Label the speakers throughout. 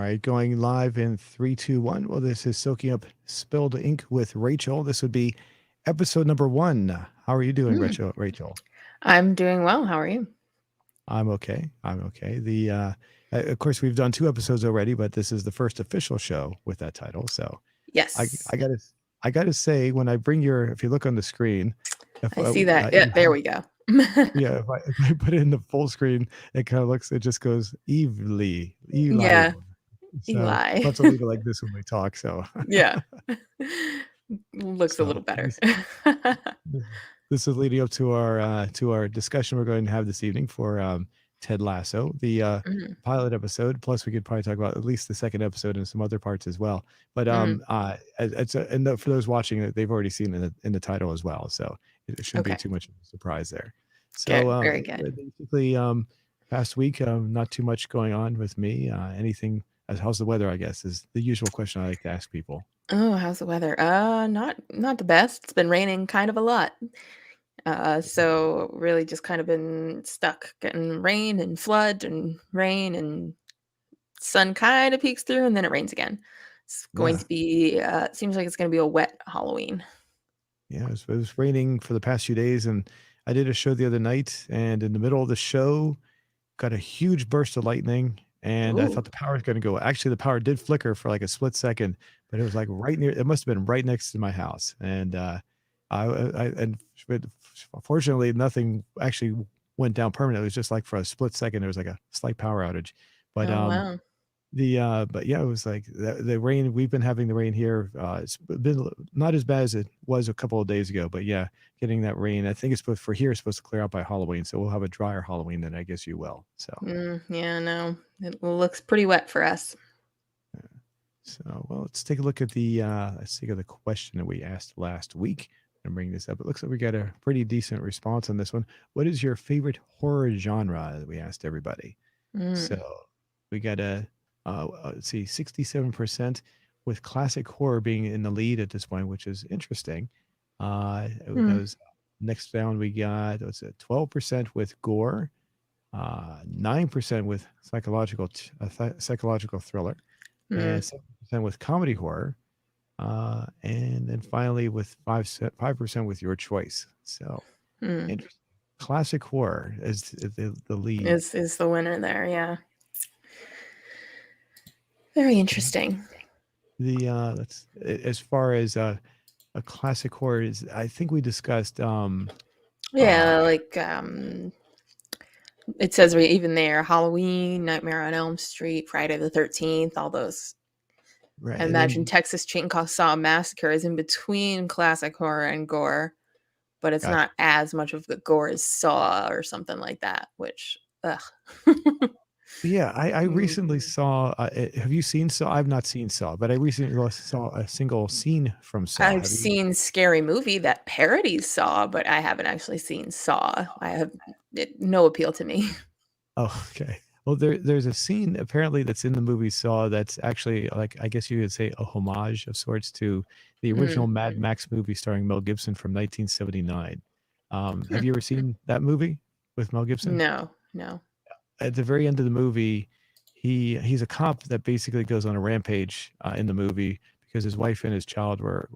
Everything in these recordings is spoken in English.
Speaker 1: right, going live in three, two, one. Well, this is Soaking Up Spilled Ink with Rachel. This would be episode number one. How are you doing,
Speaker 2: Mm,
Speaker 1: Rachel?
Speaker 2: I'm doing well. How are you?
Speaker 1: I'm okay. I'm okay. Of course, we've done two episodes already, but this is the first official show with that title. So I,
Speaker 2: Yes,
Speaker 1: I gotta, I gotta say, when I bring if you look on the screen, if
Speaker 2: I see that. Yeah, there we go.
Speaker 1: yeah, if I put it in the full screen, it just goes Eli.
Speaker 2: Yeah,
Speaker 1: So
Speaker 2: Eli.
Speaker 1: lots of people like this when we talk. So,
Speaker 2: Yeah. Looks a
Speaker 1: so
Speaker 2: little better.
Speaker 1: this, this is leading up to our discussion we're going to have this evening for Ted Lasso, the
Speaker 2: Mm,
Speaker 1: pilot episode. Plus, we could probably talk about at least the second episode and some other parts as well. But
Speaker 2: mm,
Speaker 1: for those watching it, they've already seen it in the title as well, so it shouldn't be
Speaker 2: okay,
Speaker 1: too much of a surprise there. So,
Speaker 2: good. Very good.
Speaker 1: basically, past week, not too much going on with me. Anything? How's the weather? I guess is the usual question I like to ask people.
Speaker 2: Oh, how's the weather? Not the best. It's been raining kind of a lot. So really just kind of been stuck getting rain and flood and rain and sun kind of peeks through and then it rains again. It's going
Speaker 1: Yeah.
Speaker 2: to be seems like it's going to be a wet Halloween.
Speaker 1: Yeah, it was raining for the past few days, and I did a show the other night, and in the middle of the show, got a huge burst of lightning, and I thought
Speaker 2: Ooh.
Speaker 1: the power was going to go. Actually, the power did flicker for like a split second, but it was like right near. It must have been right next to my house, and but fortunately, nothing actually went down permanently. It was just like for a split second, there was like a slight power outage, but
Speaker 2: Oh, wow.
Speaker 1: but yeah, it was like the rain. We've been having the rain here. It's been not as bad as it was a couple of days ago, but yeah, getting that rain. I think it's supposed for here. It's supposed to clear out by Halloween, so we'll have a drier Halloween than I guess you will. So,
Speaker 2: Yeah, no. It looks pretty wet for us.
Speaker 1: well, let's take a look at let's take a the question that we asked last week and bring this up. It looks like we got a pretty decent response on this one. What is your favorite horror genre? That we asked everybody. So
Speaker 2: Mm,
Speaker 1: we got let's see, 67% with classic horror being in the lead at this point, which is interesting. That
Speaker 2: mm,
Speaker 1: was next down. We got what's it, 12% with gore, 9% with psychological thriller, and
Speaker 2: mm,
Speaker 1: 7% with comedy horror, and then finally with 5% with your choice. So
Speaker 2: mm.
Speaker 1: interesting. Classic horror is the lead.
Speaker 2: Is the winner there, yeah. Very interesting.
Speaker 1: Let's as far as a classic horror is, I think we discussed uh
Speaker 2: Yeah, like it says even there, Halloween, Nightmare on Elm Street, Friday the 13th, all those.
Speaker 1: right,
Speaker 2: I
Speaker 1: and
Speaker 2: imagine
Speaker 1: then
Speaker 2: Texas Chainsaw Massacre is in between classic horror and gore, but it's
Speaker 1: gotcha.
Speaker 2: not as much of the gore as Saw or something like that, which ugh.
Speaker 1: Yeah, I
Speaker 2: Mm.
Speaker 1: recently saw have you seen Saw? I've not seen Saw, but I recently saw a single scene from Saw.
Speaker 2: I've
Speaker 1: Have you?
Speaker 2: seen Scary Movie that parodies Saw, but I haven't actually seen Saw. I have no appeal to me.
Speaker 1: Oh, okay. Well, there's a scene apparently that's in the movie Saw that's actually, like, I guess you could say a homage of sorts to the original
Speaker 2: Mm.
Speaker 1: Mad Max movie starring Mel Gibson from 1979. Have
Speaker 2: Hmm.
Speaker 1: you ever seen that movie with Mel Gibson?
Speaker 2: No, no.
Speaker 1: At the very end of the movie, he's a cop that basically goes on a rampage in the movie because his wife and his child were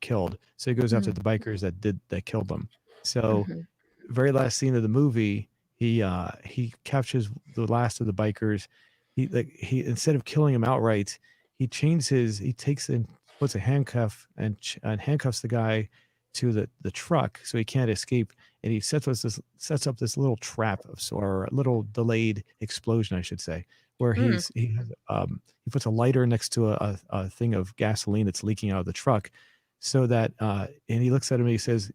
Speaker 1: killed. So he goes after
Speaker 2: Mm.
Speaker 1: the bikers that killed them. So
Speaker 2: Mhm.
Speaker 1: very last scene of the movie, he captures the last of the bikers. He instead of killing him outright, he takes and puts a handcuff and handcuffs the guy to the truck so he can't escape, and he sets up this little trap or a little delayed explosion, I should say, where
Speaker 2: Mm.
Speaker 1: he puts a lighter next to a thing of gasoline that's leaking out of the truck, so that and he looks at him and he says,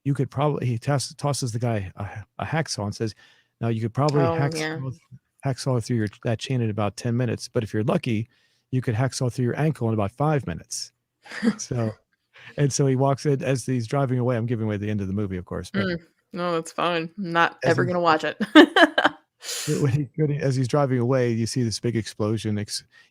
Speaker 1: you could probably tosses the guy a hacksaw and says, now you could probably
Speaker 2: Oh, yeah.
Speaker 1: hacksaw through that chain in about 10 minutes, but if you're lucky, you could hacksaw through your ankle in about 5 minutes. So and so he walks in as he's driving away. I'm giving away the end of the movie, of course, but
Speaker 2: Mm. No, that's fine. I'm not
Speaker 1: as
Speaker 2: ever
Speaker 1: he's
Speaker 2: gonna watch it.
Speaker 1: as he's driving away, you see this big explosion.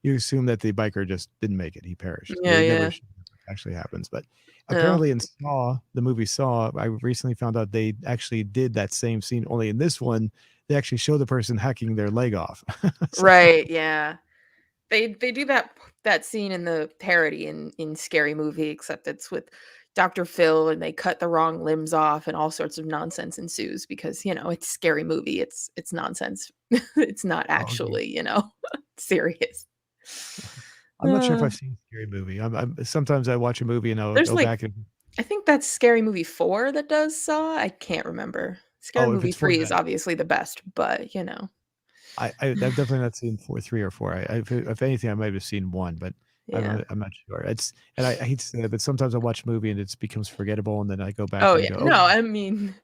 Speaker 1: You assume that the biker just didn't make it; he perished.
Speaker 2: Yeah,
Speaker 1: They never
Speaker 2: yeah.
Speaker 1: show what actually happens, but
Speaker 2: No.
Speaker 1: apparently in Saw, the movie Saw, I recently found out they actually did that same scene. Only in this one, they actually show the person hacking their leg off. So
Speaker 2: Right, yeah. They do that scene in the parody in Scary Movie, except it's with Dr. Phil, and they cut the wrong limbs off, and all sorts of nonsense ensues because, it's Scary Movie, it's nonsense. It's not
Speaker 1: Oh, okay.
Speaker 2: actually, serious.
Speaker 1: I'm not sure if
Speaker 2: Uh,
Speaker 1: I've seen Scary Movie. Sometimes I watch a movie and I'll
Speaker 2: there's,
Speaker 1: go
Speaker 2: like
Speaker 1: back and
Speaker 2: I think that's Scary Movie 4 that does Saw, I can't remember. Scary
Speaker 1: oh, if
Speaker 2: Movie
Speaker 1: it's for
Speaker 2: 3 is
Speaker 1: that,
Speaker 2: obviously the best, but,
Speaker 1: I've definitely not seen 3 or 4. If anything, I might have seen 1, but
Speaker 2: yeah.
Speaker 1: I'm not sure. I hate to say it, but sometimes I watch a movie and it becomes forgettable, and then I go back
Speaker 2: Oh,
Speaker 1: and I
Speaker 2: yeah.
Speaker 1: go, "Oh,
Speaker 2: No, I mean,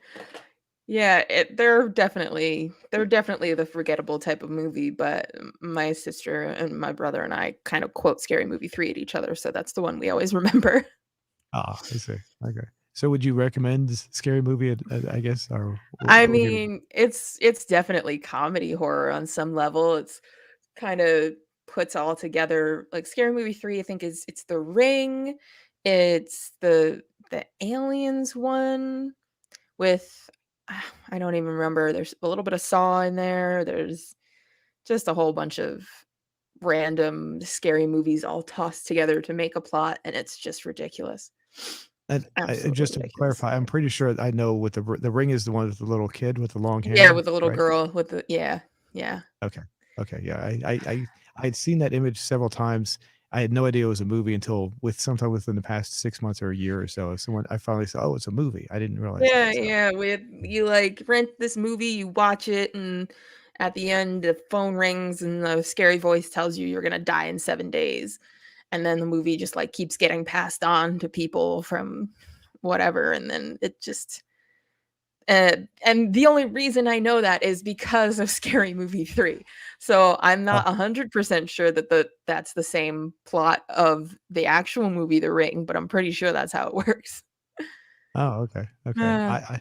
Speaker 2: yeah, they're definitely the forgettable type of movie, but my sister and my brother and I kind of quote Scary Movie 3 at each other, so that's the one we always remember.
Speaker 1: ah, I see. Okay." So would you recommend this Scary Movie, I guess, or
Speaker 2: I
Speaker 1: what would your
Speaker 2: mean, it's definitely comedy horror on some level. It's kinda puts all together like, Scary Movie 3, I think it's The Ring, it's the Aliens one with I don't even remember, there's a little bit of Saw in there, there's just a whole bunch of random scary movies all tossed together to make a plot, and it's just ridiculous.
Speaker 1: and
Speaker 2: Absolutely
Speaker 1: just to
Speaker 2: ridiculous.
Speaker 1: clarify, I'm pretty sure I know what the Ring is the one with the little kid with the long
Speaker 2: Yeah,
Speaker 1: hair,
Speaker 2: with the little
Speaker 1: right?
Speaker 2: girl with the yeah.
Speaker 1: Okay. Okay, yeah, I'd seen that image several times. I had no idea it was a movie until sometime within the past 6 months or a year or so. Someone I finally said, "Oh, it's a movie." I didn't realize
Speaker 2: Yeah,
Speaker 1: that, so
Speaker 2: yeah, with you, like, rent this movie, you watch it, and at the end, the phone rings, and the scary voice tells you you're gonna die in 7 days, and then the movie just, like, keeps getting passed on to people from whatever, and then it just and the only reason I know that is because of Scary Movie 3. So, I'm
Speaker 1: oh,
Speaker 2: not 100% sure that that's the same plot of the actual movie, The Ring, but I'm pretty sure that's how it works.
Speaker 1: oh, okay, okay.
Speaker 2: Uh,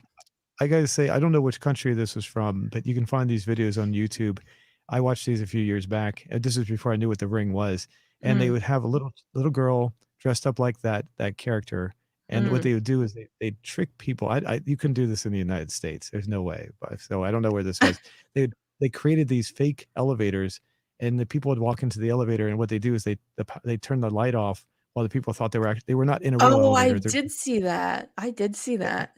Speaker 1: I gotta say, I don't know which country this was from, but you can find these videos on YouTube. I watched these a few years back, and this is before I knew what The Ring was, and they
Speaker 2: mm,
Speaker 1: would have a little girl dressed up like that character, and what
Speaker 2: mm.
Speaker 1: they would do is they'd trick people. You couldn't do this in the United States. There's no way, but so I don't know where this was. They created these fake elevators, and the people would walk into the elevator, and what they do is they turn the light off while the people thought they were not in a real
Speaker 2: Oh, I
Speaker 1: elevator. They're
Speaker 2: did see that. I did see that.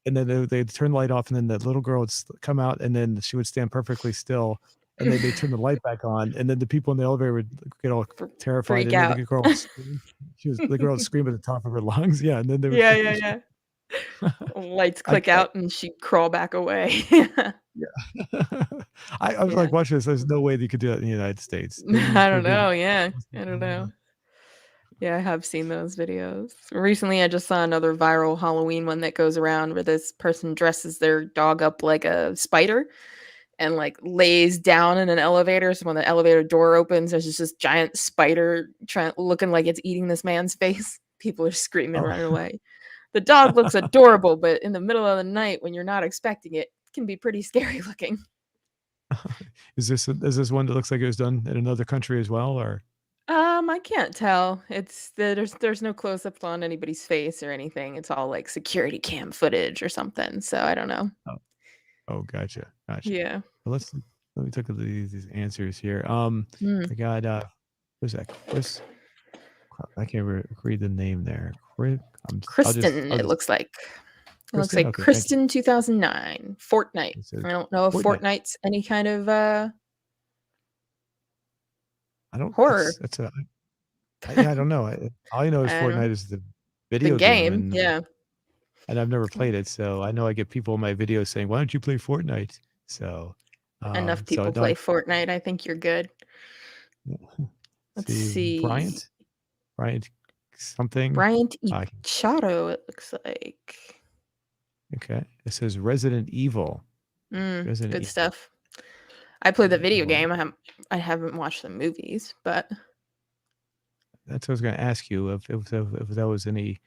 Speaker 1: and then they'd turn the light off, and then the little girl would come out, and then she would stand perfectly still, and then they turn the light back on, and then the people in the elevator would get all
Speaker 2: Fr
Speaker 1: terrified,
Speaker 2: freak
Speaker 1: and then the
Speaker 2: out.
Speaker 1: girl would scream. The girl would scream at the top of her lungs, yeah, and then they would
Speaker 2: Yeah, yeah,
Speaker 1: freeze.
Speaker 2: yeah. Lights
Speaker 1: I
Speaker 2: click out, and she crawl back away.
Speaker 1: yeah. I was
Speaker 2: Yeah.
Speaker 1: like watching this, there's no way that you could do that in the United States. These
Speaker 2: I don't
Speaker 1: people
Speaker 2: know, yeah. I don't know. Yeah, I have seen those videos. Recently, I just saw another viral Halloween one that goes around where this person dresses their dog up like a spider and, like, lays down in an elevator, so when the elevator door opens, there's just this giant spider trying looking like it's eating this man's face. People are screaming,
Speaker 1: Oh.
Speaker 2: running away. The dog looks adorable, but in the middle of the night when you're not expecting it, it can be pretty scary looking.
Speaker 1: Is this one that looks like it was done in another country as well, or
Speaker 2: I can't tell. There's no close-ups on anybody's face or anything. It's all like security cam footage or something, so I don't know.
Speaker 1: oh, oh, gotcha, gotcha.
Speaker 2: Yeah.
Speaker 1: Well, let me take a look at these answers here.
Speaker 2: Mm.
Speaker 1: I got, who's that? Chris I can't read the name there.
Speaker 2: Kristen,
Speaker 1: I'll
Speaker 2: it
Speaker 1: just
Speaker 2: looks like. It looks
Speaker 1: Kristen?
Speaker 2: like
Speaker 1: Okay, thank you.
Speaker 2: Kristen 2009, Fortnite.
Speaker 1: It says
Speaker 2: I don't know if
Speaker 1: Fortnite.
Speaker 2: Fortnite's any kind of,
Speaker 1: I don't
Speaker 2: horror.
Speaker 1: that's a yeah, I don't know. All I know is
Speaker 2: I don't know.
Speaker 1: Fortnite is the
Speaker 2: The
Speaker 1: video game,
Speaker 2: game, yeah.
Speaker 1: and I've never played it, so I know I get people in my videos saying, "Why don't you play Fortnite?"
Speaker 2: Enough
Speaker 1: So
Speaker 2: people
Speaker 1: no,
Speaker 2: play Fortnite, I think you're good. Let's
Speaker 1: see
Speaker 2: see.
Speaker 1: Bryant something.
Speaker 2: Bryant
Speaker 1: Uh,
Speaker 2: Ichado, it looks like.
Speaker 1: okay. It says Resident Evil. Resident
Speaker 2: Good
Speaker 1: Evil.
Speaker 2: stuff. I played the
Speaker 1: Resident
Speaker 2: video
Speaker 1: Evil.
Speaker 2: game, I haven't watched the movies, but
Speaker 1: That's what I was gonna ask you if that was any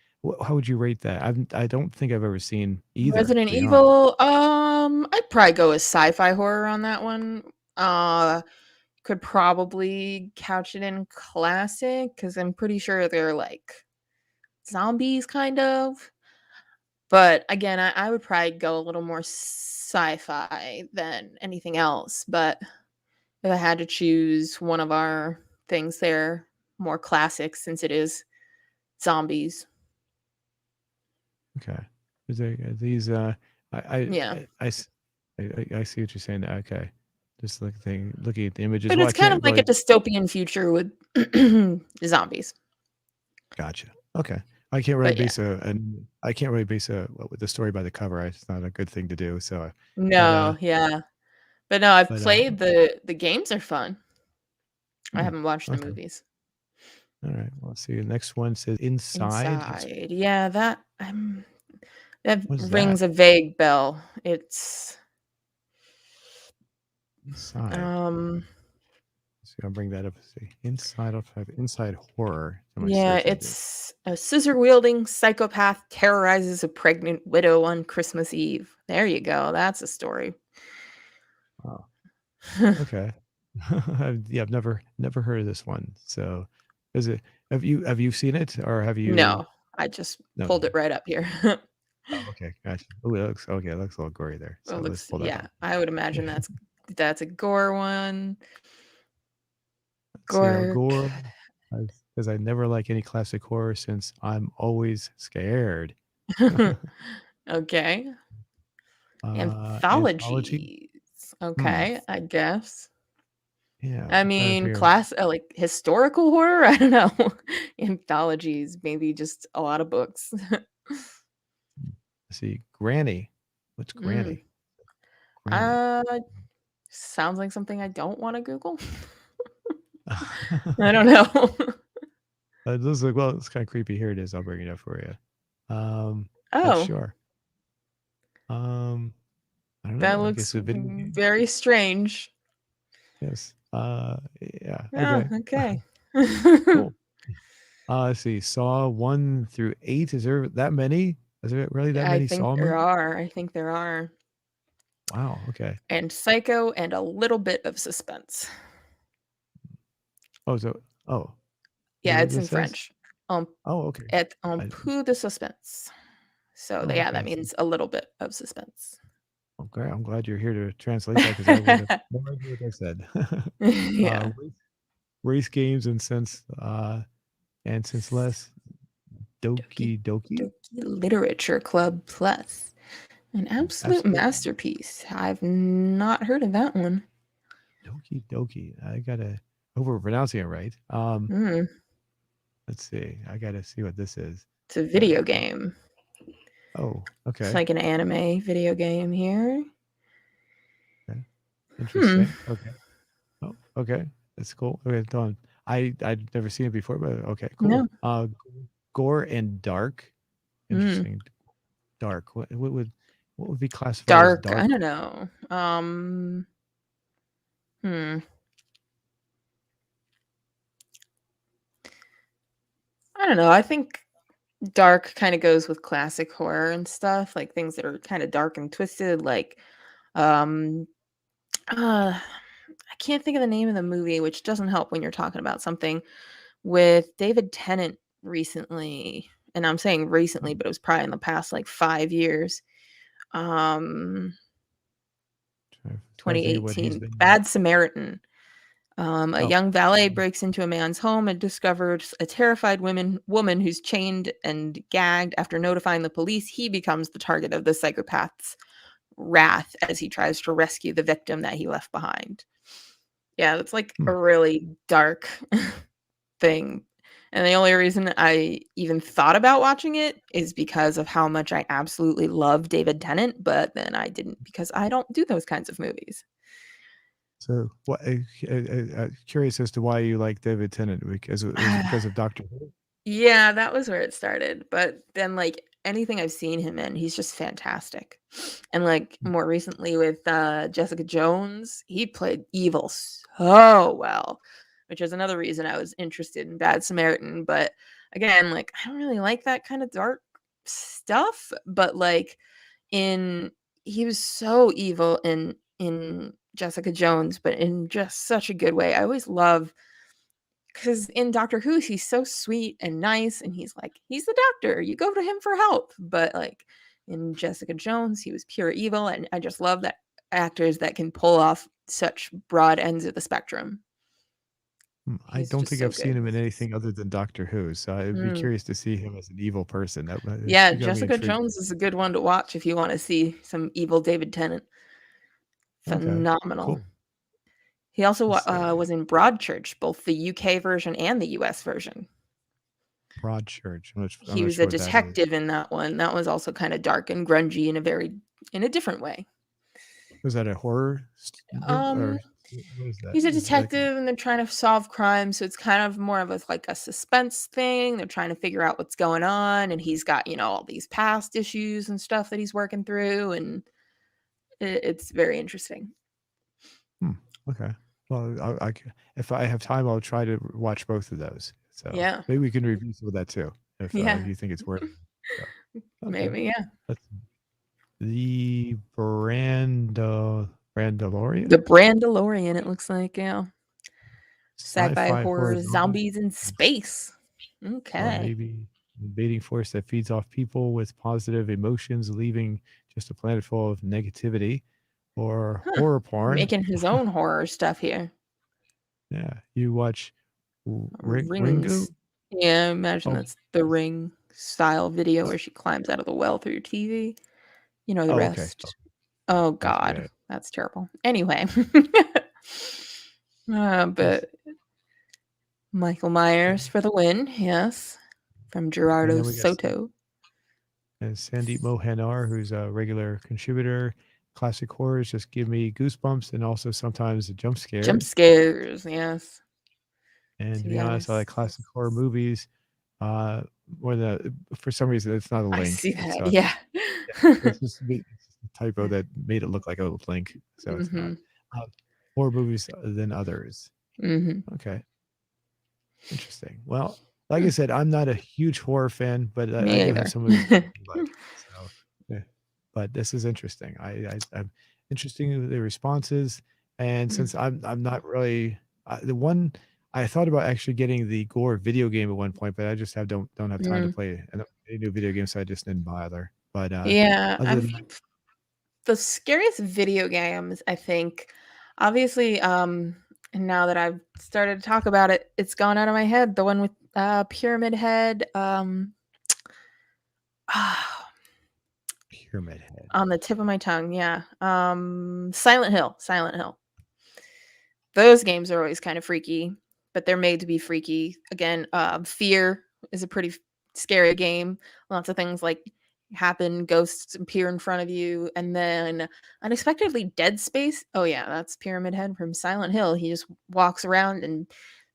Speaker 1: how would you rate that? I don't think I've ever seen either,
Speaker 2: Resident
Speaker 1: to be honest.
Speaker 2: Evil, I'd probably go with sci-fi horror on that one. Uh, could probably couch it in classic because 'cause I'm pretty sure they're, like, zombies, kind of. But, again, I would probably go a little more sci-fi than anything else, but if I had to choose one of our things there more classic since it is zombies.
Speaker 1: Okay. Is there these
Speaker 2: Yeah.
Speaker 1: I see what you're saying. Okay. Just looking at the images.
Speaker 2: But
Speaker 1: Well,
Speaker 2: it's
Speaker 1: I
Speaker 2: kind of
Speaker 1: can't
Speaker 2: like a
Speaker 1: really
Speaker 2: dystopian future with zombies.
Speaker 1: gotcha. Okay. I can't really
Speaker 2: But yeah.
Speaker 1: base I can't really base the story by the cover. It's not a good thing to do. So,
Speaker 2: No, yeah. But no, I've
Speaker 1: but
Speaker 2: played the games are fun. I
Speaker 1: hmm,
Speaker 2: haven't watched the
Speaker 1: okay.
Speaker 2: movies.
Speaker 1: All right. Well, let's see. The next one says inside.
Speaker 2: Inside. Yeah, that
Speaker 1: What is that?
Speaker 2: rings a vague bell. It's
Speaker 1: Inside.
Speaker 2: um
Speaker 1: See, I'll bring that up. Let's see. Inside. I'll type inside horror in my
Speaker 2: yeah,
Speaker 1: search engine.
Speaker 2: it's a scissor-wielding psychopath terrorizes a pregnant widow on Christmas Eve. There you go. That's a story.
Speaker 1: Wow. Okay. Yeah, I've never heard of this one. So, is it? Have you seen it or have you?
Speaker 2: No, I just
Speaker 1: No.
Speaker 2: pulled it right up here.
Speaker 1: Oh, okay, gotcha. Oh, it looks okay. It looks a little gory there.
Speaker 2: It
Speaker 1: So let's
Speaker 2: looks
Speaker 1: pull that
Speaker 2: yeah,
Speaker 1: up.
Speaker 2: I would imagine that's a gore one.
Speaker 1: Let's see. I'll
Speaker 2: Gore.
Speaker 1: gore because I never like any classic horror since I'm always scared.
Speaker 2: Okay.
Speaker 1: Anthology.
Speaker 2: Anthologies.
Speaker 1: Hmm.
Speaker 2: Okay, I guess.
Speaker 1: Yeah,
Speaker 2: I
Speaker 1: I'm trying to
Speaker 2: mean,
Speaker 1: figure.
Speaker 2: like historical horror? I don't know. Anthologies, maybe just a lot of books.
Speaker 1: Let's see. Granny. What's
Speaker 2: Mm.
Speaker 1: Granny? Granny.
Speaker 2: Uh, sounds like something I don't want to Google. I don't know.
Speaker 1: It looks like, well, it's kind of creepy. Here it is. I'll bring it up for you.
Speaker 2: Oh,
Speaker 1: Sure. Um, I don't
Speaker 2: that
Speaker 1: know. I
Speaker 2: looks
Speaker 1: guess a video game.
Speaker 2: very strange.
Speaker 1: Yes. Yeah.
Speaker 2: Oh,
Speaker 1: Okay.
Speaker 2: okay.
Speaker 1: Cool. Let's see. Saw 1 through 8. Is there that many? Is there really that
Speaker 2: I
Speaker 1: many
Speaker 2: think
Speaker 1: Saw
Speaker 2: there
Speaker 1: movies?
Speaker 2: are. I think there are.
Speaker 1: Wow. Okay.
Speaker 2: And Psycho and a little bit of suspense.
Speaker 1: Oh, so oh, is that
Speaker 2: Yeah,
Speaker 1: what
Speaker 2: it's
Speaker 1: this
Speaker 2: in
Speaker 1: says?
Speaker 2: French. Um,
Speaker 1: Oh, okay.
Speaker 2: et un
Speaker 1: I,
Speaker 2: peu de suspense. So
Speaker 1: oh,
Speaker 2: yeah, that
Speaker 1: okay.
Speaker 2: means a little bit of suspense.
Speaker 1: Okay. I'm glad you're here to translate that because I would have no idea what they said. uh,
Speaker 2: Yeah.
Speaker 1: race, race games and since less
Speaker 2: Doki
Speaker 1: Doki Doki.
Speaker 2: Doki Literature Club Plus. An absolute
Speaker 1: Absolute
Speaker 2: masterpiece. I've not heard of that one.
Speaker 1: Doki Doki. I gotta hope we're pronouncing it right.
Speaker 2: Mm,
Speaker 1: Let's see. I gotta see what this is.
Speaker 2: it's a
Speaker 1: Uh,
Speaker 2: video game.
Speaker 1: oh,
Speaker 2: It's
Speaker 1: okay.
Speaker 2: like an anime video game here.
Speaker 1: Okay.
Speaker 2: Hmm.
Speaker 1: Interesting. Okay. Oh, okay. That's cool. Okay, done. I'd never seen it before, but okay,
Speaker 2: No.
Speaker 1: cool. Gore and dark.
Speaker 2: Hmm.
Speaker 1: Interesting. Dark. What would be classified as
Speaker 2: Dark.
Speaker 1: dark?
Speaker 2: I don't know. Hmm. I don't know. I think dark kind of goes with classic horror and stuff, like things that are kind of dark and twisted, like um I can't think of the name of the movie, which doesn't help when you're talking about something with David Tennant recently. And I'm saying recently, but it was probably in the past like 5 years. Um
Speaker 1: Trying to think of what he's
Speaker 2: 2018.
Speaker 1: been in.
Speaker 2: Bad Samaritan. A
Speaker 1: Oh,
Speaker 2: young valet breaks into a man's home and discovers a terrified woman who's chained and gagged. After notifying the police, he becomes the target of the psychopath's wrath as he tries to rescue the victim that he left behind. Yeah, it's like
Speaker 1: hmm.
Speaker 2: a really dark thing. And the only reason I even thought about watching it is because of how much I absolutely love David Tennant, but then I didn't because I don't do those kinds of movies.
Speaker 1: So, what? Curious as to why you like David Tennant. Because is it because of Doctor Who?
Speaker 2: Yeah, that was where it started, but then, like, anything I've seen him in, he's just fantastic. And, like,
Speaker 1: Hmm.
Speaker 2: more recently with, Jessica Jones, he played evil so well, which is another reason I was interested in Bad Samaritan, but again, like, I don't really like that kinda dark stuff, but, like, in he was so evil in Jessica Jones, but in just such a good way. I always love because in Doctor Who, he's so sweet and nice, and he's the doctor. You go to him for help. But like in Jessica Jones, he was pure evil, and I just love that actors that can pull off such broad ends of the spectrum.
Speaker 1: I
Speaker 2: He's
Speaker 1: don't
Speaker 2: just
Speaker 1: think
Speaker 2: so
Speaker 1: I've seen
Speaker 2: good.
Speaker 1: him in anything other than Doctor Who, so I'd be
Speaker 2: Mm.
Speaker 1: curious to see him as an evil person.
Speaker 2: Yeah,
Speaker 1: You got me
Speaker 2: Jessica
Speaker 1: intrigued.
Speaker 2: Jones is a good one to watch if you wanna see some evil David Tennant.
Speaker 1: Okay,
Speaker 2: Phenomenal.
Speaker 1: cool.
Speaker 2: He also
Speaker 1: Let's see.
Speaker 2: was in Broadchurch, both the UK version and the US version.
Speaker 1: Broadchurch. I'm
Speaker 2: He
Speaker 1: not
Speaker 2: was
Speaker 1: sure
Speaker 2: a
Speaker 1: what that is.
Speaker 2: detective in that one. That was also kinda dark and grungy in a different way.
Speaker 1: Was that a horror or
Speaker 2: Um,
Speaker 1: what is that?
Speaker 2: he's a
Speaker 1: Is it like
Speaker 2: detective and they're trying to solve crimes, so it's kind of more of a like a suspense thing. They're trying to figure out what's going on, and he's got, all these past issues and stuff that he's working through, and it's very interesting.
Speaker 1: hmm, okay. Well, if I have time, I'll try to watch both of those. So
Speaker 2: Yeah.
Speaker 1: maybe we can review some of that too, if
Speaker 2: Yeah.
Speaker 1: you think it's worth it. So, okay.
Speaker 2: Maybe, yeah.
Speaker 1: That's the
Speaker 2: The
Speaker 1: Brandalorian
Speaker 2: Brandalorian, it looks like, yeah. Sci-fi
Speaker 1: sci-fi horror
Speaker 2: horror
Speaker 1: zombie,
Speaker 2: zombies in space.
Speaker 1: or
Speaker 2: Okay.
Speaker 1: maybe invading force that feeds off people with positive emotions, leaving just a planet full of negativity, or
Speaker 2: Huh.
Speaker 1: horror porn.
Speaker 2: Making his own horror stuff here.
Speaker 1: Yeah, you watch Ringu.
Speaker 2: Rings. Yeah, I imagine
Speaker 1: Oh,
Speaker 2: that's the Ring style video where she climbs out of the well through your TV. You know the
Speaker 1: oh, okay.
Speaker 2: rest. Oh
Speaker 1: Gotcha.
Speaker 2: god,
Speaker 1: Yeah.
Speaker 2: that's terrible. Anyway.
Speaker 1: Yes.
Speaker 2: But Michael Myers for the win, yes, from
Speaker 1: And
Speaker 2: Gerardo
Speaker 1: then we got
Speaker 2: Soto.
Speaker 1: Sandeep Mohanar, who's a regular contributor. Classic horrors just give me goosebumps and also sometimes jump
Speaker 2: Jump
Speaker 1: scares.
Speaker 2: scares, yes,
Speaker 1: And
Speaker 2: to
Speaker 1: to
Speaker 2: be
Speaker 1: be honest, I like
Speaker 2: honest.
Speaker 1: classic horror movies. Uh, more than for some reason, it's not a
Speaker 2: I
Speaker 1: link.
Speaker 2: see that,
Speaker 1: So
Speaker 2: yeah.
Speaker 1: yeah, it's just a typo that made it look like a link. So it's not.
Speaker 2: Mhm,
Speaker 1: Um, More movies than others.
Speaker 2: mhm.
Speaker 1: Okay, interesting. Well, like I
Speaker 2: Hmm,
Speaker 1: said, I'm not a huge horror fan, but I
Speaker 2: me
Speaker 1: do have
Speaker 2: either.
Speaker 1: some movies I like. So, yeah. But this is interesting. I'm interesting in the responses, and
Speaker 2: Mm,
Speaker 1: since I'm not really the one I thought about actually getting the Gore video game at one point, but I just don't have time to
Speaker 2: mm.
Speaker 1: play any new video games, so I just didn't bother. But
Speaker 2: Yeah,
Speaker 1: other
Speaker 2: I
Speaker 1: than that,
Speaker 2: think the scariest video games, I think, obviously, and now that I've started to talk about it, it's gone out of my head. The one with Pyramid Head,
Speaker 1: Pyramid Head.
Speaker 2: on the tip of my tongue, yeah. Silent Hill, Silent Hill. Those games are always kind of freaky, but they're made to be freaky. Again, Fear is a pretty scary game. Lots of things like happen, ghosts appear in front of you, and then unexpectedly Dead Space. Oh yeah, that's Pyramid Head from Silent Hill. He just walks around and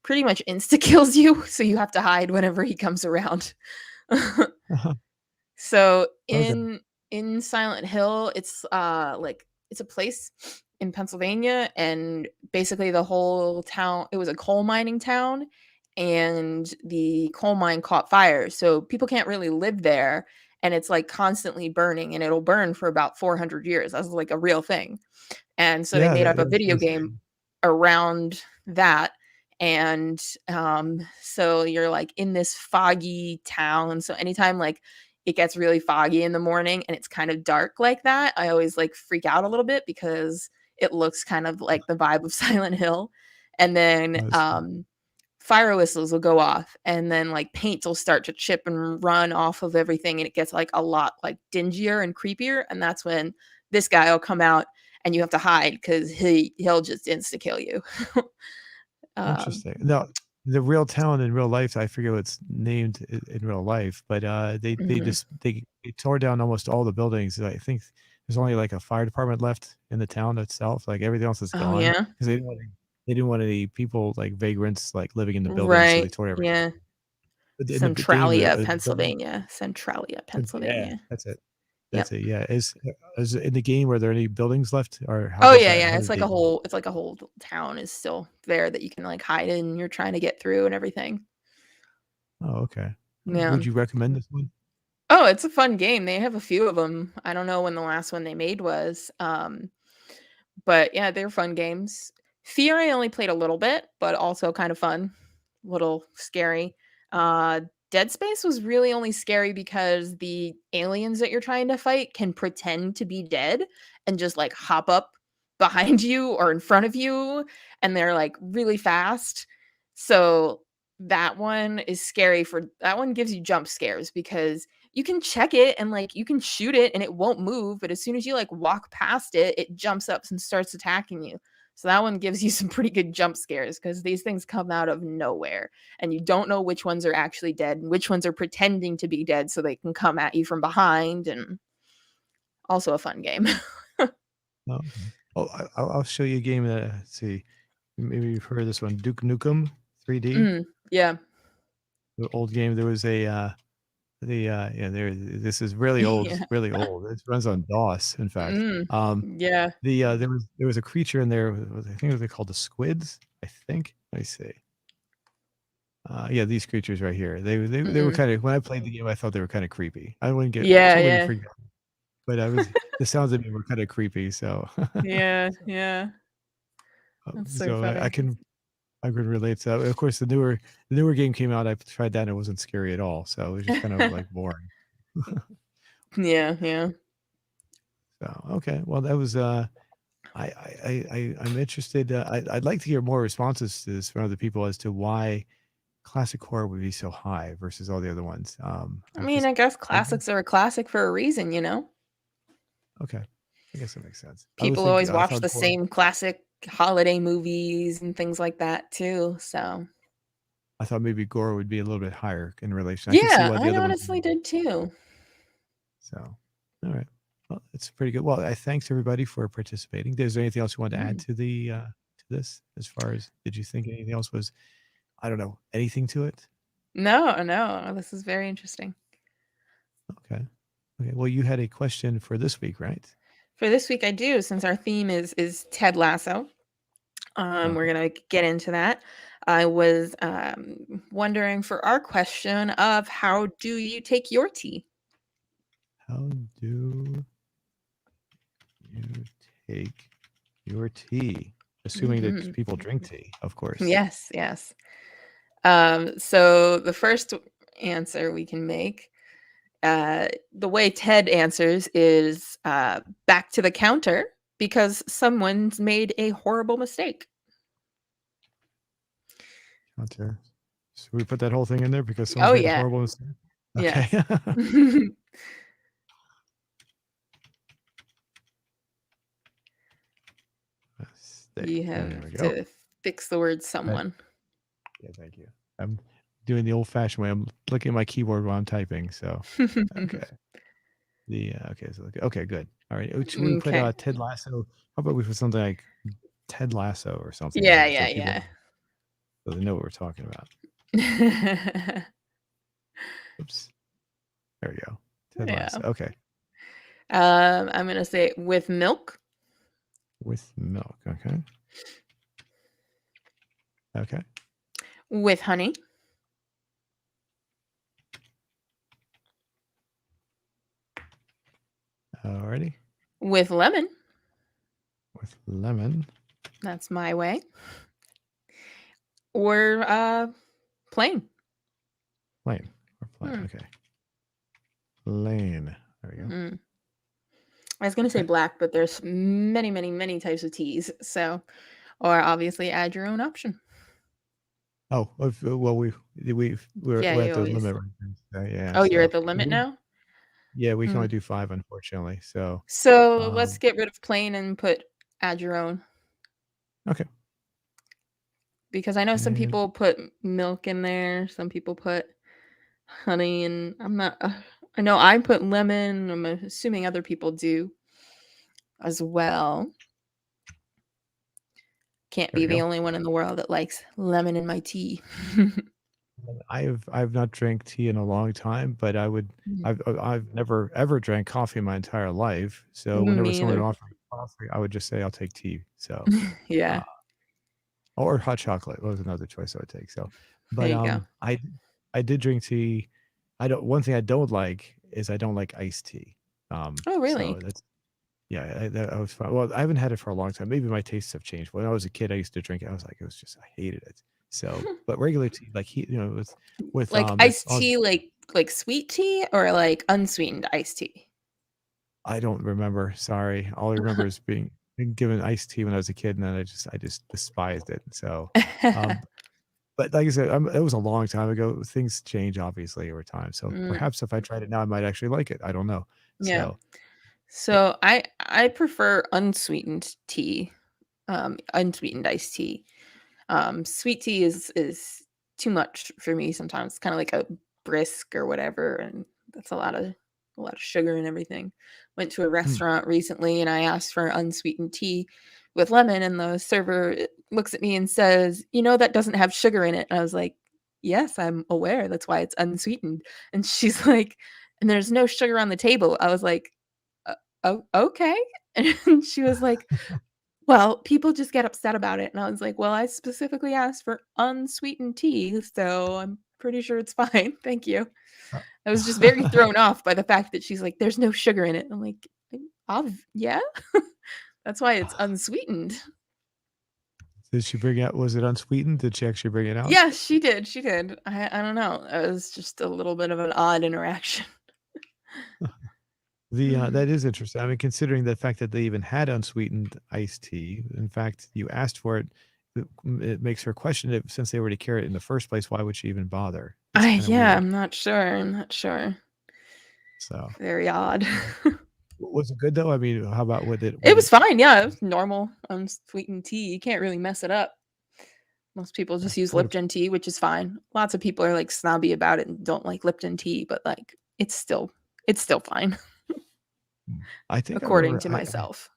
Speaker 2: pretty much insta kills you, so you have to hide whenever he comes around. So
Speaker 1: Okay.
Speaker 2: in Silent Hill, it's a place in Pennsylvania, and basically the whole town, it was a coal mining town, and the coal mine caught fire. So people can't really live there, and it's like constantly burning, and it'll burn for about 400 years. That's like a real thing. And so they
Speaker 1: Yeah,
Speaker 2: made up a
Speaker 1: that was
Speaker 2: video
Speaker 1: gonna
Speaker 2: game
Speaker 1: say.
Speaker 2: around that. And so you're like in this foggy town. So anytime like it gets really foggy in the morning and it's kind of dark like that, I always like freak out a little bit because it looks kind of like the vibe of Silent Hill. And then
Speaker 1: Was
Speaker 2: fire whistles will go off, and then like paint will start to chip and run off of everything, and it gets like a lot like dingier and creepier, and that's when this guy will come out and you have to hide because he'll just insta kill you. um
Speaker 1: interesting. Now, the real town in real life, I forget what's named in real life, but
Speaker 2: mhm.
Speaker 1: they tore down almost all the buildings. I think there's only like a fire department left in the town itself. Like everything else is
Speaker 2: Oh
Speaker 1: gone
Speaker 2: yeah,
Speaker 1: because they didn't want any people like vagrants like living in the buildings, so they
Speaker 2: right,
Speaker 1: tore everything.
Speaker 2: yeah.
Speaker 1: But in the game,
Speaker 2: Centralia,
Speaker 1: building,
Speaker 2: Pennsylvania. Centralia,
Speaker 1: yeah,
Speaker 2: Pennsylvania.
Speaker 1: that's it.
Speaker 2: Yep.
Speaker 1: That's it. Yeah, is in the game, were there any buildings left, or
Speaker 2: Oh yeah,
Speaker 1: how
Speaker 2: yeah,
Speaker 1: did they do it?
Speaker 2: it's like a whole town is still there that you can like hide in, you're trying to get through and everything.
Speaker 1: Oh, okay.
Speaker 2: Yeah.
Speaker 1: Would you recommend this one?
Speaker 2: Oh, it's a fun game. They have a few of them. I don't know when the last one they made was, but yeah, they're fun games. Fear I only played a little bit, but also kind of fun, little scary. Uh, Dead Space was really only scary because the aliens that you're trying to fight can pretend to be dead and just like hop up behind you or in front of you, and they're like really fast. So that one is scary that one gives you jump scares because you can check it and like you can shoot it and it won't move, but as soon as you like walk past it, it jumps up and starts attacking you. So that one gives you some pretty good jump scares because these things come out of nowhere and you don't know which ones are actually dead and which ones are pretending to be dead so they can come at you from behind, and also a fun game.
Speaker 1: Oh, okay. Oh, I'll show you a game that, let's see, maybe you've heard of this one, Duke Nukem 3D,
Speaker 2: Yeah.
Speaker 1: the old game. There was a yeah, this is really old,
Speaker 2: Yeah.
Speaker 1: really old. It runs on DOS, in fact.
Speaker 2: Mm. Yeah.
Speaker 1: There was a creature in there. I think they called the squids. I think. Let me see. Yeah, these creatures right here. They were
Speaker 2: Mm-mm.
Speaker 1: kind of, when I played the game, I thought they were kind of creepy. I wouldn't get
Speaker 2: Yeah,
Speaker 1: totally
Speaker 2: yeah.
Speaker 1: freaked out, but I was the sounds of it were kind of creepy. So
Speaker 2: Yeah, yeah.
Speaker 1: so,
Speaker 2: That's so
Speaker 1: so
Speaker 2: funny.
Speaker 1: I could relate to that. Of course, the newer game came out. I tried that and it wasn't scary at all. So it was just kind of like boring.
Speaker 2: Yeah, yeah.
Speaker 1: So okay, well that was I'm interested. I'd like to hear more responses to this from other people as to why classic horror would be so high versus all the other ones.
Speaker 2: I mean,
Speaker 1: Because
Speaker 2: I guess
Speaker 1: I
Speaker 2: classics are a classic for a reason, you know?
Speaker 1: okay, I guess that makes sense.
Speaker 2: People always
Speaker 1: I
Speaker 2: watch
Speaker 1: thought
Speaker 2: the
Speaker 1: gore.
Speaker 2: same classic holiday movies and things like that too, so
Speaker 1: I thought maybe gore would be a little bit higher in relation. I could see
Speaker 2: yeah,
Speaker 1: why the
Speaker 2: I
Speaker 1: other ones.
Speaker 2: honestly did too.
Speaker 1: So, all right. Well, it's pretty good. Well, I thanks everybody for participating. Is there anything else you want to add
Speaker 2: Mm.
Speaker 1: to the to this? As far as, did you think anything else was, I don't know, anything to it?
Speaker 2: No, no, this is very interesting.
Speaker 1: Okay. Okay. Well, you had a question for this week, right?
Speaker 2: For this week I do, since our theme is Ted Lasso. We're
Speaker 1: Okay.
Speaker 2: gonna get into that. I was wondering for our question of how do you take your tea?
Speaker 1: How do you take your tea? Assuming that
Speaker 2: Hmm.
Speaker 1: people drink tea, of course.
Speaker 2: Yes, yes. So the first answer we can make, the way Ted answers is back to the counter because someone's made a horrible mistake.
Speaker 1: Counter. Should we put that whole thing in there because someone's
Speaker 2: Oh
Speaker 1: made a
Speaker 2: yeah,
Speaker 1: horrible mistake? Okay.
Speaker 2: yes. You
Speaker 1: Mistake. There
Speaker 2: have
Speaker 1: we go.
Speaker 2: to fix the word
Speaker 1: Right.
Speaker 2: someone.
Speaker 1: Yeah, thank you. I'm doing the old-fashioned way. I'm looking at my keyboard while I'm typing. So, okay. Okay. So okay, good. All right. Should we put
Speaker 2: Okay.
Speaker 1: Ted Lasso? How about we put something like Ted Lasso or something in
Speaker 2: Yeah,
Speaker 1: there
Speaker 2: yeah,
Speaker 1: so people
Speaker 2: yeah.
Speaker 1: so they know what we're talking about. Oops. There we go. Ted
Speaker 2: Yeah.
Speaker 1: Lasso. Okay.
Speaker 2: I'm gonna say with milk,
Speaker 1: With milk. Okay. Okay.
Speaker 2: with honey,
Speaker 1: Alrighty.
Speaker 2: with lemon.
Speaker 1: With lemon.
Speaker 2: That's my way. Or plain.
Speaker 1: Plain. Or plain.
Speaker 2: Hmm.
Speaker 1: Okay. Plain. There we go.
Speaker 2: Mm. I was gonna say
Speaker 1: Okay.
Speaker 2: black, but there's many, many, many types of teas. So, or obviously add your own option.
Speaker 1: Oh, well,
Speaker 2: Yeah,
Speaker 1: we're at
Speaker 2: you
Speaker 1: the
Speaker 2: always.
Speaker 1: limit right now. So, yeah.
Speaker 2: Oh, you're
Speaker 1: So
Speaker 2: at the limit now.
Speaker 1: yeah, we can
Speaker 2: Hmm.
Speaker 1: only do 5, unfortunately. So,
Speaker 2: So let's
Speaker 1: um,
Speaker 2: get rid of plain and put add your own,
Speaker 1: okay.
Speaker 2: because I know some
Speaker 1: And
Speaker 2: people put milk in there. Some people put honey, and I'm not. I know I put lemon. I'm assuming other people do as well. Can't
Speaker 1: there
Speaker 2: be
Speaker 1: we
Speaker 2: the
Speaker 1: go.
Speaker 2: only one in the world that likes lemon in my tea.
Speaker 1: I've not drank tea in a long time, but
Speaker 2: Mm.
Speaker 1: I've never ever drank coffee in my entire life. So whenever
Speaker 2: Me
Speaker 1: someone would
Speaker 2: either.
Speaker 1: offer me coffee, I would just say I'll take tea. So uh,
Speaker 2: Yeah,
Speaker 1: or hot chocolate was another choice I would take. So,
Speaker 2: there
Speaker 1: but
Speaker 2: you go.
Speaker 1: I did drink tea. I don't. One thing I don't like is I don't like iced tea.
Speaker 2: Oh,
Speaker 1: So
Speaker 2: really?
Speaker 1: that's, yeah. I was fine. Well, I haven't had it for a long time. Maybe my tastes have changed. When I was a kid, I used to drink it. I was like, it was just, I hated it. So, but regular tea, like with
Speaker 2: Like iced tea, like sweet tea or like unsweetened iced tea?
Speaker 1: I don't remember. Sorry, all I remember is being given iced tea when I was a kid, and then I just despised it. So, um, But like I said, it was a long time ago. Things change obviously over time. So
Speaker 2: Mm,
Speaker 1: perhaps if I tried it now, I might actually like it. I don't know.
Speaker 2: yeah.
Speaker 1: So yeah.
Speaker 2: So I prefer unsweetened tea, unsweetened iced tea. Sweet tea is too much for me sometimes. It's kind of like a brisk or whatever, and that's a lot of sugar and everything. Went to a
Speaker 1: Hmm.
Speaker 2: restaurant recently and I asked for unsweetened tea with lemon, and the server looks at me and says, "You know that doesn't have sugar in it." And I was like, "Yes, I'm aware. That's why it's unsweetened." And she's like, "And there's no sugar on the table." I was like, "Oh, okay." And she was like, well, people just get upset about it, and I was like, "Well, I specifically asked for unsweetened tea, so I'm pretty sure it's fine, thank you." I was just very thrown off by the fact that she's like, "There's no sugar in it." I'm like, Yeah? That's why it's unsweetened."
Speaker 1: Did she bring out? Was it unsweetened? Did she actually bring it out?
Speaker 2: Yeah, she did. I don't know, it was just a little bit of an odd interaction.
Speaker 1: That is interesting. I mean, considering the fact that they even had unsweetened iced tea, in fact, you asked for it, it makes her question it since they already carry it in the first place. Why would she even bother? It's
Speaker 2: I
Speaker 1: kind of
Speaker 2: yeah,
Speaker 1: weird.
Speaker 2: I'm not sure.
Speaker 1: So,
Speaker 2: Very odd.
Speaker 1: yeah. Was it good though? I mean, how about with it?
Speaker 2: It
Speaker 1: Would
Speaker 2: was
Speaker 1: it?
Speaker 2: fine, yeah, it was normal unsweetened tea, you can't really mess it up. Most people just use
Speaker 1: What?
Speaker 2: Lipton tea, which is fine. Lots of people are, like, snobby about it and don't like Lipton tea, but, like, it's still fine
Speaker 1: I think I
Speaker 2: according
Speaker 1: remember.
Speaker 2: to myself.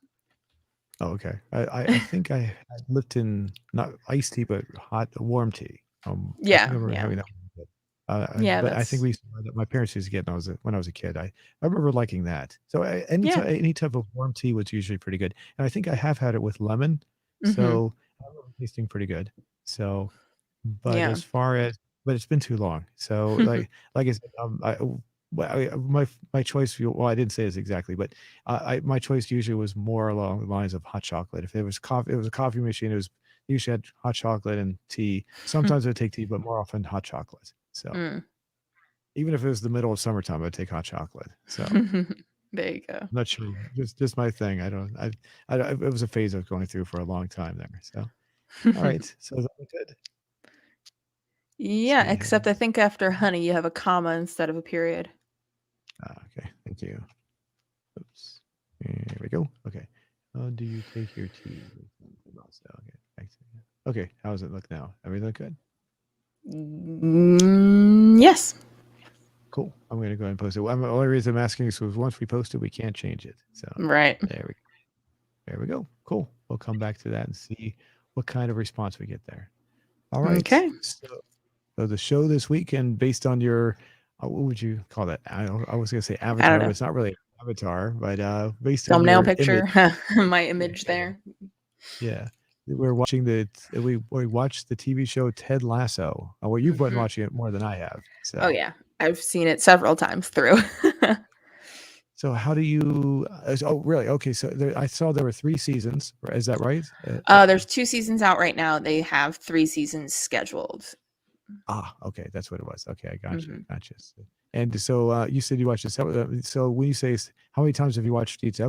Speaker 1: Oh, okay. I think I had Lipton, not iced tea, but hot, warm tea. I think
Speaker 2: Yeah,
Speaker 1: I remember
Speaker 2: yeah.
Speaker 1: having that one,
Speaker 2: Yeah,
Speaker 1: but I think
Speaker 2: that's
Speaker 1: we used to buy that my parents used to get when I was a kid. I remember liking that. So
Speaker 2: yeah.
Speaker 1: any type of warm tea was usually pretty good, and I think I have had it with lemon,
Speaker 2: Mhm.
Speaker 1: so I remember it tasting pretty good. So, but
Speaker 2: Yeah.
Speaker 1: as far as but it's been too long. So like I said, well, my choice. Well, I didn't say this exactly, but my choice usually was more along the lines of hot chocolate. If it was coffee, it was a coffee machine. It was usually had hot chocolate and tea. Sometimes I'd take tea, but more often hot chocolate. So
Speaker 2: Mm.
Speaker 1: even if it was the middle of summertime, I'd take hot chocolate. So
Speaker 2: There you go.
Speaker 1: I'm not sure, just my thing. It was a phase I was going through for a long time there. So all right, so that was good. Let's
Speaker 2: Yeah,
Speaker 1: see here.
Speaker 2: except I think after honey, you have a comma instead of a period.
Speaker 1: Okay, thank you. Oops. Here we go. Okay. How do you take your tea? Okay. Thanks. Okay. How does it look now? Everything look good?
Speaker 2: Yes.
Speaker 1: Cool. I'm going to go ahead and post it. The only reason I'm asking is because once we post it, we can't change it. So
Speaker 2: Right.
Speaker 1: there we there we go. Cool. We'll come back to that and see what kind of response we get there. All right.
Speaker 2: Okay.
Speaker 1: So the show this weekend, based on your, what would you call that? I was going to say
Speaker 2: I don't
Speaker 1: avatar, but
Speaker 2: know.
Speaker 1: it's not really an avatar, but based on
Speaker 2: Thumbnail
Speaker 1: your image.
Speaker 2: picture, my
Speaker 1: Yeah.
Speaker 2: image there.
Speaker 1: Yeah. We're watching we watched the TV show Ted Lasso. Well, you've been
Speaker 2: Mhm.
Speaker 1: watching it more than I have.
Speaker 2: Oh,
Speaker 1: So
Speaker 2: yeah. I've seen it several times through.
Speaker 1: so how do you oh really? Okay, so I saw there were 3 seasons. Is that right?
Speaker 2: There's 2 seasons out right now. They have 3 seasons scheduled.
Speaker 1: Okay, that's what it was. Okay, I gotcha.
Speaker 2: Mhm.
Speaker 1: Gotcha. And so you said you watched this. So when you say how many times have you watched each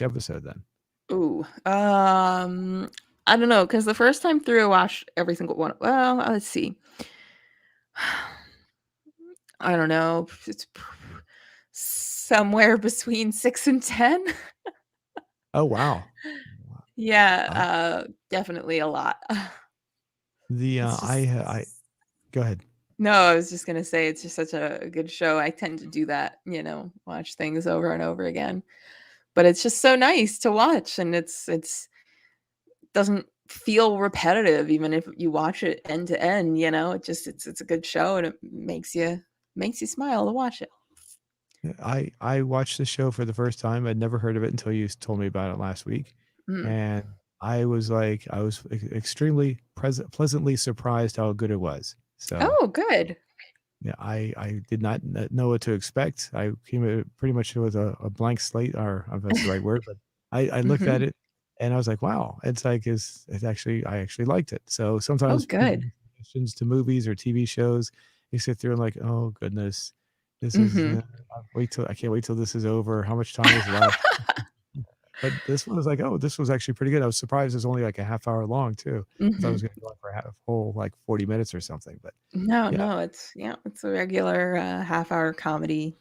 Speaker 1: episode then?
Speaker 2: Ooh, I don't know, because the first time through, I watched every single one. Well, let's see. I don't know. It's somewhere between 6 and 10.
Speaker 1: Oh wow.
Speaker 2: Yeah,
Speaker 1: Uh,
Speaker 2: definitely a lot.
Speaker 1: the
Speaker 2: It's just
Speaker 1: I go ahead.
Speaker 2: No, I was just gonna say it's just such a good show. I tend to do that, watch things over and over again. But it's just so nice to watch, and it's doesn't feel repetitive even if you watch it end to end, it's a good show, and it makes you smile to watch it.
Speaker 1: I watched the show for the first time. I'd never heard of it until you told me about it last week,
Speaker 2: Mm.
Speaker 1: and I was extremely pleasantly surprised how good it was. So
Speaker 2: Oh, good.
Speaker 1: yeah, I did not know what to expect. I came pretty much with a blank slate, or if that's the right word, but I looked at
Speaker 2: Mhm.
Speaker 1: it and I was like, wow, it's actually I actually liked it. So
Speaker 2: Oh,
Speaker 1: sometimes people
Speaker 2: good.
Speaker 1: make suggestions to movies or TV shows. You sit through and like, oh goodness, this is
Speaker 2: Mhm.
Speaker 1: I can't wait till this is over. How much time is left? But this one was like, oh, this was actually pretty good. I was surprised it was only like a half hour long too. I thought it was
Speaker 2: Mhm.
Speaker 1: going to go on for a whole like 40 minutes or something. But
Speaker 2: No,
Speaker 1: yeah.
Speaker 2: no, it's yeah, it's a regular, half-hour comedy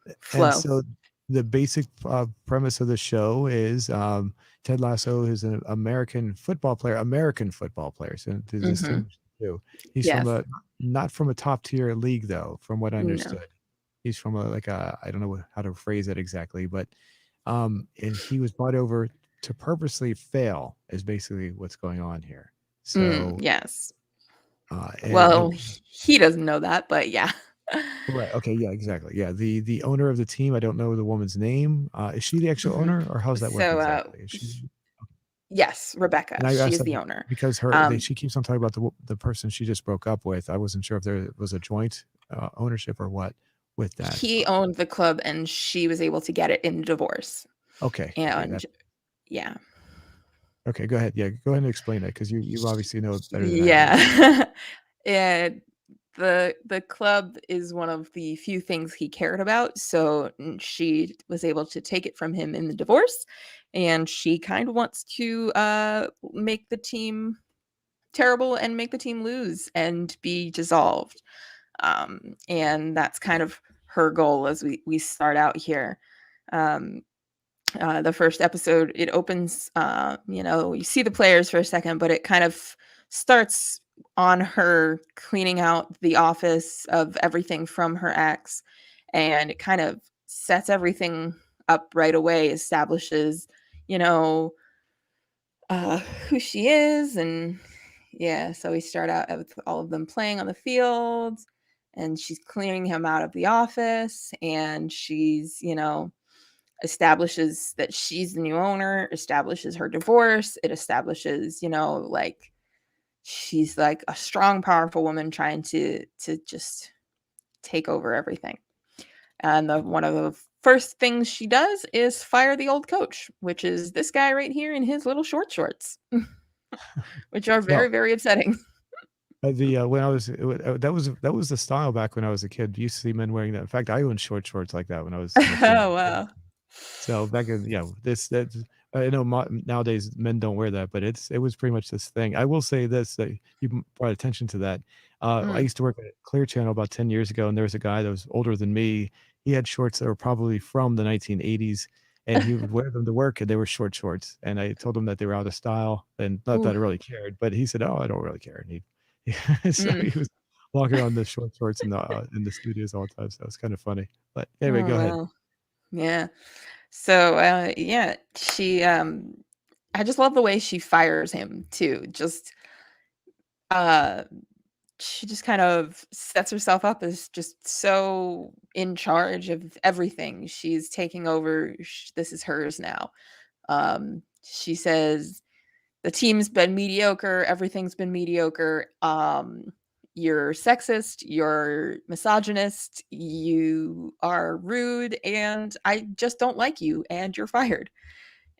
Speaker 1: And
Speaker 2: flow.
Speaker 1: so the basic premise of the show is Ted Lasso is an American football player. So to
Speaker 2: Mhm.
Speaker 1: distinguish the two, he's from
Speaker 2: Yes.
Speaker 1: a not from a top tier league though, from what I
Speaker 2: No.
Speaker 1: understood. He's from a like a I don't know how to phrase it exactly, but and he was brought over to purposely fail is basically what's going on here. So
Speaker 2: Yes.
Speaker 1: and
Speaker 2: Well, he doesn't know that, but yeah.
Speaker 1: right. Okay. Yeah. Exactly. Yeah. The owner of the team. I don't know the woman's name. Is she the actual
Speaker 2: Mhm.
Speaker 1: owner, or how's that work
Speaker 2: So,
Speaker 1: exactly? Is she?
Speaker 2: h yes, Rebecca,
Speaker 1: And I
Speaker 2: she
Speaker 1: asked
Speaker 2: is
Speaker 1: that
Speaker 2: the owner.
Speaker 1: because
Speaker 2: Um,
Speaker 1: she keeps on talking about the person she just broke up with. I wasn't sure if there was a joint ownership or what with that.
Speaker 2: he owned the club, and she was able to get it in divorce,
Speaker 1: Okay. Okay.
Speaker 2: and
Speaker 1: That.
Speaker 2: yeah.
Speaker 1: Okay. Go ahead. Yeah. Go ahead and explain that because you obviously know it better than I do.
Speaker 2: Yeah. And the club is one of the few things he cared about, so, she was able to take it from him in the divorce, and she kind of wants to, make the team terrible and make the team lose and be dissolved. And that's kind of her goal as we start out here. Um, the first episode, it opens, you see the players for a second, but it kind of starts on her cleaning out the office of everything from her ex, and it kind of sets everything up right away, establishes, you know, uh, who she is, and yeah, so we start out with all of them playing on the field, and she's clearing him out of the office, and she's, establishes that she's the new owner, establishes her divorce, it establishes, like she's like a strong, powerful woman trying to just take over everything. And one of the first things she does is fire the old coach, which is this guy right here in his little short shorts, which are
Speaker 1: Now,
Speaker 2: very, very upsetting.
Speaker 1: the when I was that was the style back when I was a kid. You used to see men wearing that. In fact, I owned short shorts like that when I was much younger.
Speaker 2: Oh, wow.
Speaker 1: So back in this that I know nowadays men don't wear that, but it was pretty much this thing. I will say this that you brought attention to that. I
Speaker 2: Mm.
Speaker 1: used to work at Clear Channel about 10 years ago, and there was a guy that was older than me. He had shorts that were probably from the 1980s, and he would wear them to work, and they were short shorts. And I told him that they were out of style, and not
Speaker 2: Ooh.
Speaker 1: that I really cared, but he said, "Oh, I don't really care." And so
Speaker 2: Mm.
Speaker 1: he was walking around the short shorts in the studios all the time. So it was kind of funny. But anyway,
Speaker 2: Oh,
Speaker 1: go ahead.
Speaker 2: wow. Yeah. So, yeah, I just love the way she fires him too. Uh, she just kind of sets herself up as just so in charge of everything. She's taking over. This is hers now. She says the team's been mediocre. Everything's been mediocre. You're sexist. You're misogynist. You are rude, and I just don't like you. And you're fired.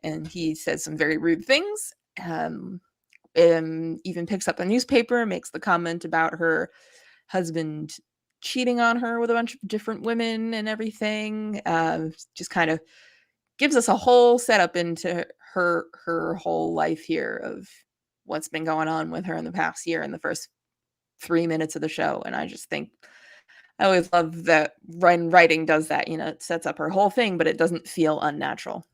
Speaker 2: And he says some very rude things. Um, even picks up a newspaper, makes the comment about her husband cheating on her with a bunch of different women and everything. Just kind of gives us a whole setup into her whole life here of what's been going on with her in the past year in the first 3 minutes of the show. And I just think I always love that when writing does that. It sets up her whole thing, but it doesn't feel unnatural.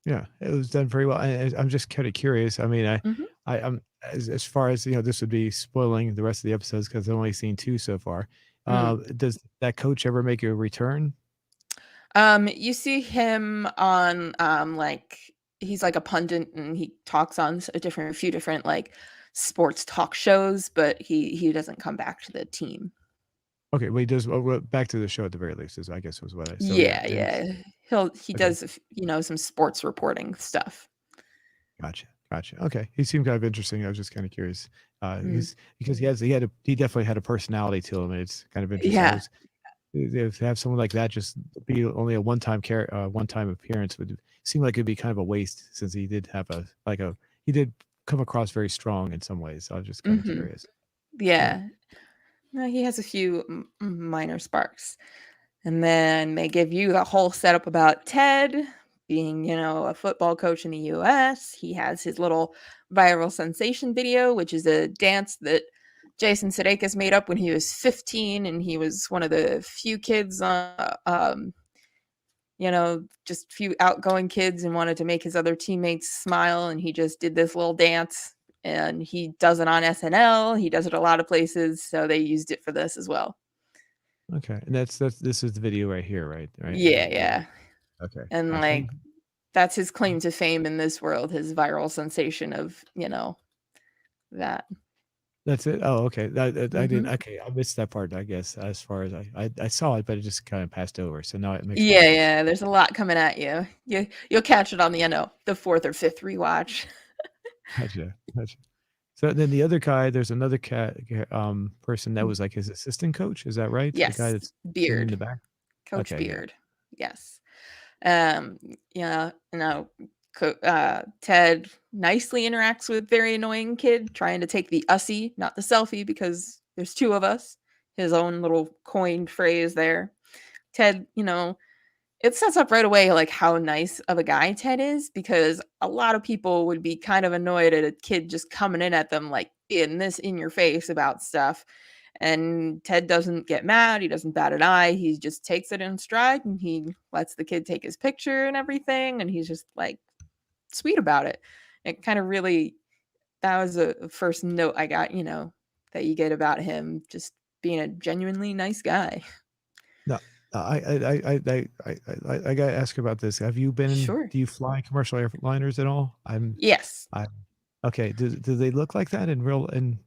Speaker 1: Yeah, it was done very well. I'm just kind of curious. I mean,
Speaker 2: Mhm.
Speaker 1: I'm as far as this would be spoiling the rest of the episodes because I've only seen two so far.
Speaker 2: Mm.
Speaker 1: Does that coach ever make a return?
Speaker 2: You see him on, like he's like a pundit, and he talks on a few different like sports talk shows, but he doesn't come back to the team.
Speaker 1: Okay, well, he does. Well, back to the show at the very least is I guess was what I. So yeah,
Speaker 2: Yeah,
Speaker 1: and
Speaker 2: yeah. He
Speaker 1: okay,
Speaker 2: does some sports reporting stuff.
Speaker 1: gotcha, gotcha. Okay, he seemed kind of interesting. I was just kind of curious.
Speaker 2: Mm.
Speaker 1: Because he definitely had a personality to him, and it's kind of interesting. I
Speaker 2: Yeah.
Speaker 1: was to have someone like that just be only a one time appearance would seem like it'd be kind of a waste since he did have he did come across very strong in some ways. So I was just kind of
Speaker 2: Mhm.
Speaker 1: curious. Yeah.
Speaker 2: Yeah. No, he has a few minor sparks. And then they give you the whole setup about Ted being, a football coach in the US. He has his little viral sensation video, which is a dance that Jason Sudeikis made up when he was 15, and he was one of the few kids just few outgoing kids and wanted to make his other teammates smile, and he just did this little dance, and he does it on SNL. He does it a lot of places, so they used it for this as well.
Speaker 1: Okay, and this is the video right here, right? Right.
Speaker 2: Yeah, yeah.
Speaker 1: Okay,
Speaker 2: And
Speaker 1: gotcha.
Speaker 2: that's his claim to fame in this world, his viral sensation of, that.
Speaker 1: That's it. Oh, okay. I didn't.
Speaker 2: Mhm.
Speaker 1: Okay, I missed that part. I guess as far as I saw it, but it just kind of passed over. So now it makes more
Speaker 2: Yeah,
Speaker 1: sense.
Speaker 2: yeah, there's a lot coming at you. You'll catch it on the, 4th or 5th rewatch.
Speaker 1: Gotcha. Gotcha. So then the other guy, there's another person that was like his assistant coach. Is that right? The guy
Speaker 2: Yes,
Speaker 1: that's sitting in
Speaker 2: Beard.
Speaker 1: the back.
Speaker 2: Coach
Speaker 1: Okay, yeah,
Speaker 2: Beard. Yes. Um, Ted nicely interacts with very annoying kid trying to take the "ussy," not the selfie, because there's 2 of us. His own little coined phrase there. Ted, it sets up right away, like, how nice of a guy Ted is, because a lot of people would be kind of annoyed at a kid just coming in at them, like, in this in your face about stuff, and Ted doesn't get mad, he doesn't bat an eye, he just takes it in stride, and he lets the kid take his picture and everything, and he's just, like, sweet about it. It kinda really that was a first note I got, that you get about him just being a genuinely nice guy.
Speaker 1: no, I gotta ask about this. Have you been?
Speaker 2: Sure.
Speaker 1: Do you fly commercial airliners at all?
Speaker 2: Yes.
Speaker 1: I okay. Do they look like that in real? And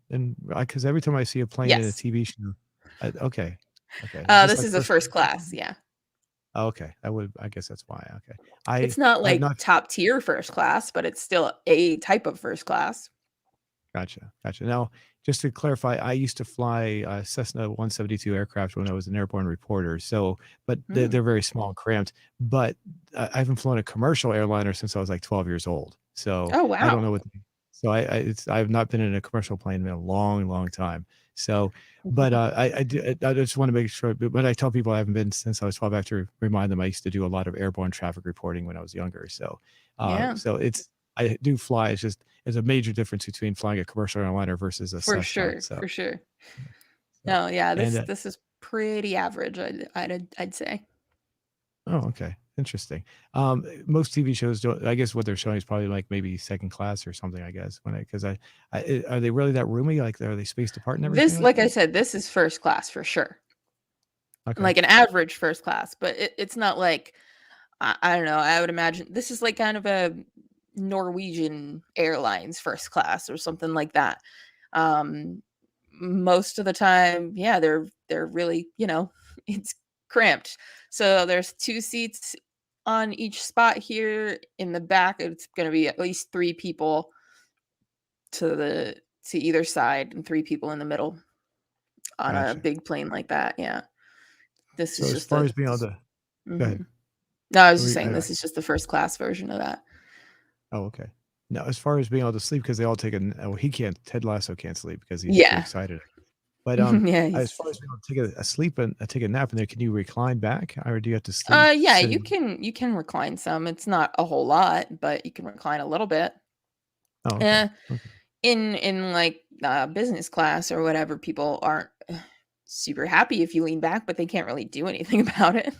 Speaker 1: because every time I see a plane in a
Speaker 2: Yes.
Speaker 1: TV show, okay, okay, is this
Speaker 2: This
Speaker 1: like
Speaker 2: is a
Speaker 1: first
Speaker 2: first
Speaker 1: class or
Speaker 2: class,
Speaker 1: something?
Speaker 2: yeah.
Speaker 1: Oh, okay, I guess that's why. Okay,
Speaker 2: It's not
Speaker 1: I've
Speaker 2: like
Speaker 1: not.
Speaker 2: top tier first class, but it's still a type of first class.
Speaker 1: Gotcha, gotcha. Now, just to clarify, I used to fly, Cessna 172 aircraft when I was an airborne reporter, so but
Speaker 2: Mm.
Speaker 1: they're very small and cramped, but I haven't flown a commercial airliner since I was, like, 12 years old, so
Speaker 2: Oh,
Speaker 1: I don't know
Speaker 2: wow.
Speaker 1: what so I've not been in a commercial plane in a long, long time, so but,
Speaker 2: Mhm.
Speaker 1: I just wanna make sure but when I tell people I haven't been since I was 12, I have to remind them I used to do a lot of airborne traffic reporting when I was younger,
Speaker 2: Yeah,
Speaker 1: so I do fly, it's just there's a major difference between flying a commercial airliner versus a
Speaker 2: for
Speaker 1: Cessna,
Speaker 2: sure, for sure.
Speaker 1: so
Speaker 2: No, yeah,
Speaker 1: and,
Speaker 2: this is pretty average, I'd say.
Speaker 1: oh, okay, interesting. Most TV shows don't I guess what they're showing is probably, like, maybe second class or something, I guess, when 'cause are they really that roomy? Like, are they spaced apart and everything
Speaker 2: This
Speaker 1: like
Speaker 2: like I
Speaker 1: that?
Speaker 2: said, this is first class for sure.
Speaker 1: Okay,
Speaker 2: Like an average first class, but it's not like I don't know, I would imagine this is like kind of a Norwegian Airlines first class or something like that. Um, Most of the time, yeah, they're really, it's cramped. So there's 2 seats on each spot here. In the back, it's gonna be at least 3 people to either side and 3 people in the middle on a
Speaker 1: gotcha.
Speaker 2: big plane like that, yeah. This
Speaker 1: So
Speaker 2: is
Speaker 1: as
Speaker 2: just
Speaker 1: far
Speaker 2: a
Speaker 1: as being able to go ahead.
Speaker 2: Mhm. No, I was
Speaker 1: Or
Speaker 2: just
Speaker 1: you
Speaker 2: saying this is just the first class version of that.
Speaker 1: oh, okay. Now as far as being able to sleep, because they all take a n oh, he can't Ted Lasso can't sleep because he's too
Speaker 2: Yeah.
Speaker 1: excited. But,
Speaker 2: Yeah,
Speaker 1: as far as
Speaker 2: he's
Speaker 1: being able to take a sleep and take a nap in there, can you recline back, or do you have to sleep
Speaker 2: yeah,
Speaker 1: sitting?
Speaker 2: you can recline some. It's not a whole lot, but you can recline a little bit.
Speaker 1: Oh, okay.
Speaker 2: Eh,
Speaker 1: Okay.
Speaker 2: in like business class or whatever, people aren't super happy if you lean back, but they can't really do anything about it.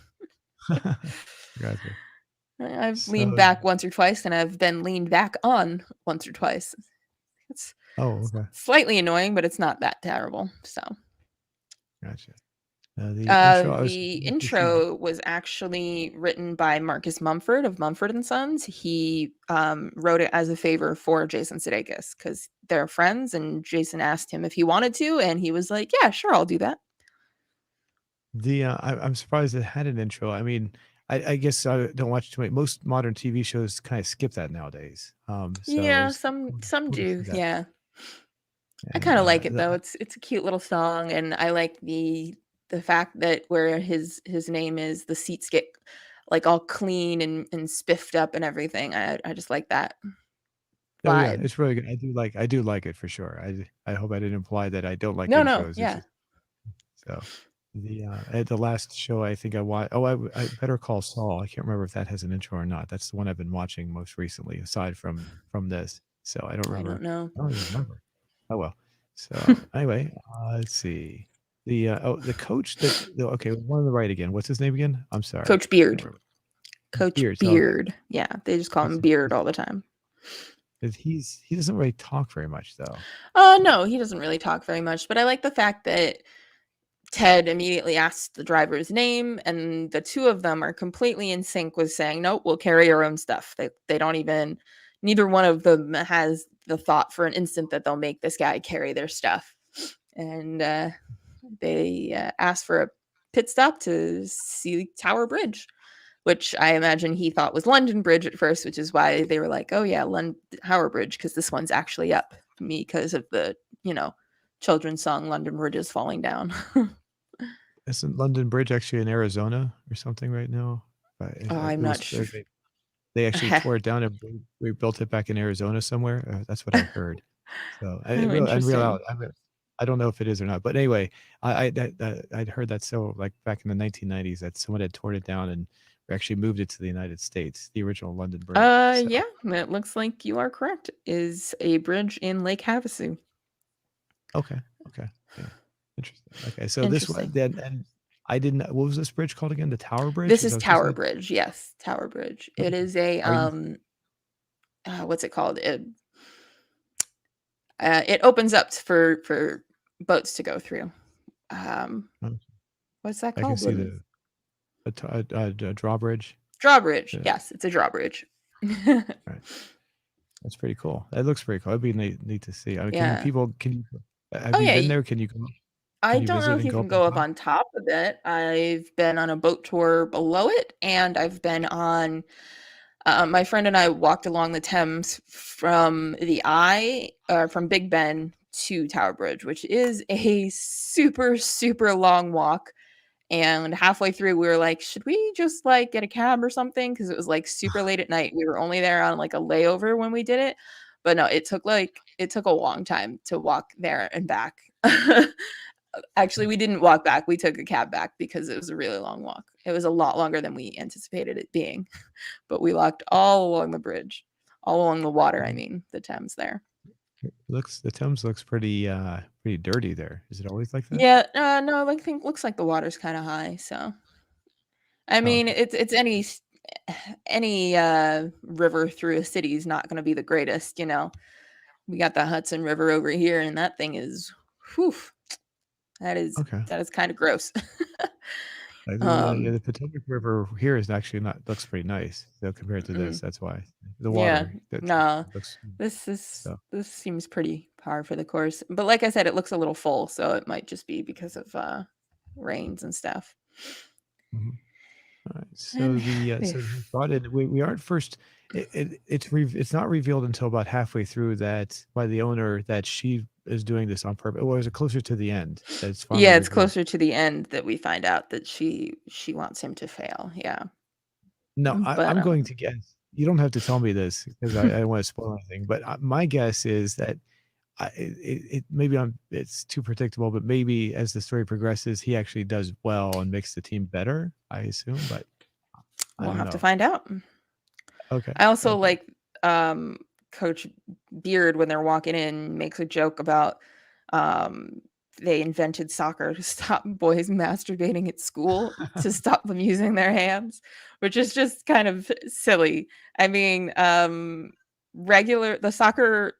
Speaker 1: Gotcha.
Speaker 2: I've leaned
Speaker 1: So
Speaker 2: back once or twice, and I've been leaned back on once or twice. It's
Speaker 1: oh, okay.
Speaker 2: slightly annoying, but it's not that terrible. So,
Speaker 1: Gotcha. The intro, I was
Speaker 2: the
Speaker 1: if you see
Speaker 2: intro was actually written by Marcus Mumford of Mumford and Sons. He wrote it as a favor for Jason Sudeikis because they're friends, and Jason asked him if he wanted to, and he was like, "Yeah, sure, I'll do that."
Speaker 1: I'm surprised it had an intro. I mean, I guess I don't watch too many most modern TV shows kinda skip that nowadays. So
Speaker 2: Yeah,
Speaker 1: it's
Speaker 2: some
Speaker 1: cool to see
Speaker 2: do.
Speaker 1: that.
Speaker 2: Yeah, I
Speaker 1: And,
Speaker 2: kind of like it though.
Speaker 1: the
Speaker 2: It's a cute little song, and I like the fact that where his name is, the seats get like all clean and spiffed up and everything. I just like that
Speaker 1: oh, yeah,
Speaker 2: vibe.
Speaker 1: it's really good. I do like it for sure. I hope I didn't imply that I don't like
Speaker 2: No, no,
Speaker 1: intros. It's
Speaker 2: yeah.
Speaker 1: just so. the last show I think I watched. Oh, I Better Call Saul. I can't remember if that has an intro or not. That's the one I've been watching most recently, aside from this. So I don't
Speaker 2: I don't
Speaker 1: remember.
Speaker 2: know.
Speaker 1: I don't even remember. Oh well. So anyway, let's see. The coach okay, one on the right again. What's his name again? I'm sorry.
Speaker 2: Coach
Speaker 1: Can't
Speaker 2: Beard.
Speaker 1: remember.
Speaker 2: Coach
Speaker 1: Beards. Oh, okay.
Speaker 2: Beard. Yeah, they just call
Speaker 1: He's,
Speaker 2: him Beard
Speaker 1: he's,
Speaker 2: all the time.
Speaker 1: he doesn't really talk very much though.
Speaker 2: No, he doesn't really talk very much, but I like the fact that Ted immediately asks the driver's name, and the two of them are completely in sync with saying, "Nope, we'll carry our own stuff." They don't even. Neither one of them has the thought for an instant that they'll make this guy carry their stuff, and they ask for a pit stop to see Tower Bridge, which I imagine he thought was London Bridge at first, which is why they were like, "Oh yeah, Tower Bridge," because this one's actually up. Because of the children's song "London Bridge is Falling Down."
Speaker 1: Isn't London Bridge actually in Arizona or something right now?
Speaker 2: Oh, I'm
Speaker 1: It
Speaker 2: not
Speaker 1: was
Speaker 2: sure.
Speaker 1: they actually tore it down and rebuilt it back in Arizona somewhere. That's what I heard. So
Speaker 2: Oh,
Speaker 1: in real out,
Speaker 2: interesting.
Speaker 1: I don't know if it is or not. But anyway, I'd heard that so like back in the 1990s that someone had torn it down and actually moved it to the United States, the original London Bridge. So
Speaker 2: Yeah, it looks like you are correct. Is a bridge in Lake Havasu.
Speaker 1: okay, okay, yeah, interesting. Okay, so this one
Speaker 2: Interesting.
Speaker 1: then and I didn't. What was this bridge called again? The Tower Bridge?
Speaker 2: This
Speaker 1: Is
Speaker 2: is
Speaker 1: that what you
Speaker 2: Tower
Speaker 1: said?
Speaker 2: Bridge. Yes, Tower Bridge. It
Speaker 1: Okay.
Speaker 2: is a
Speaker 1: Are you
Speaker 2: what's it called? It opens up for boats to go through. Um,
Speaker 1: oh,
Speaker 2: what's that
Speaker 1: I can
Speaker 2: called?
Speaker 1: see the drawbridge.
Speaker 2: Drawbridge.
Speaker 1: The,
Speaker 2: Yes, it's a drawbridge.
Speaker 1: right. That's pretty cool. That looks pretty cool. It'd be neat to see. I mean,
Speaker 2: Yeah.
Speaker 1: can you have
Speaker 2: Oh
Speaker 1: you
Speaker 2: yeah.
Speaker 1: been there?
Speaker 2: I
Speaker 1: Can you
Speaker 2: don't know
Speaker 1: visit
Speaker 2: if
Speaker 1: and
Speaker 2: you
Speaker 1: go
Speaker 2: can
Speaker 1: up on
Speaker 2: go up
Speaker 1: top?
Speaker 2: on top of it. I've been on a boat tour below it, and I've been on. My friend and I walked along the Thames from Big Ben to Tower Bridge, which is a super, super long walk. And halfway through, we were like, should we just like get a cab or something? Because it was like super late at night. We were only there on like a layover when we did it. But no, it took a long time to walk there and back. Actually, we didn't walk back. We took a cab back because it was a really long walk. It was a lot longer than we anticipated it being. But we walked all along the bridge, all along the water, I mean, the Thames there.
Speaker 1: The Thames looks pretty dirty there. Is it always like that?
Speaker 2: Yeah, no, I think looks like the water's kind of high. So, I
Speaker 1: Oh,
Speaker 2: mean,
Speaker 1: okay.
Speaker 2: it's any river through a city is not going to be the greatest. We got the Hudson River over here, and that thing is, whew,
Speaker 1: Okay.
Speaker 2: that is kind of gross.
Speaker 1: Yeah,
Speaker 2: um,
Speaker 1: the Potomac River here is actually not looks pretty nice, so compared to this.
Speaker 2: mm,
Speaker 1: That's why the
Speaker 2: yeah,
Speaker 1: water that
Speaker 2: no,
Speaker 1: looks so.
Speaker 2: this seems pretty par for the course. But like I said, it looks a little full, so it might just be because of rains and stuff.
Speaker 1: Mhm. All right.
Speaker 2: And
Speaker 1: So he brought it. We aren't first. It's not revealed until about halfway through that by the owner that she is doing this on purpose. Or is it closer to the end that it's finally
Speaker 2: yeah, it's
Speaker 1: revealed?
Speaker 2: closer to the end that we find out that she wants him to fail. Yeah,
Speaker 1: No,
Speaker 2: but
Speaker 1: I'm going to guess. You don't have to tell me this because I don't want to spoil anything. But my guess is that maybe it's too predictable. But maybe as the story progresses, he actually does well and makes the team better. I assume, but I
Speaker 2: we'll
Speaker 1: don't
Speaker 2: have to
Speaker 1: know.
Speaker 2: find out.
Speaker 1: Okay,
Speaker 2: I also
Speaker 1: okay.
Speaker 2: like Coach Beard when they're walking in makes a joke about um they invented soccer to stop boys masturbating at school to stop them using their hands, which is just kind of silly. I mean, regular the soccer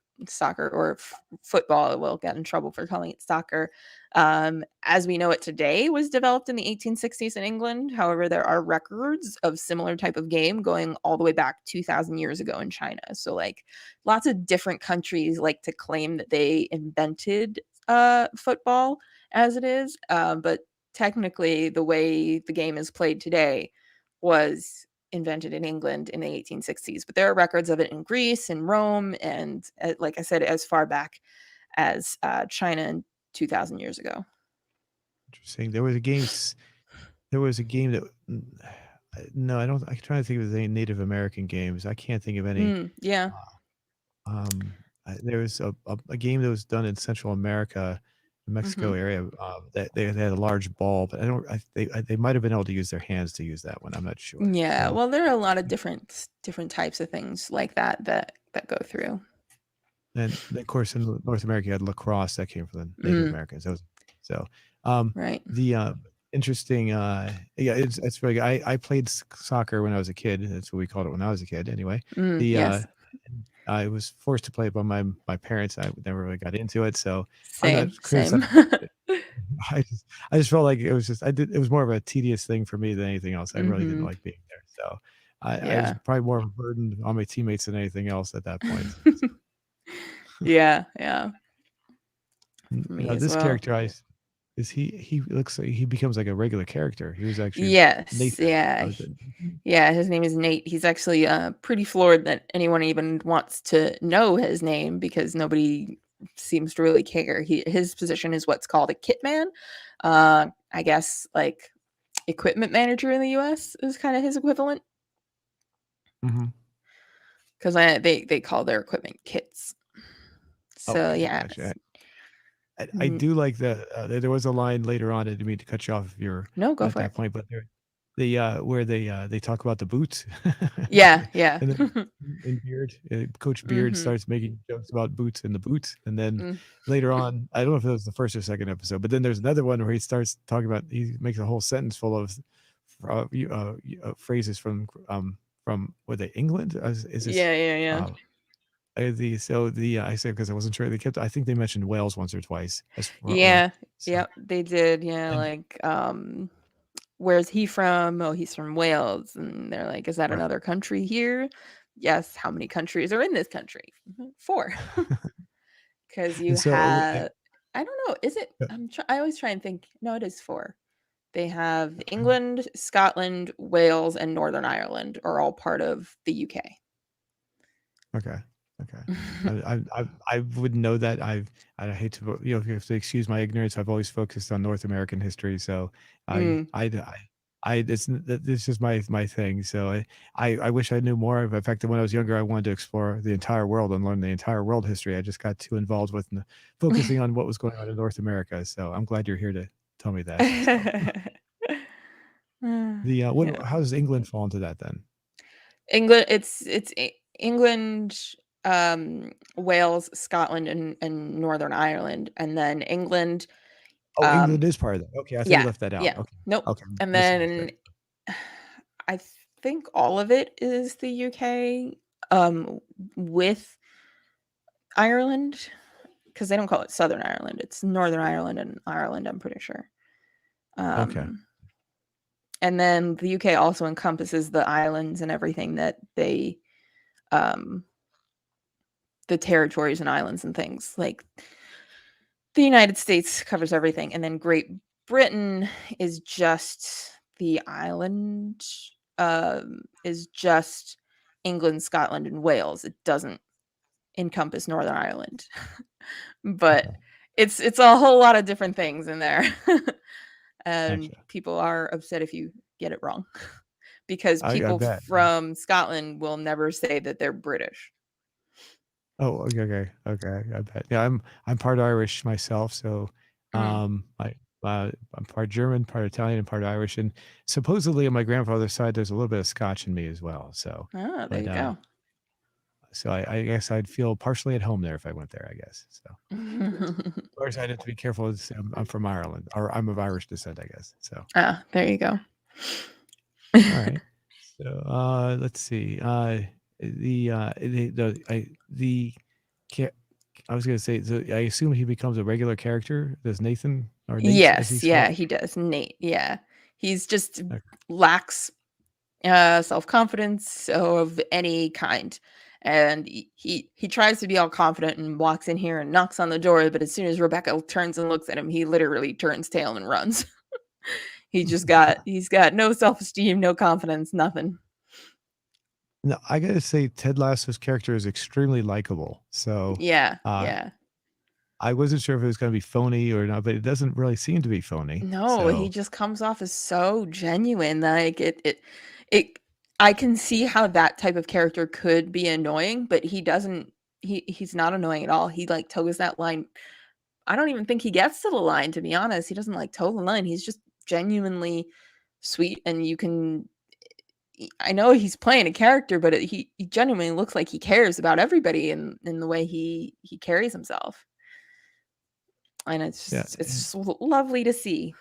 Speaker 2: or football, we'll get in trouble for calling it soccer, as we know it today, was developed in the 1860s in England. However, there are records of similar type of game going all the way back 2000 years ago in China. So like lots of different countries like to claim that they invented football as it is, but technically the way the game is played today was invented in England in the 1860s. But there are records of it in Greece and Rome, and like I said, as far back as China 2000 years ago.
Speaker 1: Interesting. There was a game that. No, I don't. I'm trying to think of any Native American games. I can't think of any.
Speaker 2: Yeah.
Speaker 1: There was a game that was done in Central America. the Mexico
Speaker 2: Mhm.
Speaker 1: area. That they had a large ball, but I don't. They might have been able to use their hands to use that one. I'm not sure.
Speaker 2: Yeah,
Speaker 1: So
Speaker 2: well, there are a lot of different types of things like that that go through.
Speaker 1: and of course in North America, you had lacrosse that came from the Native
Speaker 2: Mm,
Speaker 1: Americans. So um,
Speaker 2: right.
Speaker 1: the interesting. Yeah, it's very good. I played soccer when I was a kid. That's what we called it when I was a kid. Anyway, the
Speaker 2: Yes.
Speaker 1: I was forced to play it by my parents. I never really got into it, so I'm not
Speaker 2: Same, same.
Speaker 1: criticizing. I just felt like it was just it was more of a tedious thing for me than anything else. I really didn't
Speaker 2: Mhm.
Speaker 1: like being there, so I was
Speaker 2: Yeah.
Speaker 1: probably more of a burden on my teammates than anything else at that point. So,
Speaker 2: Yeah, yeah, for me
Speaker 1: now
Speaker 2: as
Speaker 1: this
Speaker 2: well.
Speaker 1: character, is he looks like he becomes like a regular character. He was actually
Speaker 2: Yes,
Speaker 1: Nathan.
Speaker 2: yeah.
Speaker 1: Was it Nathan?
Speaker 2: Yeah, his name is Nate. He's actually, pretty floored that anyone even wants to know his name because nobody seems to really care. His position is what's called a kit man. I guess, like, equipment manager in the US is kinda his equivalent,
Speaker 1: Mhm.
Speaker 2: 'cause they call their equipment kits. So,
Speaker 1: Okay,
Speaker 2: yeah,
Speaker 1: gotcha. I
Speaker 2: mm
Speaker 1: do like that. There was a line later on. I didn't mean to cut you off if you're
Speaker 2: no, go
Speaker 1: at
Speaker 2: for
Speaker 1: that
Speaker 2: it.
Speaker 1: point, but they where they talk about the boots,
Speaker 2: Yeah, yeah.
Speaker 1: and then in Beard, Coach Beard
Speaker 2: Mhm.
Speaker 1: starts making jokes about boots and the boots, and then
Speaker 2: Mm.
Speaker 1: later on, I don't know if it was the first or second episode, but then there's another one where he starts talking about he makes a whole sentence full of phrases from were they England? Is this
Speaker 2: Yeah, yeah, yeah.
Speaker 1: uh, I said because I wasn't sure they kept. I think they mentioned Wales once or twice as for or
Speaker 2: Yeah,
Speaker 1: so
Speaker 2: yep, they did, yeah,
Speaker 1: and
Speaker 2: like, "Where's he from?" "Oh, he's from Wales," and they're like, "Is that
Speaker 1: right.
Speaker 2: another country here?" "Yes." "How many countries are in this country?" "Mhm, 4." 'Cause you
Speaker 1: And so
Speaker 2: have I don't know, is it I always try and think no, it is 4. They have
Speaker 1: okay.
Speaker 2: England, Scotland, Wales, and Northern Ireland are all part of the UK.
Speaker 1: Okay. Okay. I wouldn't know that. I hate to, if you have to excuse my ignorance, I've always focused on North American history. So I,
Speaker 2: Mm.
Speaker 1: I, it's just my thing. So I wish I knew more. In fact, when I was younger, I wanted to explore the entire world and learn the entire world history. I just got too involved with focusing on what was going on in North America. So I'm glad you're here to tell me that. So
Speaker 2: Yeah.
Speaker 1: how does England fall into that then?
Speaker 2: England it's England, Wales, Scotland, and Northern Ireland, and then England,
Speaker 1: Oh,
Speaker 2: um
Speaker 1: England is part of that. Okay. I thought you
Speaker 2: yeah,
Speaker 1: left that out.
Speaker 2: yeah.
Speaker 1: Okay.
Speaker 2: Nope.
Speaker 1: Okay.
Speaker 2: And then
Speaker 1: Misunderstood.
Speaker 2: I think all of it is the UK, with Ireland, because they don't call it Southern Ireland, it's Northern Ireland and Ireland, I'm pretty sure.
Speaker 1: Okay.
Speaker 2: Um, and then the UK also encompasses the islands and everything that um the territories and islands and things. Like the United States covers everything, and then Great Britain is just the island, is just England, Scotland, and Wales. It doesn't encompass Northern Ireland, but
Speaker 1: Okay.
Speaker 2: it's a whole lot of different things in there, and
Speaker 1: Gotcha.
Speaker 2: people are upset if you get it wrong because
Speaker 1: I
Speaker 2: people
Speaker 1: bet.
Speaker 2: from Scotland will never say that they're British.
Speaker 1: Oh, okay, okay, okay. I bet. Yeah, I'm part Irish myself, so
Speaker 2: Mm.
Speaker 1: I I'm part German, part Italian, and part Irish, and supposedly on my grandfather's side, there's a little bit of Scotch in me as well. So,
Speaker 2: Ah, there
Speaker 1: but
Speaker 2: you go.
Speaker 1: I guess I'd feel partially at home there if I went there. I guess so. Of course, I'd have to be careful to say I'm from Ireland, or I'm of Irish descent, I guess. So,
Speaker 2: Ah, there you go.
Speaker 1: all right. So, let's see. The ca- I was gonna say, so I assume he becomes a regular character. Does Nathan or Nate, as
Speaker 2: Yes,
Speaker 1: he's called?
Speaker 2: yeah, he does, Nate, yeah. He's just
Speaker 1: Okay.
Speaker 2: lacks, self-confidence of any kind, and he tries to be all confident and walks in here and knocks on the door, but as soon as Rebecca turns and looks at him, he literally turns tail and runs. He's got no self-esteem, no confidence, nothing.
Speaker 1: No, I gotta say, Ted Lasso's character is extremely likable. So,
Speaker 2: Yeah,
Speaker 1: uh,
Speaker 2: yeah.
Speaker 1: I wasn't sure if it was gonna be phony or not, but it doesn't really seem to be phony.
Speaker 2: No, he
Speaker 1: So,
Speaker 2: just comes off as so genuine, like, it I can see how that type of character could be annoying, but he doesn't he's not annoying at all. He, like, toes that line I don't even think he gets to the line, to be honest. He doesn't like toe the line. He's just genuinely sweet, and you can. I know he's playing a character, but he genuinely looks like he cares about everybody in the way he carries himself, and
Speaker 1: Yeah,
Speaker 2: it's just lovely to see.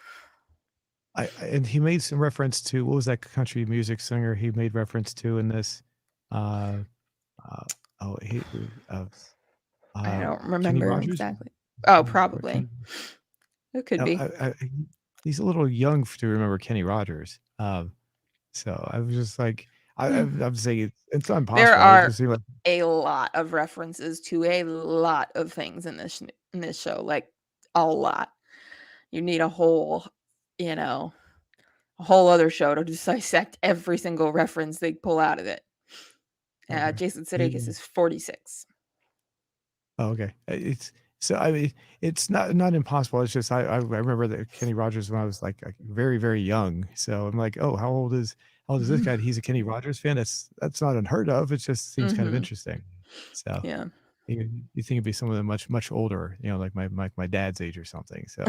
Speaker 1: and he made some reference to what was that country music singer he made reference to in this? Uh, uh, oh, uh,
Speaker 2: I
Speaker 1: uh,
Speaker 2: don't
Speaker 1: Kenny
Speaker 2: remember
Speaker 1: Rogers.
Speaker 2: exactly. Oh,
Speaker 1: Or
Speaker 2: probably.
Speaker 1: Kenny,
Speaker 2: It could be.
Speaker 1: he's a little young to remember Kenny Rogers. So I was just like, I'm saying it's not
Speaker 2: There
Speaker 1: impossible. It
Speaker 2: are
Speaker 1: just seemed like
Speaker 2: a lot of references to a lot of things in this show, like a lot. You need a whole, you know, a whole other show to just dissect every single reference they pull out of it.
Speaker 1: okay.
Speaker 2: Jason Sudeikis
Speaker 1: The
Speaker 2: is 46.
Speaker 1: Oh, okay. It's so I mean, it's not impossible. It's just I remember that Kenny Rogers when I was like very very young. So I'm like, oh, how old is this guy? And he's a Kenny Rogers fan. That's not unheard of. It just seems kind of
Speaker 2: Mhm.
Speaker 1: interesting. So
Speaker 2: Yeah.
Speaker 1: you think it'd be someone much older, like my dad's age or something. So,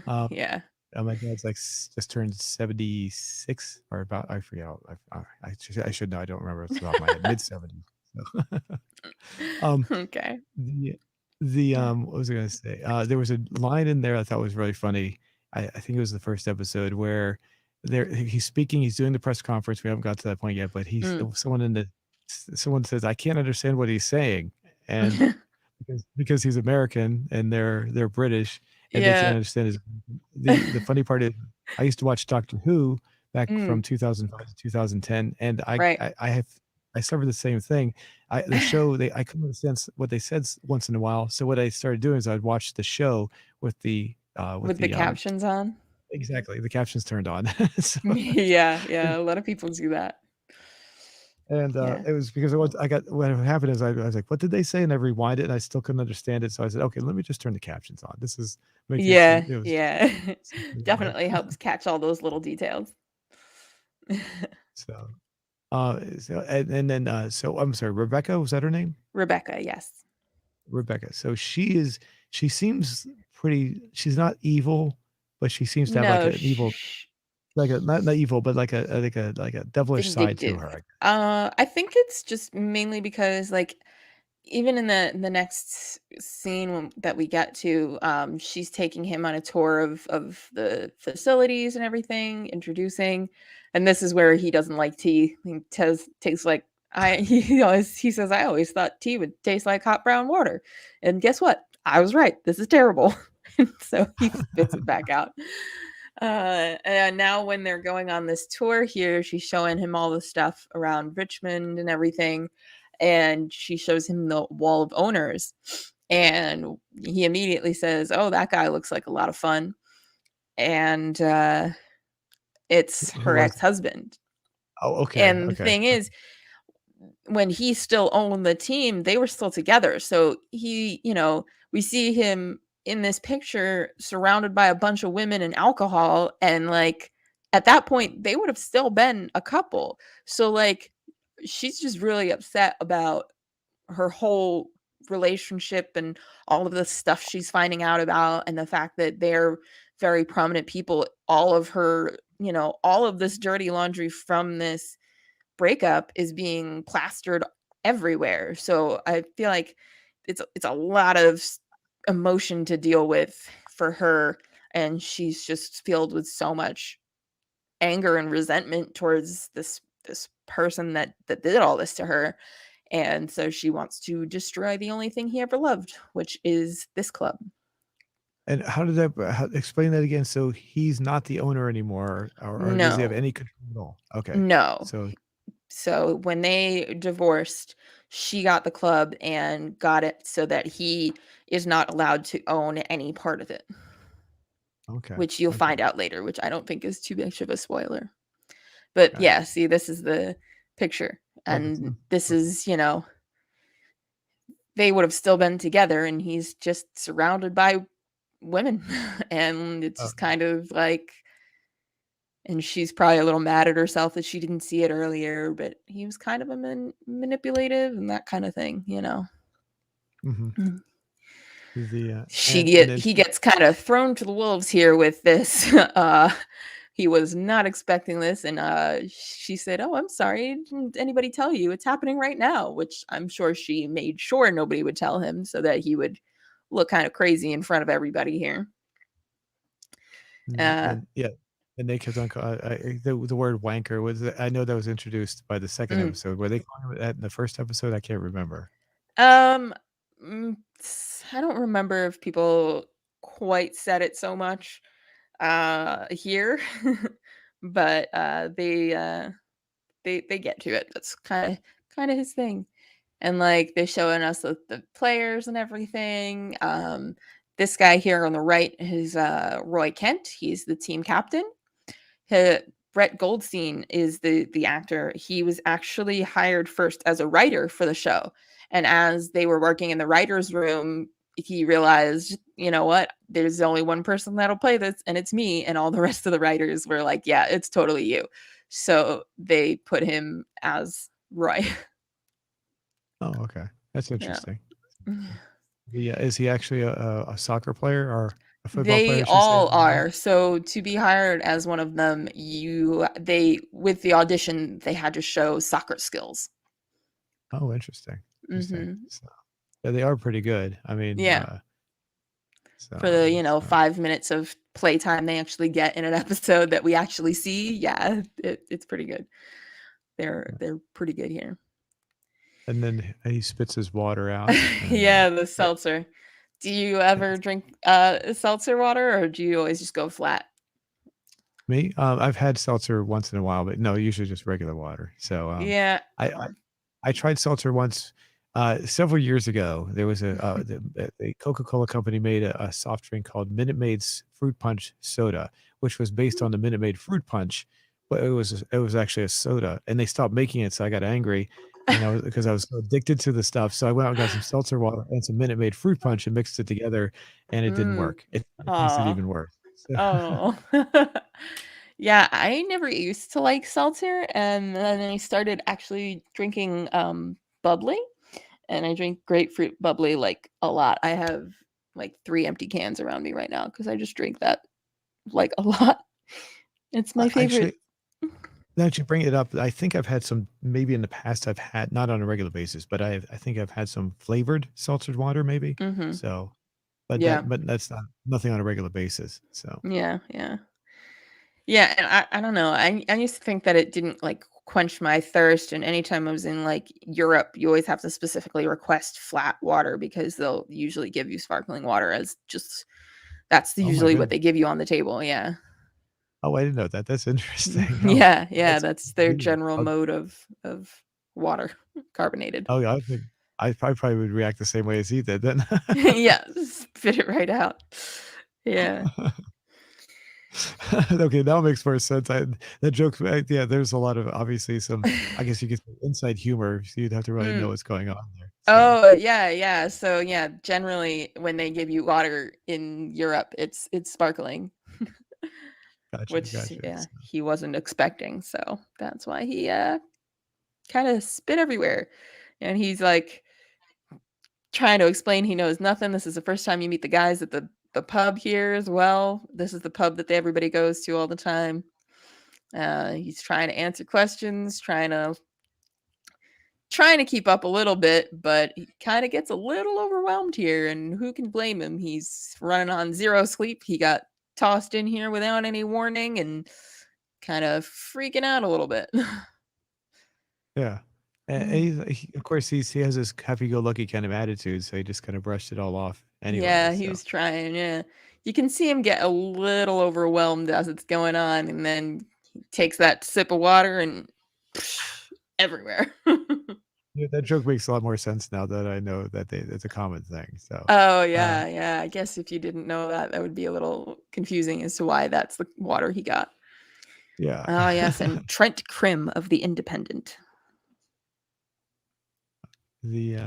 Speaker 1: um,
Speaker 2: Yeah.
Speaker 1: my dad's like just turned 76 or about I forget. I should know. I don't remember off the top of my head. Mid 70s. So, um,
Speaker 2: Okay.
Speaker 1: the
Speaker 2: Yeah.
Speaker 1: what was I gonna say? There was a line in there I thought was really funny. I think it was the first episode where he's speaking, he's doing the press conference. We haven't got to that point yet, but
Speaker 2: Mm.
Speaker 1: someone says, "I can't understand what he's saying," and because he's American and they're British and they can't
Speaker 2: Yeah.
Speaker 1: understand his. The funny part is, I used to watch Doctor Who back
Speaker 2: Mm.
Speaker 1: from 2005 to 2010, and
Speaker 2: Right.
Speaker 1: I suffered the same thing. The show I couldn't understand what they said once in a while. So what I started doing is I'd watch the show with
Speaker 2: With the captions on?
Speaker 1: exactly the captions turned on. So
Speaker 2: Yeah, yeah, a lot of people do that.
Speaker 1: and
Speaker 2: Yeah.
Speaker 1: it was because I got what happened is I was like, what did they say? And I rewind it and I still couldn't understand it. So I said, okay, let me just turn the captions on. This is making it seem
Speaker 2: Yeah,
Speaker 1: it was
Speaker 2: yeah.
Speaker 1: right.
Speaker 2: Definitely helps catch all those little details.
Speaker 1: So and then so I'm sorry, Rebecca, was that her name?
Speaker 2: Rebecca, yes.
Speaker 1: Rebecca. So she seems pretty she's not evil, but she seems to have like
Speaker 2: No,
Speaker 1: an evil like a not evil, but like a devilish side to
Speaker 2: vindictive.
Speaker 1: her.
Speaker 2: I think it's just mainly because, like, even in the next scene that we get to, she's taking him on a tour of the facilities and everything, introducing, and this is where he doesn't like tea. He tastes like he says, I always thought tea would taste like hot brown water, and guess what? I was right. This is terrible. So he spits it back out. And now when they're going on this tour here, she's showing him all the stuff around Richmond and everything, and she shows him the wall of owners, and he immediately says, oh, that guy looks like a lot of fun, and it's
Speaker 1: Who
Speaker 2: her
Speaker 1: was
Speaker 2: ex-husband.
Speaker 1: Oh, okay,
Speaker 2: And the
Speaker 1: okay.
Speaker 2: thing is, when he still owned the team, they were still together. So we see him in this picture surrounded by a bunch of women and alcohol. And like at that point, they would have still been a couple. So like she's just really upset about her whole relationship and all of the stuff she's finding out about, and the fact that they're very prominent people. All of her, all of this dirty laundry from this breakup is being plastered everywhere. So I feel like it's a lot of emotion to deal with for her, and she's just filled with so much anger and resentment towards this person that did all this to her. And so she wants to destroy the only thing he ever loved, which is this club.
Speaker 1: And explain that again? So he's not the owner anymore, or does he have
Speaker 2: No,
Speaker 1: any control at all? Okay.
Speaker 2: no.
Speaker 1: So
Speaker 2: So when they divorced, she got the club and got it so that he is not allowed to own any part of it,
Speaker 1: okay,
Speaker 2: which you'll
Speaker 1: okay.
Speaker 2: find out later, which I don't think is too much of a spoiler. But
Speaker 1: Got it.
Speaker 2: yeah, see, this is the picture.
Speaker 1: Oh, that's
Speaker 2: And this is, they would have still been together, and he's just surrounded by women. And it's
Speaker 1: oh,
Speaker 2: just kind of like, and she's probably a little mad at herself that she didn't see it earlier, but he was kind of a manipulative and that kind of thing.
Speaker 1: mhm.
Speaker 2: Mm.
Speaker 1: And then
Speaker 2: He gets kind of thrown to the wolves here with this. He was not expecting this, and she said, "Oh, I'm sorry. Didn't anybody tell you? It's happening right now." Which I'm sure she made sure nobody would tell him, so that he would look kind of crazy in front of everybody here. Uh,
Speaker 1: and yeah, and they kept on the word wanker was, I know that was introduced by the second
Speaker 2: mm,
Speaker 1: episode. Were they calling it that in the first episode? I can't remember.
Speaker 2: um, I don't remember if people quite said it so much here, but they get to it. That's kind of his thing. And like they're showing us the players and everything. This guy here on the right is Roy Kent. He's the team captain. He, Brett Goldstein is the actor. He was actually hired first as a writer for the show, and as they were working in the writers' room, he realized, you know what? There's only one person that'll play this, and it's me. And all the rest of the writers were like, "Yeah, it's totally you." So they put him as Roy.
Speaker 1: Oh, okay, that's
Speaker 2: Yeah.
Speaker 1: interesting. Is he actually a soccer player or a football player,
Speaker 2: They
Speaker 1: I should say?
Speaker 2: all are. So to be hired as one of them, they with the audition, they had to show soccer skills.
Speaker 1: Oh, interesting, interesting.
Speaker 2: Hmm.
Speaker 1: So, yeah, they are pretty good. I mean,
Speaker 2: Yeah. For
Speaker 1: so
Speaker 2: the,
Speaker 1: so
Speaker 2: 5 minutes of playtime they actually get in an episode that we actually see, yeah, it's pretty good. They're pretty good here.
Speaker 1: and then he spits his water out, and
Speaker 2: Yeah, the seltzer. Do you ever drink seltzer water, or do you always just go flat?
Speaker 1: me, I've had seltzer once in a while, but no, usually just regular water. So,
Speaker 2: Yeah.
Speaker 1: I I tried seltzer once, several years ago. There was a Coca-Cola company made a soft drink called Minute Maid's Fruit Punch Soda, which was based on the Minute Maid Fruit Punch, but it was actually a soda, and they stopped making it, so I got angry, and I was because I was so addicted to the stuff, so I went out and got some seltzer water and some Minute Maid Fruit Punch and mixed it together, and it didn't
Speaker 2: Mm.
Speaker 1: work. It tasted
Speaker 2: Aw.
Speaker 1: even worse. So
Speaker 2: Oh. Yeah, I never used to like seltzer, and then I started actually drinking bubbly, and I drink grapefruit bubbly like a lot. I have like 3 empty cans around me right now because I just drink that like a lot. It's my favorite.
Speaker 1: actually, now that you bring it up, I think I've had some maybe in the past I've had not on a regular basis, but I think I've had some flavored seltzered water maybe.
Speaker 2: Mhm.
Speaker 1: So,
Speaker 2: Yeah.
Speaker 1: but that's not nothing on a regular basis. So,
Speaker 2: Yeah, yeah. Yeah, and I don't know. I used to think that it didn't like quench my thirst, and anytime I was in like Europe, you always have to specifically request flat water because they'll usually give you sparkling water as just that's
Speaker 1: oh my
Speaker 2: usually what
Speaker 1: goodness.
Speaker 2: they give you on the table. Yeah.
Speaker 1: Oh, I didn't know that. That's interesting. Oh,
Speaker 2: Yeah, yeah,
Speaker 1: that's
Speaker 2: that's their
Speaker 1: convenient.
Speaker 2: general mode of water, carbonated.
Speaker 1: Yeah, I think I probably would react the same way as he did then.
Speaker 2: Yeah, spit it right out. Yeah.
Speaker 1: Okay, now it makes more sense. That joke, yeah, there's a lot of obviously some, I guess you could say inside humor. So you'd have to really know
Speaker 2: Mm.
Speaker 1: what's going on there. So,
Speaker 2: Oh, yeah, yeah. So, yeah, generally when they give you water in Europe, it's sparkling,
Speaker 1: gotcha,
Speaker 2: which,
Speaker 1: gotcha.
Speaker 2: yeah, he wasn't expecting. So that's why he kind of spit everywhere. And he's like trying to explain he knows nothing. This is the first time you meet the guys at the pub here as well. This is the pub that everybody goes to all the time. He's trying to answer questions, trying to keep up a little bit, but he kind of gets a little overwhelmed here. And who can blame him? He's running on zero sleep. He got tossed in here without any warning and kind of freaking out a little bit.
Speaker 1: Yeah. And of course, he has this happy-go-lucky kind of attitude, so he just kind of brushed it all off anyway.
Speaker 2: Yeah, he
Speaker 1: So
Speaker 2: was trying. Yeah. You can see him get a little overwhelmed as it's going on, and then he takes that sip of water and everywhere.
Speaker 1: yeah, that joke makes a lot more sense now that I know that it's a common thing. So,
Speaker 2: Oh,
Speaker 1: uh,
Speaker 2: yeah, yeah. I guess if you didn't know that, that would be a little confusing as to why that's the water he got.
Speaker 1: yeah.
Speaker 2: Oh, yes, and Trent Krim of The Independent.
Speaker 1: The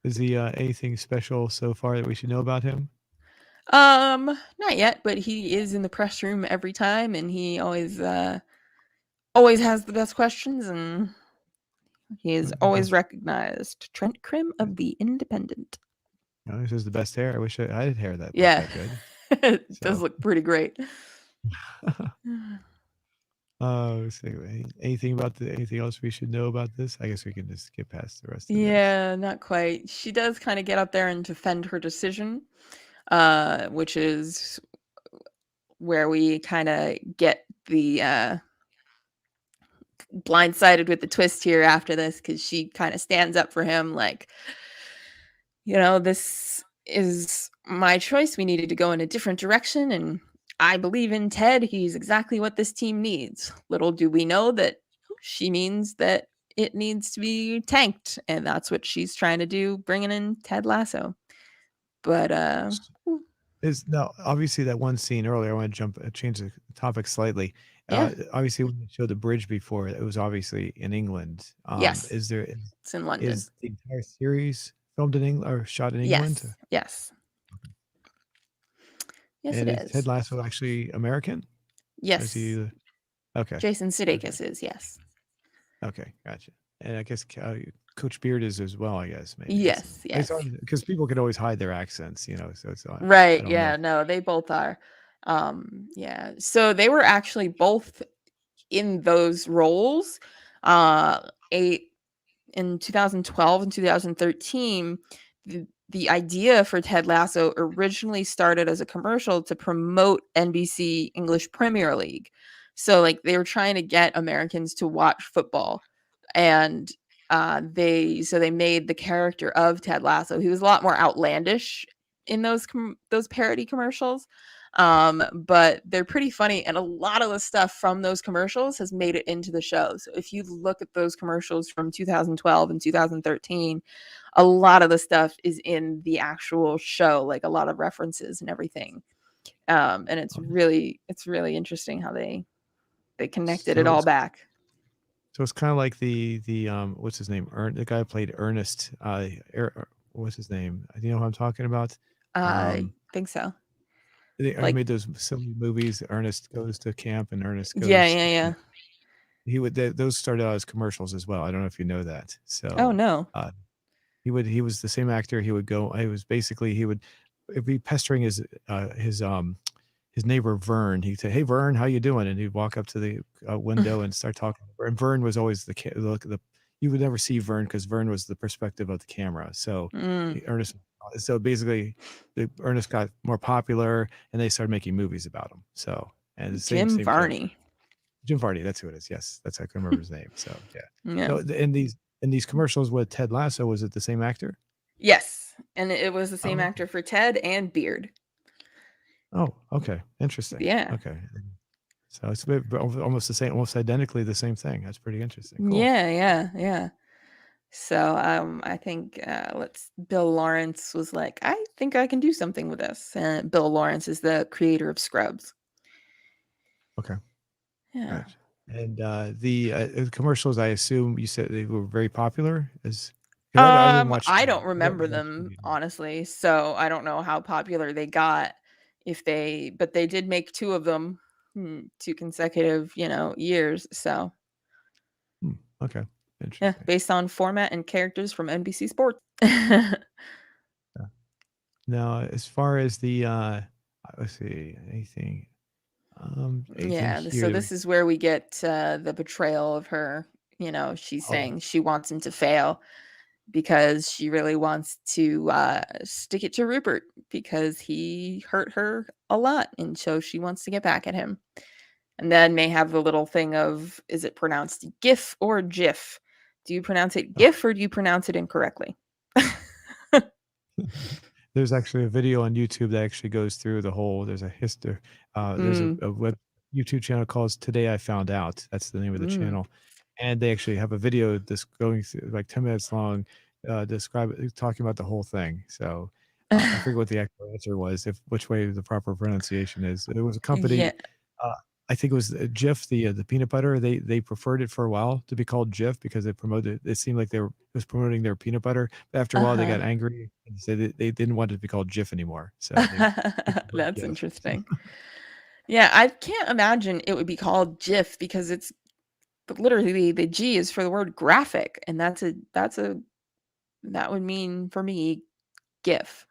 Speaker 1: is he anything special so far that we should know about him?
Speaker 2: Not yet, but he is in the press room every time, and he always has the best questions, and he is always recognized. Trent Krim of The Independent.
Speaker 1: This is the best hair. I wish I had hair that looked
Speaker 2: Yeah.
Speaker 1: that good.
Speaker 2: It does
Speaker 1: So,
Speaker 2: look pretty great.
Speaker 1: let's see. Anything else we should know about this? I guess we can just get past the rest of this.
Speaker 2: Yeah, not quite. She does kind of get up there and defend her decision, which is where we kind of get the blindsided with the twist here after this, because she kind of stands up for him like, this is my choice. We needed to go in a different direction, and I believe in Ted. He's exactly what this team needs. Little do we know that she means that it needs to be tanked, and that's what she's trying to do, bringing in Ted Lasso. But
Speaker 1: Is now obviously that one scene earlier. I want to change the topic slightly.
Speaker 2: yeah,
Speaker 1: Obviously, when they showed the bridge before, it was obviously in England.
Speaker 2: yes,
Speaker 1: Is there
Speaker 2: it's in London.
Speaker 1: is the entire series filmed in England or shot in England?
Speaker 2: Yes, yes, yes, it
Speaker 1: And is Ted
Speaker 2: is.
Speaker 1: Lasso actually American? Or is
Speaker 2: Yes,
Speaker 1: he? Okay,
Speaker 2: Jason
Speaker 1: okay,
Speaker 2: Sudeikis is, yes,
Speaker 1: okay, gotcha. And I guess Coach Beard is as well. I guess maybe is
Speaker 2: yes,
Speaker 1: it's
Speaker 2: yes.
Speaker 1: hard because people can always hide their accents, So it's I
Speaker 2: Right,
Speaker 1: don't know.
Speaker 2: yeah, no, they both are. Yeah, so they were actually both in those roles, eight in 2012 and 2013. The idea for Ted Lasso originally started as a commercial to promote NBC English Premier League. So like they were trying to get Americans to watch football, and they made the character of Ted Lasso. He was a lot more outlandish in those parody commercials. But they're pretty funny, and a lot of the stuff from those commercials has made it into the show. So if you look at those commercials from 2012 and 2013, a lot of the stuff is in the actual show, like a lot of references and everything. And it's really interesting how they connected it
Speaker 1: So
Speaker 2: all
Speaker 1: it's
Speaker 2: back.
Speaker 1: So it's kind of like the what's his name? The guy who played Ernest. What's his name? Do you know who I'm talking about?
Speaker 2: I
Speaker 1: Um,
Speaker 2: think so.
Speaker 1: I
Speaker 2: Like,
Speaker 1: made those silly movies. Ernest goes to camp, and Ernest
Speaker 2: yeah,
Speaker 1: goes.
Speaker 2: yeah, yeah.
Speaker 1: Those started out as commercials as well. I don't know if you know that.
Speaker 2: Oh
Speaker 1: So
Speaker 2: no.
Speaker 1: uh, he was the same actor. He would go. He was basically he would be pestering his neighbor Vern. He'd say, "Hey Vern, how you doing?" And he'd walk up to the window and start talking. And Vern was always the you would never see Vern because Vern was the perspective of the camera. So
Speaker 2: Mm,
Speaker 1: Ernest, so basically, Ernest got more popular, and they started making movies about him. So and the
Speaker 2: Jim
Speaker 1: same character,
Speaker 2: Varney.
Speaker 1: Jim Varney. That's who it is. Yes, that's how I can remember his name. So yeah.
Speaker 2: Yeah.
Speaker 1: No, in these commercials with Ted Lasso, was it the same actor?
Speaker 2: Yes, and it was the same
Speaker 1: Oh,
Speaker 2: actor for Ted and Beard.
Speaker 1: oh, okay, interesting.
Speaker 2: Yeah.
Speaker 1: Okay, so it's almost the same, almost identically the same thing. That's pretty interesting. Cool.
Speaker 2: Yeah, yeah, yeah. So, I think, Bill Lawrence was like, "I think I can do something with this." And Bill Lawrence is the creator of Scrubs.
Speaker 1: Okay.
Speaker 2: Yeah.
Speaker 1: Gotcha. And the commercials, I assume you said they were very popular. Is because I didn't watch.
Speaker 2: I don't
Speaker 1: I don't
Speaker 2: remember
Speaker 1: watch
Speaker 2: them,
Speaker 1: TV.
Speaker 2: honestly, so I don't know how popular they got, but they did make 2 of them, 2 consecutive, years, so,
Speaker 1: Hmm, okay,
Speaker 2: yeah,
Speaker 1: interesting.
Speaker 2: based on format and characters from NBC Sports.
Speaker 1: Yeah. Now, as far as the let's see, anything
Speaker 2: Yeah,
Speaker 1: here
Speaker 2: so
Speaker 1: that we.
Speaker 2: this is where we get, the betrayal of her. She's
Speaker 1: Oh,
Speaker 2: saying she wants him to fail because she really wants to, stick it to Rupert because he hurt her a lot, and so she wants to get back at him. And then they have the little thing of, is it pronounced GIF or GIF? Do you pronounce it
Speaker 1: oh.
Speaker 2: GIF or do you pronounce it incorrectly?
Speaker 1: There's actually a video on YouTube that actually goes through the whole. There's a history. There's
Speaker 2: Mm,
Speaker 1: a web YouTube channel called "Today I Found Out." That's the name of the
Speaker 2: mm.
Speaker 1: channel, and they actually have a video that's going through like 10 minutes long, talking about the whole thing. So I forget what the actual answer was, if which way the proper pronunciation is. It was a
Speaker 2: Yeah.
Speaker 1: company. Uh, I think it was Jif, the peanut butter. They preferred it for a while to be called Jif because they promoted. It seemed like it was promoting their peanut butter. But after a while, they got
Speaker 2: Uh-huh.
Speaker 1: angry and said they didn't want it to be called Jif anymore. So they preferred
Speaker 2: That's
Speaker 1: Jif.
Speaker 2: interesting. Yeah, I can't imagine it would be called GIF because it's but literally the G is for the word graphic, and that would mean for me GIF.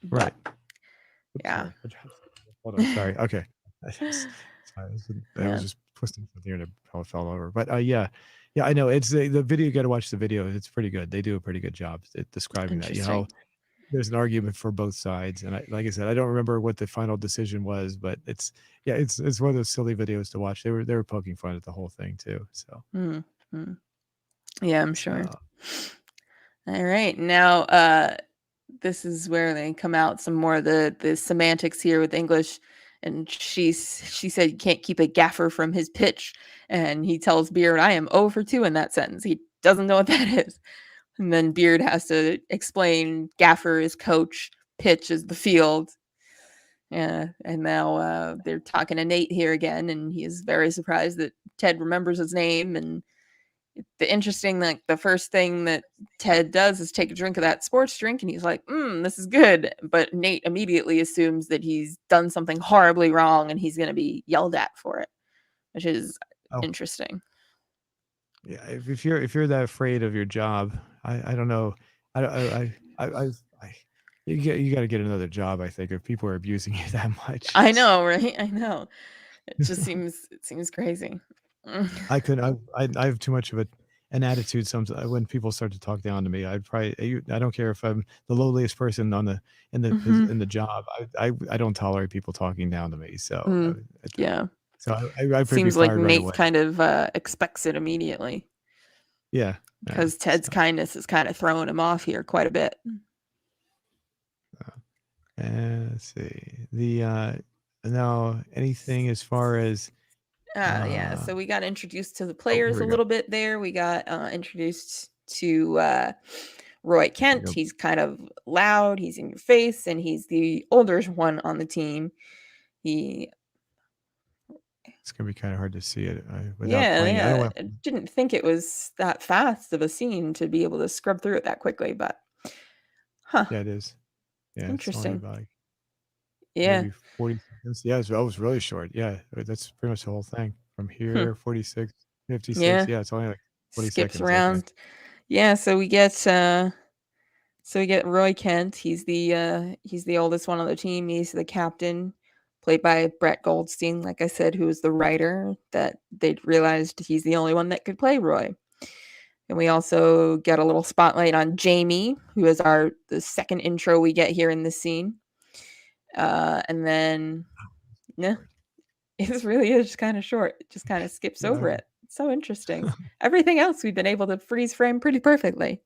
Speaker 1: Right.
Speaker 2: But
Speaker 1: Oops,
Speaker 2: yeah,
Speaker 1: sorry. Hold on. Sorry. Okay. Sorry. I was
Speaker 2: yeah,
Speaker 1: just twisting something and it probably fell over. But yeah, yeah, I know. It's the video. You got to watch the video. It's pretty good. They do a pretty good job at describing that. You know,
Speaker 2: interesting.
Speaker 1: there's an argument for both sides, and like I said, I don't remember what the final decision was, but it's one of those silly videos to watch. They were poking fun at the whole thing too. So
Speaker 2: Mm, mm. Yeah, I'm sure.
Speaker 1: so
Speaker 2: All right, now this is where they come out some more of the semantics here with English. And she said you can't keep a gaffer from his pitch, and he tells Beard, "I am 0 for 2 in that sentence." He doesn't know what that is, and then Beard has to explain gaffer is coach, pitch is the field. Yeah, and now they're talking to Nate here again, and he is very surprised that Ted remembers his name. And the interesting, like the first thing that Ted does is take a drink of that sports drink, and he's like, this is good. But Nate immediately assumes that he's done something horribly wrong and he's going to be yelled at for it, which is
Speaker 1: oh
Speaker 2: interesting.
Speaker 1: yeah, if you're that afraid of your job, I don't know, I you got to get another job. I think if people are abusing you that much,
Speaker 2: I know, right? I know. It seems crazy.
Speaker 1: I could I have too much of an attitude. Sometimes when people start to talk down to me, I don't care if I'm the lowliest person on the
Speaker 2: Hmm.
Speaker 1: in the job. I don't tolerate people talking down to me. So
Speaker 2: Mm, yeah.
Speaker 1: I'd probably be
Speaker 2: Seems like
Speaker 1: fired right
Speaker 2: Nate
Speaker 1: away.
Speaker 2: kind of expects it immediately
Speaker 1: Yeah, yeah.
Speaker 2: because Ted's
Speaker 1: So
Speaker 2: kindness is kind of throwing him off here quite a bit.
Speaker 1: let's see now anything as far as
Speaker 2: Yeah,
Speaker 1: uh
Speaker 2: so we got introduced to the
Speaker 1: oh here
Speaker 2: players a
Speaker 1: we go.
Speaker 2: little bit there. We got introduced to Roy
Speaker 1: Here we
Speaker 2: Kent.
Speaker 1: go.
Speaker 2: He's kind of loud, he's in your face, and he's the older one on the team. He,
Speaker 1: It's gonna be kind of hard to see it without
Speaker 2: yeah,
Speaker 1: playing it. I don't
Speaker 2: yeah,
Speaker 1: want.
Speaker 2: I didn't think it was that fast of a scene to be able to scrub through it that quickly, but huh,
Speaker 1: Yeah, it is. Yeah, it's only
Speaker 2: interesting.
Speaker 1: about
Speaker 2: Yeah.
Speaker 1: maybe 40 seconds. Yeah, that was really short. Yeah, that's pretty much the whole thing. From
Speaker 2: Hmm.
Speaker 1: here, 46, 56.
Speaker 2: Yeah,
Speaker 1: Yeah, it's only like 40
Speaker 2: skips
Speaker 1: seconds. Okay.
Speaker 2: around. Yeah, so we get Roy Kent. He's the oldest one on the team. He's the captain, played by Brett Goldstein, like I said, who was the writer that they'd realized he's the only one that could play Roy. And we also get a little spotlight on Jamie, who is the second intro we get here in this scene. And then yeah,
Speaker 1: Short.
Speaker 2: it really is kind of short. It just kind of skips
Speaker 1: Yeah.
Speaker 2: over it. It's so interesting. Everything else we've been able to freeze frame pretty perfectly.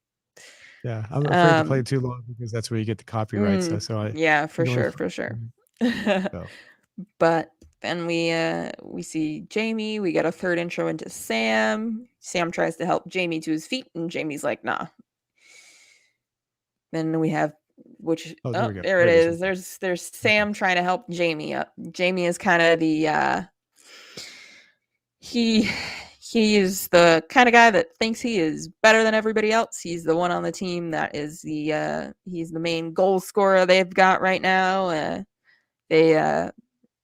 Speaker 1: Yeah, I'm afraid to play
Speaker 2: Um,
Speaker 1: it too long because that's where you get the copyrights. So I
Speaker 2: yeah, for
Speaker 1: can only
Speaker 2: sure, for sure.
Speaker 1: mhm, so
Speaker 2: But then we see Jamie. We get a third intro into Sam. Sam tries to help Jamie to his feet, and Jamie's like, "Nah." Then we have
Speaker 1: oh, there we go.
Speaker 2: there it
Speaker 1: There it is.
Speaker 2: is. There's Sam trying to help Jamie up. Jamie is kind of the he he is the kind of guy that thinks he is better than everybody else. He's the one on the team that is he's the main goal scorer they've got right now. They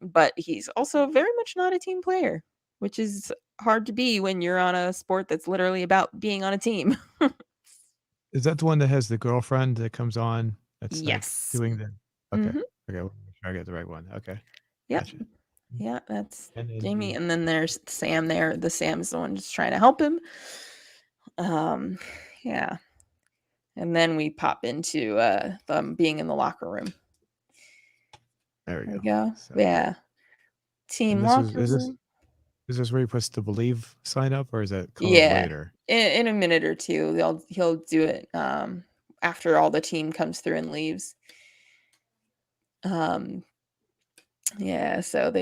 Speaker 2: But he's also very much not a team player, which is hard to be when you're on a sport that's literally about being on a team.
Speaker 1: Is that the one that has the girlfriend that comes on? That's like
Speaker 2: Yes.
Speaker 1: doing the. Okay.
Speaker 2: Hmm.
Speaker 1: Okay. We'll make sure I get the right one. Okay.
Speaker 2: Yep.
Speaker 1: Gotcha.
Speaker 2: Yeah, that's
Speaker 1: And then
Speaker 2: Jamie.
Speaker 1: the
Speaker 2: And then there's Sam there. The Sam's the one just trying to help him. Um, yeah. And then we pop into them being in the locker room.
Speaker 1: there we
Speaker 2: There we
Speaker 1: go.
Speaker 2: go.
Speaker 1: So
Speaker 2: Yeah.
Speaker 1: and
Speaker 2: Team
Speaker 1: this is
Speaker 2: locker
Speaker 1: is this
Speaker 2: room.
Speaker 1: is this where he puts the believe sign up or is that come up
Speaker 2: Yeah.
Speaker 1: later?
Speaker 2: In a minute or two, he'll do it after all the team comes through and leaves. Um, yeah, so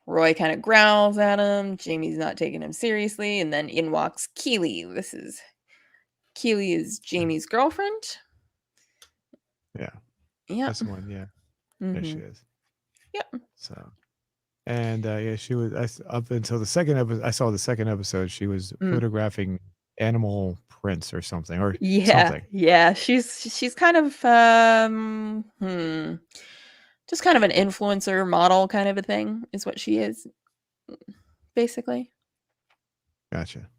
Speaker 2: Roy kind of growls at him. Jamie's not taking him seriously, and then in walks Keely. Keely is
Speaker 1: Yeah.
Speaker 2: Jamie's girlfriend.
Speaker 1: Yeah.
Speaker 2: Yep.
Speaker 1: That's the one. Yeah. There she
Speaker 2: Mm-hmm.
Speaker 1: is.
Speaker 2: Yep.
Speaker 1: So, and yeah, she was up until the second episode. I saw the second episode. She was
Speaker 2: Mm.
Speaker 1: photographing animal prints or something, or
Speaker 2: Yeah.
Speaker 1: something.
Speaker 2: Yeah. She's kind of just kind of an influencer model kind of a thing is what she is, basically.
Speaker 1: Gotcha.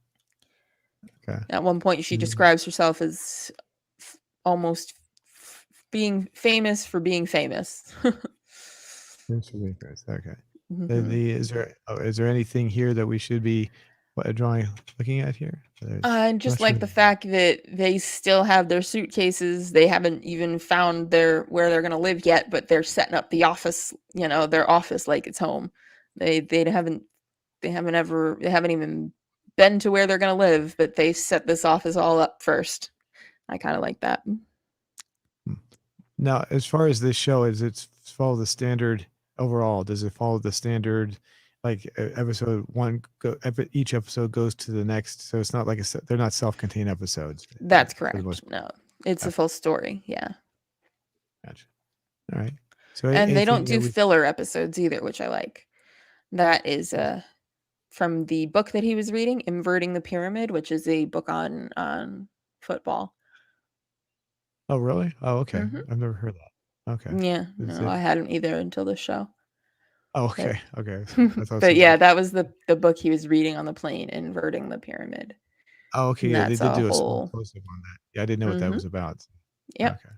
Speaker 1: Okay.
Speaker 2: At one point, she
Speaker 1: Mm.
Speaker 2: describes herself as almost being famous for being famous.
Speaker 1: Thanks for being first. Okay.
Speaker 2: Mhm.
Speaker 1: Is there anything here that we should be drawing looking at here?
Speaker 2: And
Speaker 1: I'm not
Speaker 2: just
Speaker 1: sure.
Speaker 2: like the fact that they still have their suitcases, they haven't even found where they're gonna live yet, but they're setting up the office, their office like it's home. They haven't even been to where they're gonna live, but they set this office all up first. I kind of like that.
Speaker 1: Hmm. Now, as far as this show, is it follow the standard overall? Does it follow the standard, like episode one? Each episode goes to the next, so it's not like they're not self-contained episodes
Speaker 2: That's
Speaker 1: for the
Speaker 2: correct.
Speaker 1: most
Speaker 2: No, it's
Speaker 1: part.
Speaker 2: a full story. Yeah.
Speaker 1: Gotcha. All right. So
Speaker 2: And they don't
Speaker 1: anything that
Speaker 2: do
Speaker 1: we?
Speaker 2: filler episodes either, which I like. That is from the book that he was reading, Inverting the Pyramid, which is a book on football.
Speaker 1: Oh, really? Oh, okay.
Speaker 2: Hmm.
Speaker 1: I've never heard that. Okay.
Speaker 2: Yeah,
Speaker 1: Is
Speaker 2: no,
Speaker 1: it?
Speaker 2: I hadn't either until the show.
Speaker 1: Oh,
Speaker 2: But
Speaker 1: okay. Okay. I thought
Speaker 2: but
Speaker 1: somebody.
Speaker 2: yeah, that was the book he was reading on the plane, Inverting the Pyramid.
Speaker 1: Oh, okay.
Speaker 2: And
Speaker 1: Yeah, they
Speaker 2: that's
Speaker 1: did
Speaker 2: a
Speaker 1: do a small
Speaker 2: whole
Speaker 1: close-up on that. Yeah, I didn't know what that
Speaker 2: hmm
Speaker 1: was about.
Speaker 2: Yep.
Speaker 1: Okay.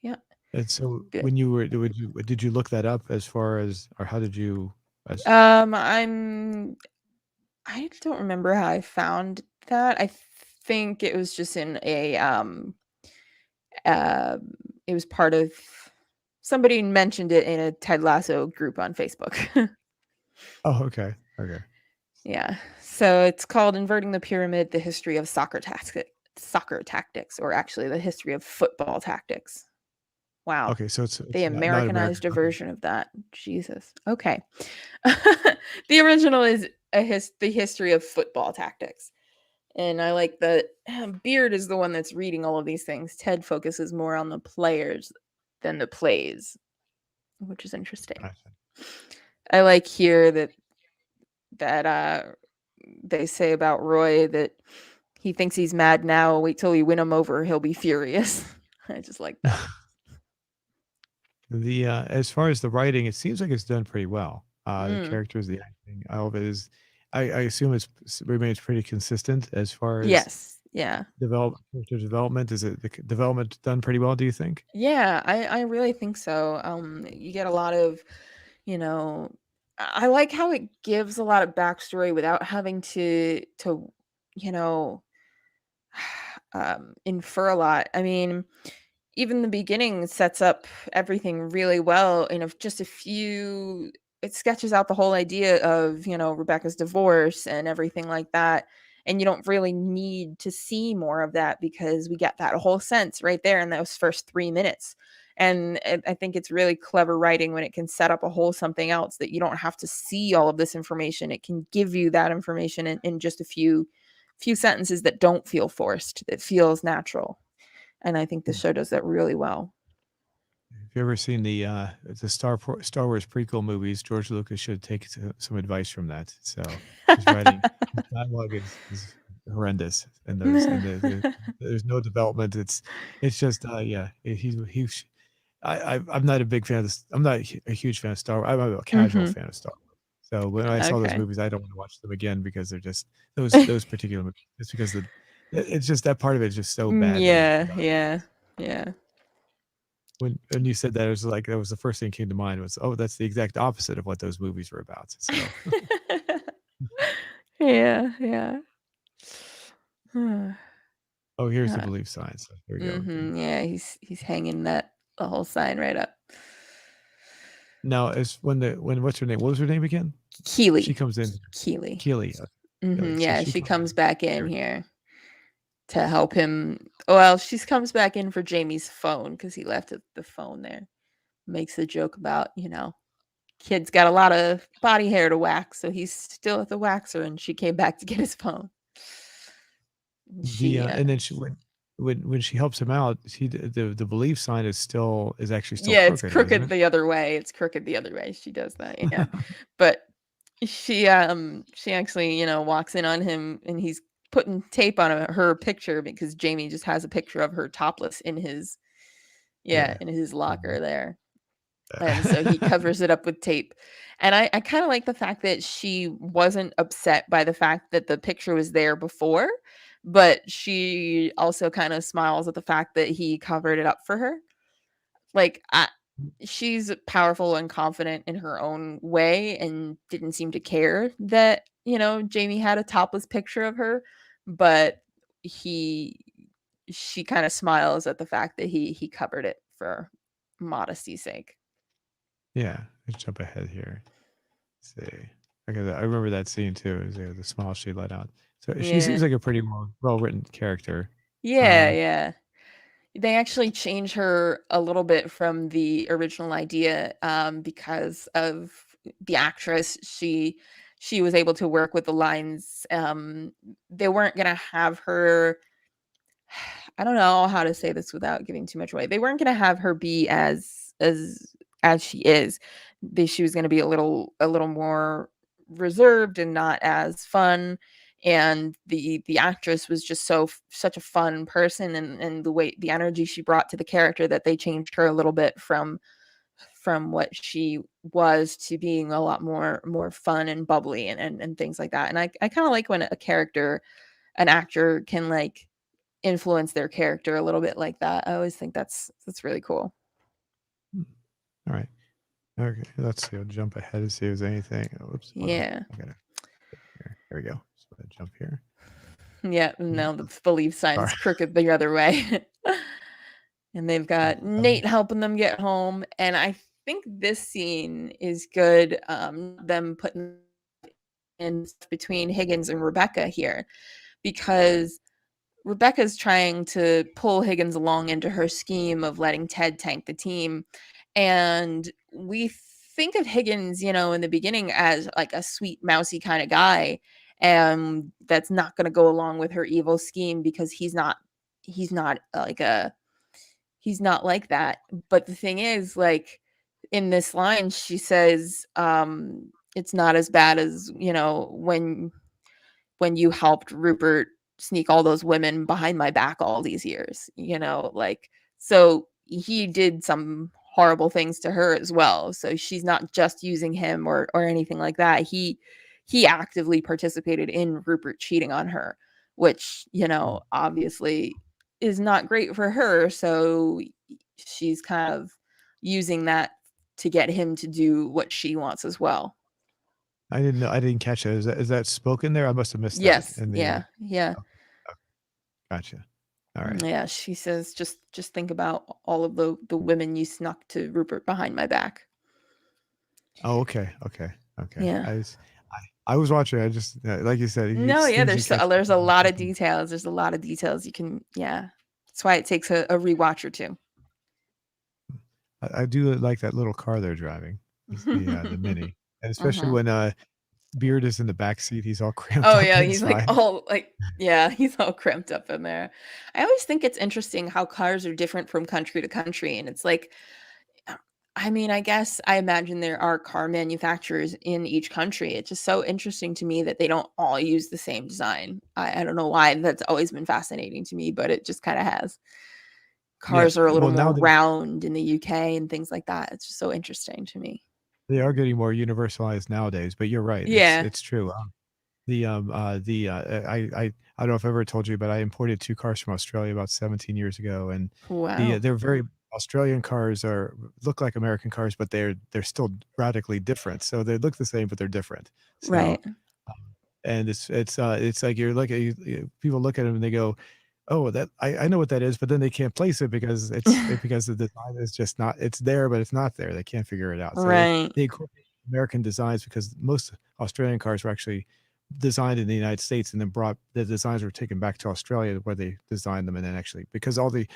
Speaker 2: Yep.
Speaker 1: And so
Speaker 2: Good.
Speaker 1: when you were, did you look that up as far as, or how did you, as,
Speaker 2: I don't remember how I found that. I think it was just in uh it was part of somebody mentioned it in a Ted Lasso group on Facebook.
Speaker 1: oh, okay. Okay.
Speaker 2: Yeah. So it's called Inverting the Pyramid: The History of Soccer Tactics, or actually the history of football tactics. Wow.
Speaker 1: Okay. So
Speaker 2: They
Speaker 1: it's not American.
Speaker 2: Americanized a
Speaker 1: Okay.
Speaker 2: version of that. Jesus. Okay. The original is the history of football tactics. And I like that Beard is the one that's reading all of these things. Ted focuses more on the players than the plays, which is interesting.
Speaker 1: Gotcha.
Speaker 2: I like here that they say about Roy that he thinks he's mad now. Wait till you win him over, he'll be furious. I just like that.
Speaker 1: As far as the writing, it seems like it's done pretty well. The
Speaker 2: Mm.
Speaker 1: characters, the acting, all of it is, I assume remains pretty consistent as far as
Speaker 2: Yes. Yeah.
Speaker 1: character development. Is it the development done pretty well, do you think?
Speaker 2: Yeah, I really think so. You get a lot of, you know, I like how it gives a lot of backstory without having to, you know, infer a lot. I mean, even the beginning sets up everything really well in just a few. It sketches out the whole idea of Rebecca's divorce and everything like that, and you don't really need to see more of that because we get that whole sense right there in those first 3 minutes. And I think it's really clever writing when it can set up a whole something else that you don't have to see all of this information. It can give you that information in just a few sentences that don't feel forced, that feels natural. And I think the
Speaker 1: Hmm.
Speaker 2: show does that really well.
Speaker 1: If you ever seen the Star Wars prequel movies, George Lucas should take some advice from that. So his dialogue is horrendous in those, and there's no development. It's just yeah. He's I'm not a big fan of this. I'm not a huge fan of Star Wars. I'm a casual
Speaker 2: Mhm.
Speaker 1: fan of Star Wars. So when I saw those
Speaker 2: Okay.
Speaker 1: movies, I don't want to watch them again because they're just those particular movies. Just because it's just that part of it is just so badly
Speaker 2: Yeah,
Speaker 1: done.
Speaker 2: yeah, yeah.
Speaker 1: When you said that, it was like that was the first thing that came to mind was, oh, that's the exact opposite of what those movies were about. So,
Speaker 2: Yeah, yeah.
Speaker 1: oh, here's the
Speaker 2: Uh,
Speaker 1: belief sign. So here we go. Good.
Speaker 2: yeah, he's hanging that the whole sign right up.
Speaker 1: Now, as when what's her name? What was her name again? She
Speaker 2: Keely.
Speaker 1: comes in.
Speaker 2: Keely.
Speaker 1: Keely. Keely. So
Speaker 2: Yeah,
Speaker 1: she
Speaker 2: she
Speaker 1: comes
Speaker 2: comes
Speaker 1: in
Speaker 2: back in
Speaker 1: here.
Speaker 2: here to help him. Well, she comes back in for Jamie's phone because he left the phone there. Makes a joke about, kid's got a lot of body hair to wax, so he's still at the waxer, and she came back to get his phone. And she,
Speaker 1: And then when she helps him out, the belief sign is actually still
Speaker 2: yeah, it's
Speaker 1: crooked, isn't
Speaker 2: crooked
Speaker 1: it?
Speaker 2: the other way. It's crooked the other way. She does that, yeah. But she actually, walks in on him, and he's putting tape on her picture because Jamie just has a picture of her topless in his,
Speaker 1: Yeah.
Speaker 2: in his locker there. And so he
Speaker 1: Yeah.
Speaker 2: covers it up with tape. And I kind of like the fact that she wasn't upset by the fact that the picture was there before, but she also kind of smiles at the fact that he covered it up for her. Like, she's powerful and confident in her own way and didn't seem to care that, Jamie had a topless picture of her, but he she kind of smiles at the fact that he covered it for modesty's sake.
Speaker 1: Yeah, let's jump ahead here. Let's see. Okay, I remember that scene too. Is the smile she let out. So she seems
Speaker 2: Yeah.
Speaker 1: like a pretty well written character.
Speaker 2: Yeah,
Speaker 1: Uh,
Speaker 2: yeah. They actually change her a little bit from the original idea, because of the actress. She was able to work with the lines. They weren't gonna have her. I don't know how to say this without giving too much away. They weren't gonna have her be as she is. She was gonna be a little more reserved and not as fun. And the actress was just such a fun person, and the energy she brought to the character, that they changed her a little bit from what she was to being a lot more fun and bubbly and things like that. And I kind of like when an actor can like influence their character a little bit like that. I always think that's really cool.
Speaker 1: hmm, all right. Okay, let's see. I'll jump ahead and see if there's anything. Oops, hold on.
Speaker 2: Yeah.
Speaker 1: I gotta here. There we go. So I jump here.
Speaker 2: Yeah,
Speaker 1: Mm,
Speaker 2: now the belief
Speaker 1: sorry.
Speaker 2: sign's crooked the other way. And they've got Nate helping them get home, and I think this scene is good, them putting in between Higgins and Rebecca here, because Rebecca's trying to pull Higgins along into her scheme of letting Ted tank the team. And we think of Higgins, in the beginning as like a sweet, mousy kind of guy. And that's not going to go along with her evil scheme, because he's not he's not like that. But the thing is, like, in this line, she says, it's not as bad as, when you helped Rupert sneak all those women behind my back all these years, like, so he did some horrible things to her as well. So she's not just using him or anything like that. He actively participated in Rupert cheating on her, which, obviously is not great for her. So she's kind of using that to get him to do what she wants as well.
Speaker 1: I didn't know. I didn't catch that. Is that spoken there? I must have missed that
Speaker 2: Yes.
Speaker 1: in the.
Speaker 2: Yeah. Yeah.
Speaker 1: Oh, oh, gotcha. All right.
Speaker 2: Yeah, she says, just think about all of the women you snuck to Rupert behind my back.
Speaker 1: Oh, okay. Okay. Okay.
Speaker 2: Yeah.
Speaker 1: I was watching. I just like you said,
Speaker 2: No,
Speaker 1: it's
Speaker 2: yeah,
Speaker 1: things you catch.
Speaker 2: there's a lot of details. There's a lot of details you can, yeah. That's why it takes a rewatch or two.
Speaker 1: I do like that little car they're driving. It's the Mini, and especially
Speaker 2: Uh-huh.
Speaker 1: when Beard is in the back seat. He's all cramped
Speaker 2: Oh
Speaker 1: up
Speaker 2: yeah, he's like
Speaker 1: inside.
Speaker 2: all like, yeah, he's all cramped up in there. I always think it's interesting how cars are different from country to country, and it's like, uh, I mean, I guess I imagine there are car manufacturers in each country. It's just so interesting to me that they don't all use the same design. I don't know why. That's always been fascinating to me, but it just kind of has.
Speaker 1: Yeah.
Speaker 2: Cars are a little
Speaker 1: Well, now
Speaker 2: more round in the UK and things like that. It's just so interesting to me.
Speaker 1: they are getting more universalized nowadays. But you're right.
Speaker 2: Yeah.
Speaker 1: It's true. I don't know if I ever told you, but I imported 2 cars from Australia about 17 years ago, and
Speaker 2: Wow.
Speaker 1: they're very Australian cars look like American cars, but they're still radically different. So they look the same, but they're different. So,
Speaker 2: Right.
Speaker 1: um, and it's like you're looking people look at them and they go, "Oh, that I know what that is," but then they can't place it because the design is just not it's there, but it's not there. They can't figure it out. So
Speaker 2: Right.
Speaker 1: they incorporate American designs because most Australian cars were actually designed in the United States and then brought the designs were taken back to Australia where they designed them and then actually because all the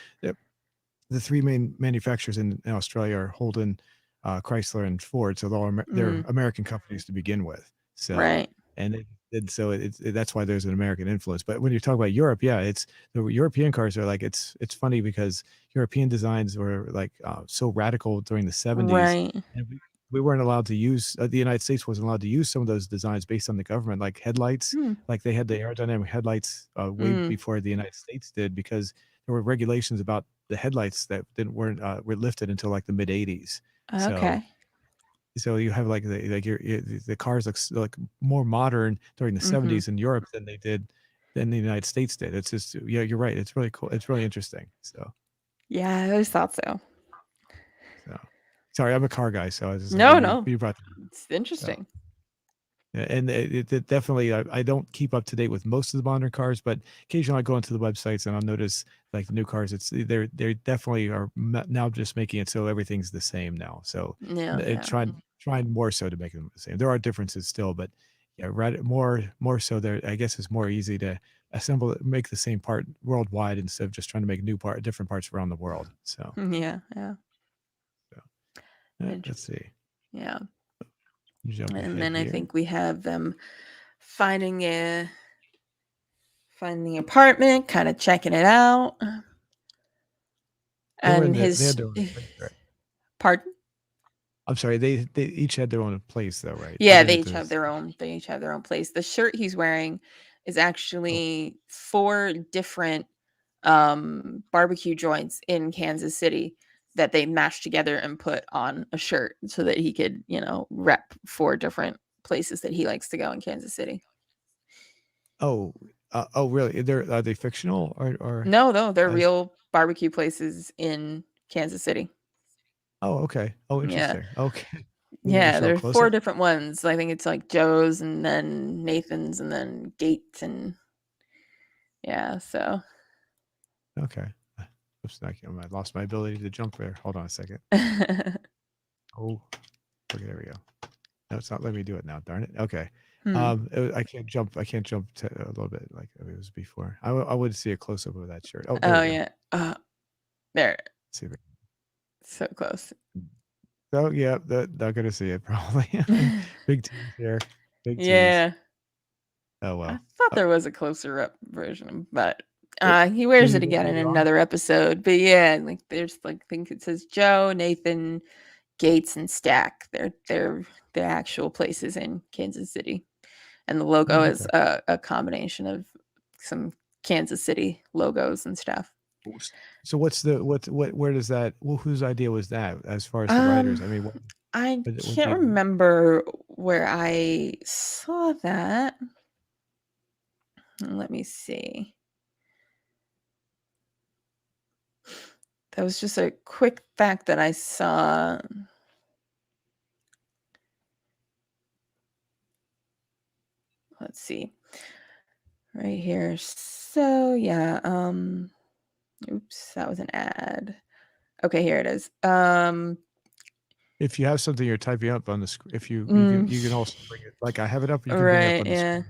Speaker 1: 3 main manufacturers in Australia are Holden, Chrysler, and Ford, so they're
Speaker 2: Mm,
Speaker 1: American companies to begin with. So
Speaker 2: right.
Speaker 1: and so that's why there's an American influence. But when you talk about Europe, yeah, it's the European cars are like it's funny because European designs were like so radical during the 70s,
Speaker 2: Right.
Speaker 1: and we weren't allowed to use the United States wasn't allowed to use some of those designs based on the government, like headlights,
Speaker 2: Hmm.
Speaker 1: like they had the aerodynamic headlights way
Speaker 2: Mm.
Speaker 1: before the United States did because there were regulations about the headlights that didn't weren't were lifted until like the mid 80s. So
Speaker 2: Okay.
Speaker 1: you have like the cars look like more modern during the
Speaker 2: Mhm.
Speaker 1: 70s in Europe than they did than the United States did. It's just, yeah, you're right. It's really cool. It's really interesting.
Speaker 2: Yeah, I always thought so.
Speaker 1: So sorry, I'm a car guy, so I was just like,
Speaker 2: No, no,
Speaker 1: you brought
Speaker 2: it's
Speaker 1: so.
Speaker 2: interesting.
Speaker 1: Yeah, and it definitely, I don't keep up to date with most of the modern cars, but occasionally I go into the websites and I'll notice like the new cars. They definitely are now just making it so everything's the same now. So
Speaker 2: Yeah, yeah,
Speaker 1: trying more so to make them the same. There are differences still, but yeah, right, more so there. I guess it's more easy to make the same part worldwide instead of just trying to make different parts around the world. So,
Speaker 2: yeah, yeah.
Speaker 1: so let's
Speaker 2: Interesting.
Speaker 1: see.
Speaker 2: Yeah,
Speaker 1: Jump
Speaker 2: and
Speaker 1: ahead
Speaker 2: then I
Speaker 1: here.
Speaker 2: think we have them finding the apartment, kind of checking it out,
Speaker 1: They were in
Speaker 2: and
Speaker 1: they had
Speaker 2: his
Speaker 1: their own place, right?
Speaker 2: pardon.
Speaker 1: I'm sorry, they each had their own place though, right? They
Speaker 2: Yeah, they
Speaker 1: didn't
Speaker 2: each have
Speaker 1: just.
Speaker 2: their own. They each have their own place. The shirt he's wearing is
Speaker 1: Oh,
Speaker 2: actually 4 different barbecue joints in Kansas City that they mashed together and put on a shirt so that he could, rep 4 different places that he likes to go in Kansas City.
Speaker 1: oh, oh, really? Are they fictional or
Speaker 2: No, no, they're
Speaker 1: as?
Speaker 2: real barbecue places in Kansas City.
Speaker 1: Oh, okay. Oh,
Speaker 2: Yeah.
Speaker 1: interesting. Okay. You want me to
Speaker 2: Yeah,
Speaker 1: show a
Speaker 2: there's
Speaker 1: close
Speaker 2: 4
Speaker 1: up?
Speaker 2: different ones. I think it's like Joe's and then Nathan's and then Gates and yeah, so
Speaker 1: Okay. Oops, I lost my ability to jump there. Hold on a second. Oh, okay, there we go. No, it's not letting me do it now. Darn it. Okay.
Speaker 2: Hmm.
Speaker 1: I can't jump. I can't jump a little bit like it was before. I would see a close up of that shirt. Oh, there
Speaker 2: Oh
Speaker 1: we go.
Speaker 2: yeah. There.
Speaker 1: Let's see if
Speaker 2: So close.
Speaker 1: oh, yeah, they're gonna see it probably. Big tease here. Big tease.
Speaker 2: Yeah.
Speaker 1: Oh
Speaker 2: I
Speaker 1: well.
Speaker 2: thought
Speaker 1: Uh,
Speaker 2: there was a closer up version, but
Speaker 1: it,
Speaker 2: he wears
Speaker 1: maybe
Speaker 2: it again in
Speaker 1: later on.
Speaker 2: another episode. But yeah, like there's like I think it says Joe, Nathan, Gates, and Stack. They're their actual places in Kansas City. And the logo
Speaker 1: Oh,
Speaker 2: is
Speaker 1: okay.
Speaker 2: a combination of some Kansas City logos and stuff.
Speaker 1: So what's the what where does that? Well, whose idea was that as far as the writers?
Speaker 2: Um,
Speaker 1: I mean,
Speaker 2: I
Speaker 1: was
Speaker 2: can't
Speaker 1: he?
Speaker 2: remember where I saw that. Let me see. That was just a quick fact that I saw. Let's see. Right here. So yeah, oops, that was an ad. Okay, here it is.
Speaker 1: If you have something you're typing up on the screen, if
Speaker 2: Mm,
Speaker 1: you can also bring it. Like I have it up, you can bring it up
Speaker 2: right,
Speaker 1: on the
Speaker 2: yeah.
Speaker 1: screen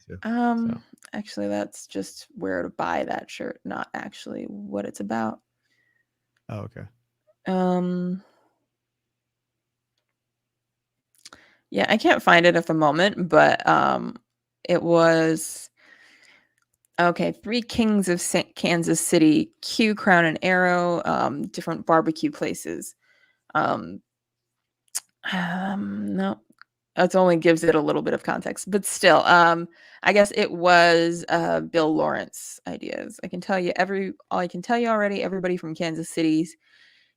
Speaker 1: too. So
Speaker 2: Actually that's just where to buy that shirt, not actually what it's about.
Speaker 1: oh, okay.
Speaker 2: Um yeah, I can't find it at the moment, but it was okay, 3 Kings of Kansas City, Q, Crown and Arrow, different barbecue places. Um no, it only gives it a little bit of context, but still, I guess it was Bill Lawrence ideas. All I can tell you already, everybody from Kansas City's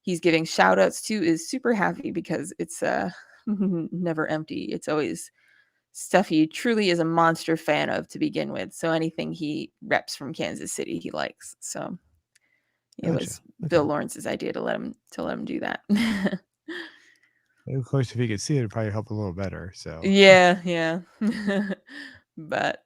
Speaker 2: he's giving shout outs to is super happy because it's never empty. It's always stuff he truly is a monster fan of to begin with. So anything he reps from Kansas City he likes. So it
Speaker 1: Gotcha.
Speaker 2: was
Speaker 1: Okay.
Speaker 2: Bill Lawrence's idea to let him do that.
Speaker 1: Of course, if you could see it, it'd probably help a little better. So,
Speaker 2: Yeah, yeah. But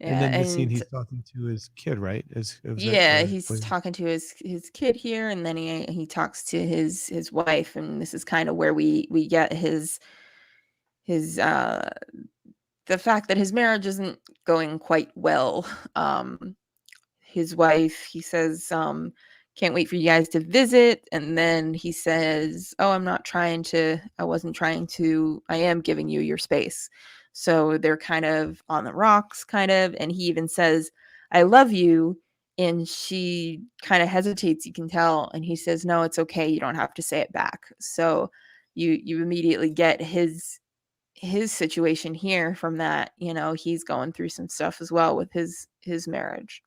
Speaker 1: and
Speaker 2: yeah,
Speaker 1: then the scene
Speaker 2: and
Speaker 1: he's talking to his kid, right? Is was that
Speaker 2: yeah,
Speaker 1: or
Speaker 2: he's
Speaker 1: was
Speaker 2: talking to his kid here, and then he talks to his wife, and this is kind of where we get his the fact that his marriage isn't going quite well. His wife, he says, can't wait for you guys to visit. And then he says, oh, I wasn't trying to, I am giving you your space. So they're kind of on the rocks, kind of. And he even says, I love you. And she kind of hesitates, you can tell. And he says, no, it's okay. You don't have to say it back. So you immediately get his situation here from that. He's going through some stuff as well with his marriage.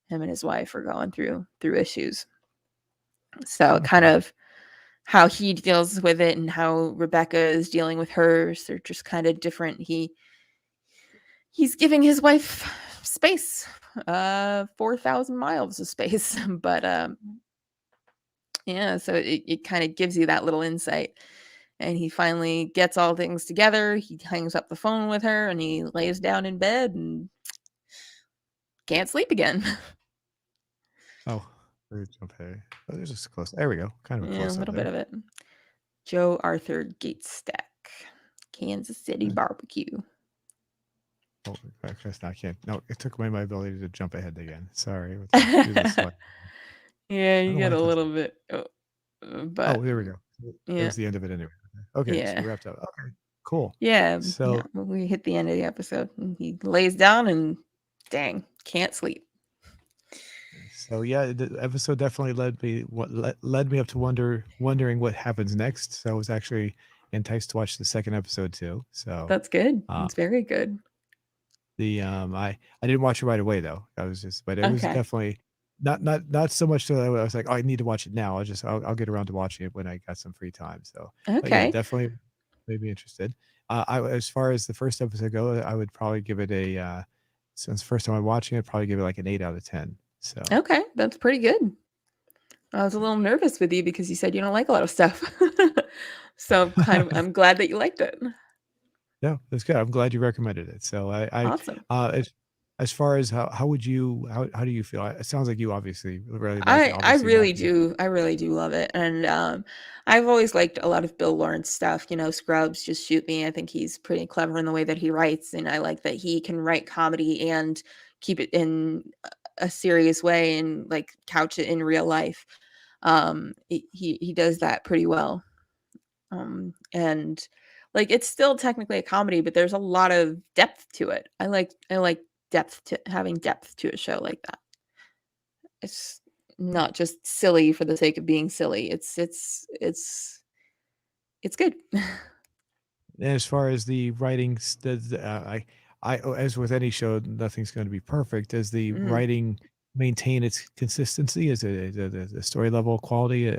Speaker 2: Him and his wife are going through issues. So kind
Speaker 1: okay?
Speaker 2: of how he deals with it and how Rebecca is dealing with hers, they're just kind of different. He's giving his wife space, 4,000 miles of space. But yeah, so it kind of gives you that little insight. And he finally gets all things together. He hangs up the phone with her and he lays down in bed and can't sleep again.
Speaker 1: Oh, okay. Oh, there's just close. There we go. Kind of a
Speaker 2: Yeah, a
Speaker 1: close up
Speaker 2: little bit
Speaker 1: there.
Speaker 2: of it. Joe Arthur Gatestack, Kansas City barbecue.
Speaker 1: Oh, I guess I can't. No, it took away my ability to jump ahead again. Sorry. Let's do this. Select.
Speaker 2: Yeah,
Speaker 1: I
Speaker 2: you
Speaker 1: don't
Speaker 2: get a
Speaker 1: like this.
Speaker 2: little bit,
Speaker 1: Oh,
Speaker 2: but
Speaker 1: there we go. That
Speaker 2: yeah,
Speaker 1: was the end of it anyway. Okay, so
Speaker 2: yeah,
Speaker 1: we wrapped up. Okay, cool.
Speaker 2: yeah, yeah.
Speaker 1: So,
Speaker 2: We hit the end of the episode, and he lays down and dang, can't sleep.
Speaker 1: so yeah, the episode definitely led me up to wondering what happens next. So I was actually enticed to watch the second episode too. So,
Speaker 2: That's good.
Speaker 1: uh,
Speaker 2: It's very good.
Speaker 1: I didn't watch it right away though. I was just, but it was
Speaker 2: Okay.
Speaker 1: definitely not so much that I was like, oh, I need to watch it now. I'll get around to watching it when I got some free time. So, but yeah,
Speaker 2: Okay.
Speaker 1: definitely made me interested. As far as the first episode go, I would probably give it a since the first time I'm watching it, probably give it like an 8 out of 10. So,
Speaker 2: Okay. That's pretty good. I was a little nervous with you because you said you don't like a lot of stuff. So I'm glad that you liked it.
Speaker 1: no, that's good. I'm glad you recommended it. So
Speaker 2: Awesome.
Speaker 1: as far as how do you feel? It sounds like you obviously really like it.
Speaker 2: I
Speaker 1: Obviously, not.
Speaker 2: really do. I really do love it. And I've always liked a lot of Bill Lawrence stuff, Scrubs, Just Shoot Me. I think he's pretty clever in the way that he writes, and I like that he can write comedy and keep it in a serious way and like couch it in real life. He does that pretty well. And like it's still technically a comedy, but there's a lot of depth to it. I like depth to having depth to a show like that. It's not just silly for the sake of being silly. It's good.
Speaker 1: And as far as the writings, as with any show, nothing's going to be perfect. Does the
Speaker 2: Mm.
Speaker 1: writing maintain its consistency? Is it the story level quality,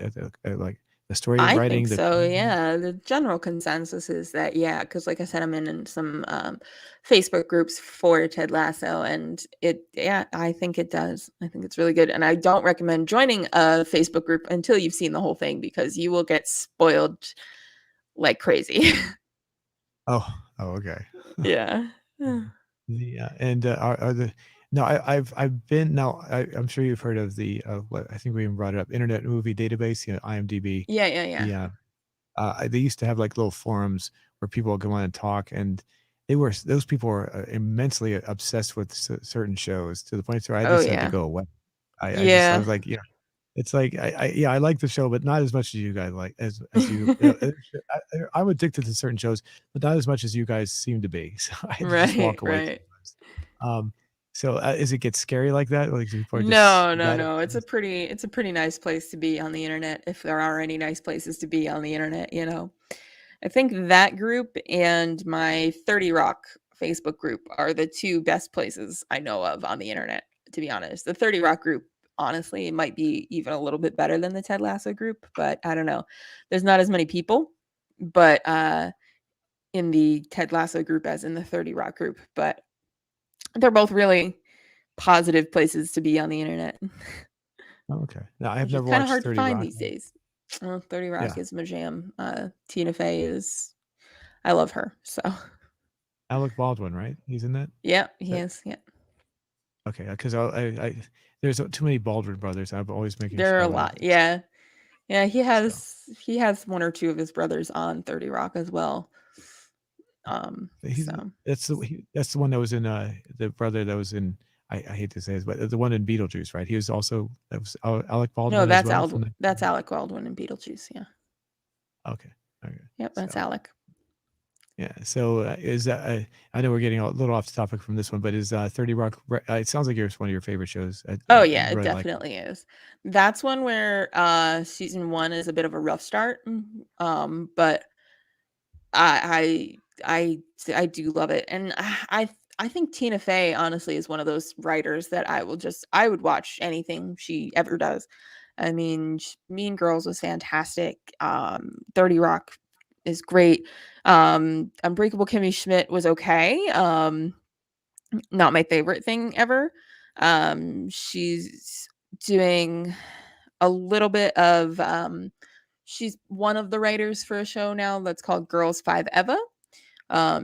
Speaker 1: like the story
Speaker 2: I
Speaker 1: writing,
Speaker 2: think
Speaker 1: the
Speaker 2: so,
Speaker 1: comedy?
Speaker 2: yeah. The general consensus is that, yeah, because like I said, I'm in some Facebook groups for Ted Lasso, and yeah, I think it does. I think it's really good. And I don't recommend joining a Facebook group until you've seen the whole thing because you will get spoiled like crazy.
Speaker 1: Oh, okay.
Speaker 2: Yeah.
Speaker 1: The and are the no, I've been now. I'm sure you've heard of the what I think we even brought it up, Internet Movie Database, IMDb.
Speaker 2: Yeah, yeah, yeah.
Speaker 1: The they used to have like little forums where people would go on and talk, and those people were immensely obsessed with certain shows to the point where I
Speaker 2: Oh,
Speaker 1: just had to
Speaker 2: yeah.
Speaker 1: go away. I
Speaker 2: Yeah.
Speaker 1: was like, yeah, it's like yeah, I like the show, but not as much as you guys like as you. I'm addicted to certain shows, but not as much as you guys seem to be. So I had to just
Speaker 2: Right,
Speaker 1: walk away
Speaker 2: right.
Speaker 1: sometimes. So is it get scary like that? Like people are just
Speaker 2: No, no,
Speaker 1: that
Speaker 2: no.
Speaker 1: intense?
Speaker 2: It's a pretty nice place to be on the internet if there are any nice places to be on the internet. I think that group and my 30 Rock Facebook group are the two best places I know of on the internet, to be honest. The 30 Rock group, honestly, might be even a little bit better than the Ted Lasso group, but I don't know. There's not as many people, but in the Ted Lasso group as in the 30 Rock group, but they're both really positive places to be on the internet.
Speaker 1: Oh, okay. No, I have
Speaker 2: Which is
Speaker 1: never
Speaker 2: kinda
Speaker 1: watched
Speaker 2: hard to
Speaker 1: 30
Speaker 2: find
Speaker 1: Rock.
Speaker 2: these days. 30 Rock
Speaker 1: Yeah,
Speaker 2: is my jam. Tina Fey is I love her, so
Speaker 1: Alec Baldwin, right? He's in that.
Speaker 2: yeah, he
Speaker 1: That
Speaker 2: is, yeah.
Speaker 1: okay, because I there's too many Baldwin brothers. I'm always making
Speaker 2: There are a
Speaker 1: sure
Speaker 2: lot, yeah. Yeah,
Speaker 1: so.
Speaker 2: he has 1 or 2 of his brothers on 30 Rock as well.
Speaker 1: He's
Speaker 2: So
Speaker 1: that's the one that was in the brother that was in I hate to say this, but the one in Beetlejuice, right? He was also that was Alec
Speaker 2: no,
Speaker 1: Baldwin as well from the
Speaker 2: that's Alec Baldwin in Beetlejuice, yeah.
Speaker 1: okay. Okay.
Speaker 2: Yep, that's
Speaker 1: So
Speaker 2: Alec.
Speaker 1: yeah. So is that I know we're getting a little off the topic from this one, but is 30 Rock it sounds like it's one of your favorite shows.
Speaker 2: Oh,
Speaker 1: I
Speaker 2: yeah, it
Speaker 1: really like it.
Speaker 2: definitely is. That's one where, season 1 is a bit of a rough start, but I do love it, and I think Tina Fey honestly is one of those writers that I would watch anything she ever does. I mean, Mean Girls was fantastic. 30 Rock is great. Unbreakable Kimmy Schmidt was okay. not my favorite thing ever. She's doing a little bit of she's one of the writers for a show now that's called Girls Five Eva.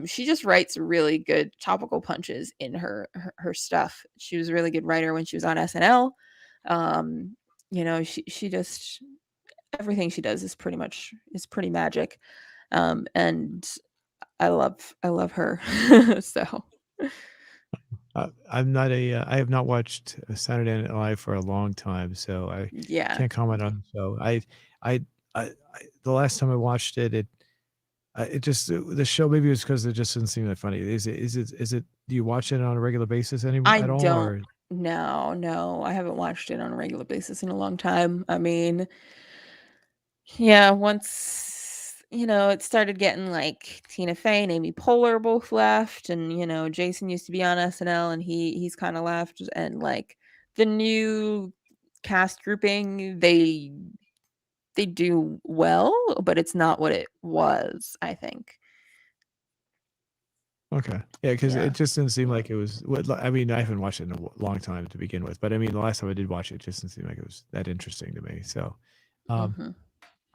Speaker 2: She just writes really good topical punches in her stuff. She was a really good writer when she was on SNL. Um, she just everything she does is pretty magic. And I love her. So
Speaker 1: I'm not a I have not watched Saturday Night Live for a long time, so I
Speaker 2: yeah.
Speaker 1: can't comment on the show. I, the last time I watched it, it just the show maybe it was because it just didn't seem that funny. Is it? Do you watch it on a regular basis any
Speaker 2: I
Speaker 1: at all,
Speaker 2: don't
Speaker 1: or
Speaker 2: no, I haven't watched it on a regular basis in a long time. I mean, yeah, once, it started getting like Tina Fey and Amy Poehler both left, and Jason used to be on SNL and he's kind of left, and like the new cast grouping, they do well, but it's not what it was, I think.
Speaker 1: okay, yeah, because it
Speaker 2: Yeah.
Speaker 1: just didn't seem like it was. I mean, I haven't watched it in a long time to begin with, but I mean, the last time I did watch it, just didn't seem like it was that interesting to me. So, um,
Speaker 2: Hmm.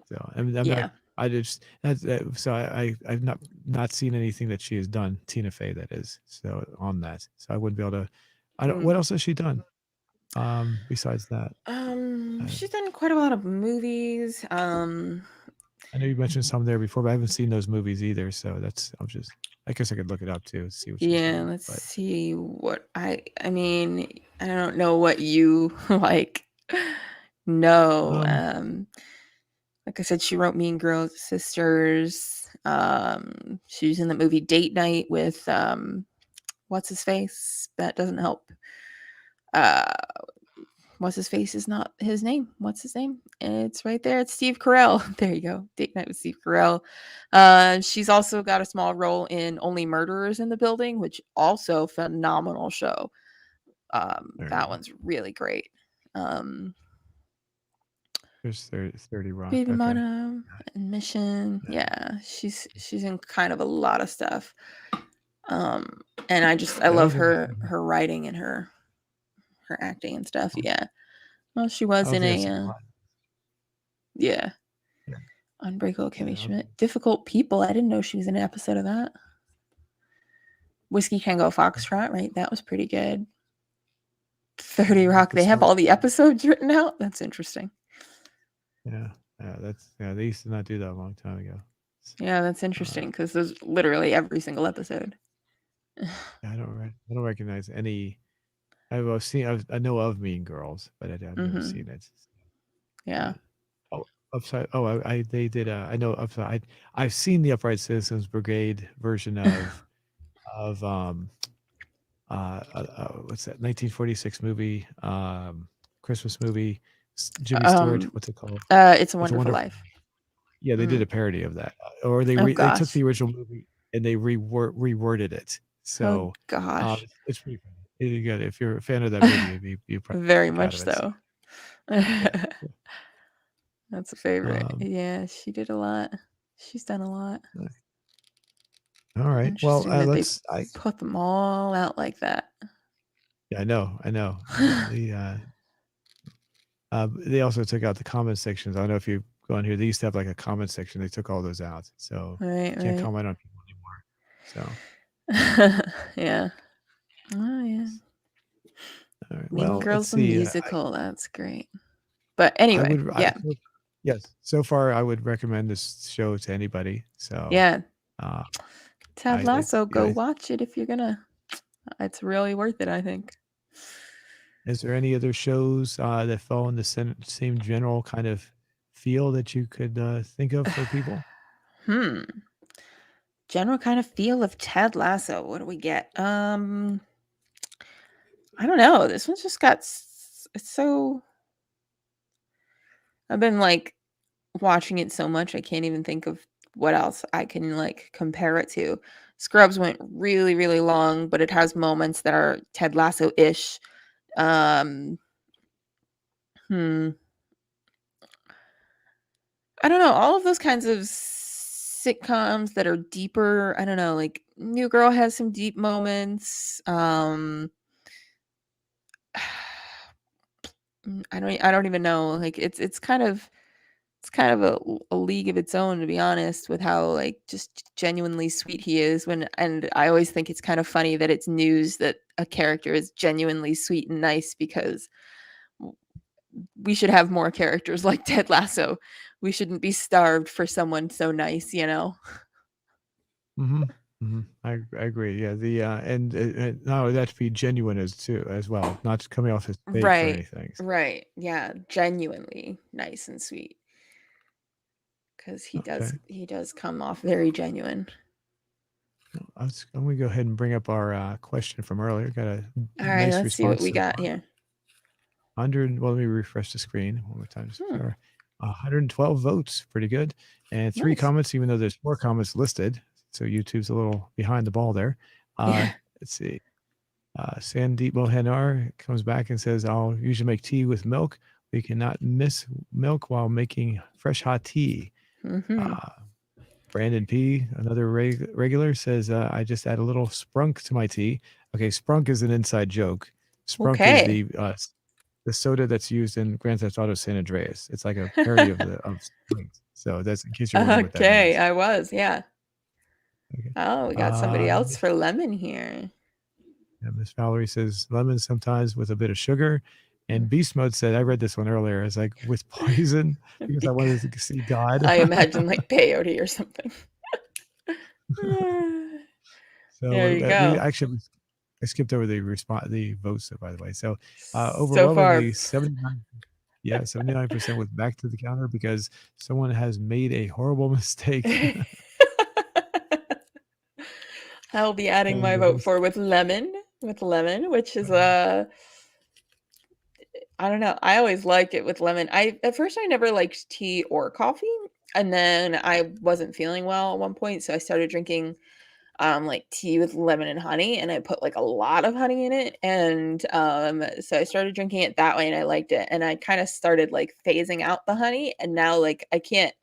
Speaker 1: so I mean, I'm not.
Speaker 2: Yeah.
Speaker 1: I just so I've not seen anything that she has done, Tina Fey that is, so on that. So I wouldn't be able to. I don't.
Speaker 2: Mm.
Speaker 1: What else has she done? Besides that,
Speaker 2: She's done quite a lot of movies.
Speaker 1: I know you mentioned some there before, but I haven't seen those movies either. So that's I'm just. I guess I could look it up too, see what she's
Speaker 2: Yeah,
Speaker 1: done.
Speaker 2: let's
Speaker 1: But
Speaker 2: see what I mean, I don't know what you like know.
Speaker 1: um,
Speaker 2: Like I said, she wrote Mean Girls Sisters. She was in the movie Date Night with what's his face? That doesn't help. Uh what's his face is not his name. What's his name? It's right there. It's Steve Carell. There you go. Date Night with Steve Carell. She's also got a small role in Only Murderers in the Building, which also phenomenal show.
Speaker 1: there you
Speaker 2: That
Speaker 1: go.
Speaker 2: one's really great. Um,
Speaker 1: There's 30 Rock.
Speaker 2: Baby
Speaker 1: Okay.
Speaker 2: Mona and Mission.
Speaker 1: Yeah.
Speaker 2: Yeah, she's in kind of a lot of stuff. Um, and I
Speaker 1: Yeah, I don't
Speaker 2: love
Speaker 1: think
Speaker 2: her writing and her acting and stuff. Yeah. Well, she was in
Speaker 1: I've
Speaker 2: a
Speaker 1: seen a lot.
Speaker 2: yeah.
Speaker 1: Yeah.
Speaker 2: Unbreakable
Speaker 1: Yeah.
Speaker 2: Kimmy Schmidt. Difficult People. I didn't know she was in an episode of that. Whiskey Tango Foxtrot, right? That was pretty good. 30 Rock.
Speaker 1: Good
Speaker 2: They have
Speaker 1: stuff.
Speaker 2: all the episodes written out. That's interesting.
Speaker 1: Yeah. Yeah. They used to not do that a long time ago.
Speaker 2: Yeah, that's
Speaker 1: Uh,
Speaker 2: interesting because there's literally every single episode.
Speaker 1: I don't recognize any. I know of Mean Girls, but I've never
Speaker 2: Hmm.
Speaker 1: seen it.
Speaker 2: Yeah.
Speaker 1: Uh, oh, upside. Oh, they did. I know upside. I've seen the Upright Citizens Brigade version of what's that 1946 movie, Christmas movie, Jimmy Stewart.
Speaker 2: um,
Speaker 1: What's it called?
Speaker 2: It's a
Speaker 1: It's a
Speaker 2: Wonderful
Speaker 1: Wonderful.
Speaker 2: Life.
Speaker 1: Yeah, they did
Speaker 2: Mm.
Speaker 1: a parody of that, or
Speaker 2: Oh
Speaker 1: they took
Speaker 2: gosh.
Speaker 1: the original movie and they reworded it.
Speaker 2: Oh
Speaker 1: So,
Speaker 2: gosh.
Speaker 1: it's pretty funny. Really good. If you're a fan of that movie, you'd probably get a
Speaker 2: Very
Speaker 1: kick out
Speaker 2: much
Speaker 1: of it. So,
Speaker 2: so.
Speaker 1: yeah.
Speaker 2: That's a favorite.
Speaker 1: Um,
Speaker 2: Yeah, she did a lot. She's done a lot.
Speaker 1: all right. Well,
Speaker 2: Interesting that they
Speaker 1: let's. I
Speaker 2: put them all out like that.
Speaker 1: yeah, I know. I know. They also took out the comment sections. I don't know if you go on here. They used to have like a comment section. They took all those out, so
Speaker 2: Right,
Speaker 1: can't
Speaker 2: right.
Speaker 1: comment on people anymore. So,
Speaker 2: Yeah. Oh yeah.
Speaker 1: all right.
Speaker 2: Mean
Speaker 1: Well, let's
Speaker 2: Girls the
Speaker 1: see.
Speaker 2: musical. That's great. But
Speaker 1: I
Speaker 2: anyway,
Speaker 1: would.
Speaker 2: yeah.
Speaker 1: Yes. So far, I would recommend this show to anybody. So,
Speaker 2: Yeah.
Speaker 1: uh,
Speaker 2: Ted
Speaker 1: it,
Speaker 2: Lasso, go
Speaker 1: yeah.
Speaker 2: watch it if you're gonna. It's really worth it, I think.
Speaker 1: Is there any other shows that fall in the same general kind of feel that you could think of for people?
Speaker 2: Hmm. General kind of feel of Ted Lasso. What do we get? I don't know. This one's just got it's so I've been like watching it so much I can't even think of what else I can like compare it to. Scrubs went really, really long, but it has moments that are Ted Lasso-ish. Um, hmm. I don't know. All of those kinds of sitcoms that are deeper. I don't know, like New Girl has some deep moments. I don't even know. Like it's kind of a league of its own, to be honest, with how like just genuinely sweet he is. And I always think it's kind of funny that it's news that a character is genuinely sweet and nice, because we should have more characters like Ted Lasso. We shouldn't be starved for someone so nice, you know?
Speaker 1: Mm-hmm. Mm-hmm. I agree. Yeah. And not only that, to be genuine as well, not coming off as fake or
Speaker 2: Right.
Speaker 1: anything.
Speaker 2: Right. Yeah. Genuinely nice and sweet. Because
Speaker 1: Okay.
Speaker 2: he does come off very genuine.
Speaker 1: I'm going to go ahead and bring up our question from earlier. Got a
Speaker 2: All right,
Speaker 1: nice
Speaker 2: let's see what
Speaker 1: response
Speaker 2: we
Speaker 1: so
Speaker 2: got
Speaker 1: far.
Speaker 2: here.
Speaker 1: 100. Well, let me refresh the screen one more time.
Speaker 2: Hmm,
Speaker 1: 112 votes, pretty good, and 3
Speaker 2: nice.
Speaker 1: comments, even though there's 4 comments listed. So YouTube's a little behind the ball there.
Speaker 2: Yeah.
Speaker 1: Let's see. Sandeep Mohanar comes back and says, "I'll usually make tea with milk. We cannot miss milk while making fresh hot tea."
Speaker 2: Mm-hmm.
Speaker 1: Uh, Brandon P, another regular, says, "I just add a little sprunk to my tea." Okay, sprunk is an inside joke. Sprunk is
Speaker 2: Okay.
Speaker 1: the soda that's used in Grand Theft Auto San Andreas. It's like a parody of Springs. So that's in case you're wondering what that
Speaker 2: Okay,
Speaker 1: means.
Speaker 2: I was, yeah.
Speaker 1: Okay.
Speaker 2: Oh, we got somebody else
Speaker 1: Miss
Speaker 2: for lemon here.
Speaker 1: yeah, Miss Valerie says lemon sometimes with a bit of sugar. And
Speaker 2: Mm.
Speaker 1: Beast Mode said, I read this one earlier. It's like with poison because I
Speaker 2: Bec-
Speaker 1: wanted to see God.
Speaker 2: I imagine like peyote or something. There
Speaker 1: So
Speaker 2: you
Speaker 1: we
Speaker 2: go.
Speaker 1: actually I skipped over the votes, by the way. So
Speaker 2: So far.
Speaker 1: overwhelmingly 79, yeah, 79% was back to the counter because someone has made a horrible mistake.
Speaker 2: I'll be adding
Speaker 1: And
Speaker 2: my
Speaker 1: the
Speaker 2: vote
Speaker 1: rest,
Speaker 2: for with lemon, which is I don't know. I always like it with lemon. I At first I never liked tea or coffee, and then I wasn't feeling well at one point, so I started drinking like tea with lemon and honey, and I put like a lot of honey in it, and so I started drinking it that way, and I liked it, and I kind of started like phasing out the honey, and now like I can't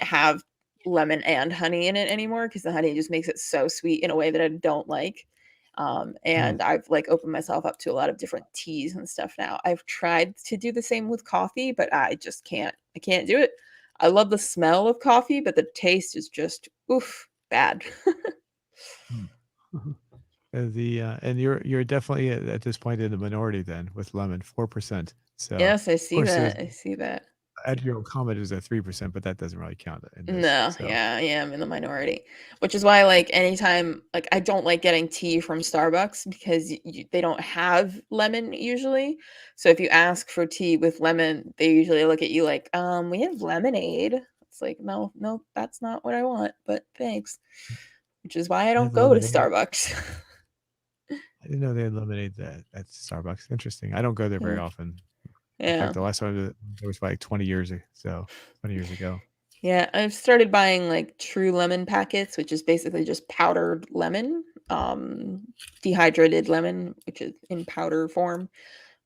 Speaker 2: have lemon and honey in it anymore because the honey just makes it so sweet in a way that I don't like.
Speaker 1: mm,
Speaker 2: And I've like opened myself up to a lot of different teas and stuff now. I've tried to do the same with coffee, but I just can't. I can't do it. I love the smell of coffee, but the taste is just oof bad.
Speaker 1: mm. And you're definitely at this point in the minority then with lemon 4%. So
Speaker 2: Yes, I
Speaker 1: of
Speaker 2: see
Speaker 1: course there's
Speaker 2: that. I see that.
Speaker 1: at your own comment is at 3%, but that doesn't really count in this.
Speaker 2: No,
Speaker 1: So
Speaker 2: yeah, I am in the minority, which is why like anytime like I don't like getting tea from Starbucks because they don't have lemon usually. So if you ask for tea with lemon, they usually look at you like, we have lemonade. It's like, no, no, that's not what I want, but thanks. Which is why I
Speaker 1: they
Speaker 2: don't
Speaker 1: have
Speaker 2: go to
Speaker 1: lemonade.
Speaker 2: Starbucks.
Speaker 1: I didn't know they had lemonade at Starbucks. Interesting. I don't go there very
Speaker 2: Yeah.
Speaker 1: often. In fact,
Speaker 2: Yeah.
Speaker 1: the last time there was like 20 years ago. So 20 years ago.
Speaker 2: Yeah, I've started buying like true lemon packets, which is basically just powdered lemon, dehydrated lemon, which is in powder form,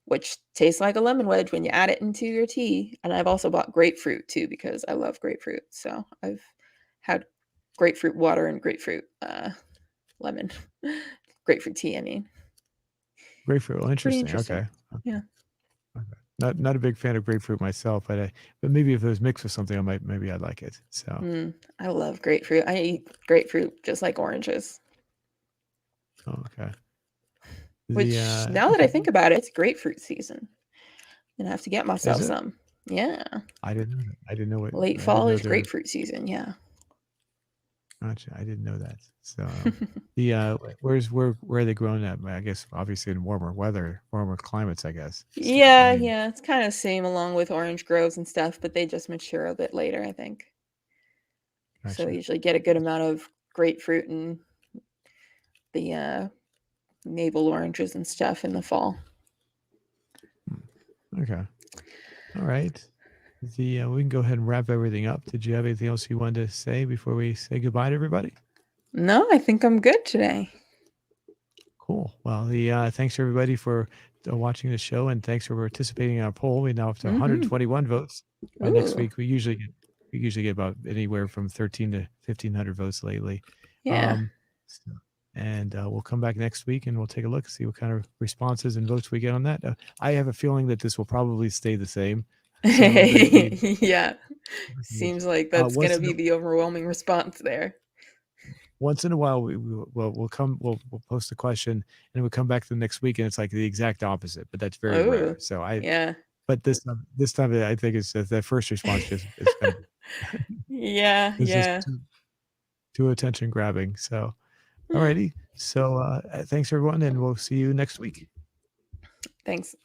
Speaker 2: which tastes like a lemon wedge when you add it into your tea. And I've also bought grapefruit too because I love grapefruit. So I've had grapefruit water and grapefruit lemon, grapefruit tea. I mean,
Speaker 1: Grapefruit. Well,
Speaker 2: pretty
Speaker 1: interesting.
Speaker 2: interesting.
Speaker 1: Okay.
Speaker 2: Yeah.
Speaker 1: Okay. Not a big fan of grapefruit myself, but maybe if it was mixed with something, maybe I'd like it. So
Speaker 2: I love grapefruit. I eat grapefruit just like oranges.
Speaker 1: okay.
Speaker 2: Which now that I
Speaker 1: Okay.
Speaker 2: think about it, it's grapefruit season. Gonna have to get
Speaker 1: Is
Speaker 2: myself
Speaker 1: it?
Speaker 2: some. Yeah.
Speaker 1: I didn't know that. I didn't know it.
Speaker 2: Late
Speaker 1: I didn't
Speaker 2: fall
Speaker 1: know
Speaker 2: is
Speaker 1: there.
Speaker 2: grapefruit season. Yeah.
Speaker 1: Gotcha. I didn't know that. So where are they growing at? I guess obviously in warmer weather, warmer climates. I guess. So I
Speaker 2: Yeah,
Speaker 1: mean,
Speaker 2: yeah. It's kind of same along with orange groves and stuff, but they just mature a bit later, I think. So we
Speaker 1: gotcha.
Speaker 2: usually get a good amount of grapefruit and the navel oranges and stuff in the fall.
Speaker 1: Okay. All right. We can go ahead and wrap everything up. Did you have anything else you wanted to say before we say goodbye to everybody?
Speaker 2: No, I think I'm good today.
Speaker 1: Cool. Well, thanks everybody for watching the show, and thanks for participating in our poll. We now have to
Speaker 2: Mm-hmm.
Speaker 1: 121 votes. By next
Speaker 2: Ooh.
Speaker 1: week, we usually get we usually get about anywhere from 13 to 1,500 votes lately.
Speaker 2: Yeah.
Speaker 1: So, and we'll come back next week and we'll take a look, see what kind of responses and votes we get on that. I have a feeling that this will probably stay the same. So
Speaker 2: Yeah. Seems like that's
Speaker 1: once
Speaker 2: gonna
Speaker 1: in a,
Speaker 2: be the overwhelming response there.
Speaker 1: once in a while we'll post a question and we'll come back to the next week and it's like the exact opposite, but that's very
Speaker 2: Oh,
Speaker 1: rare. So
Speaker 2: yeah.
Speaker 1: but this time I think it's the first response just is kind of
Speaker 2: Yeah,
Speaker 1: it's just
Speaker 2: yeah.
Speaker 1: too attention grabbing. So
Speaker 2: Eh,
Speaker 1: alrighty. So thanks everyone, and we'll see you next week.
Speaker 2: thanks.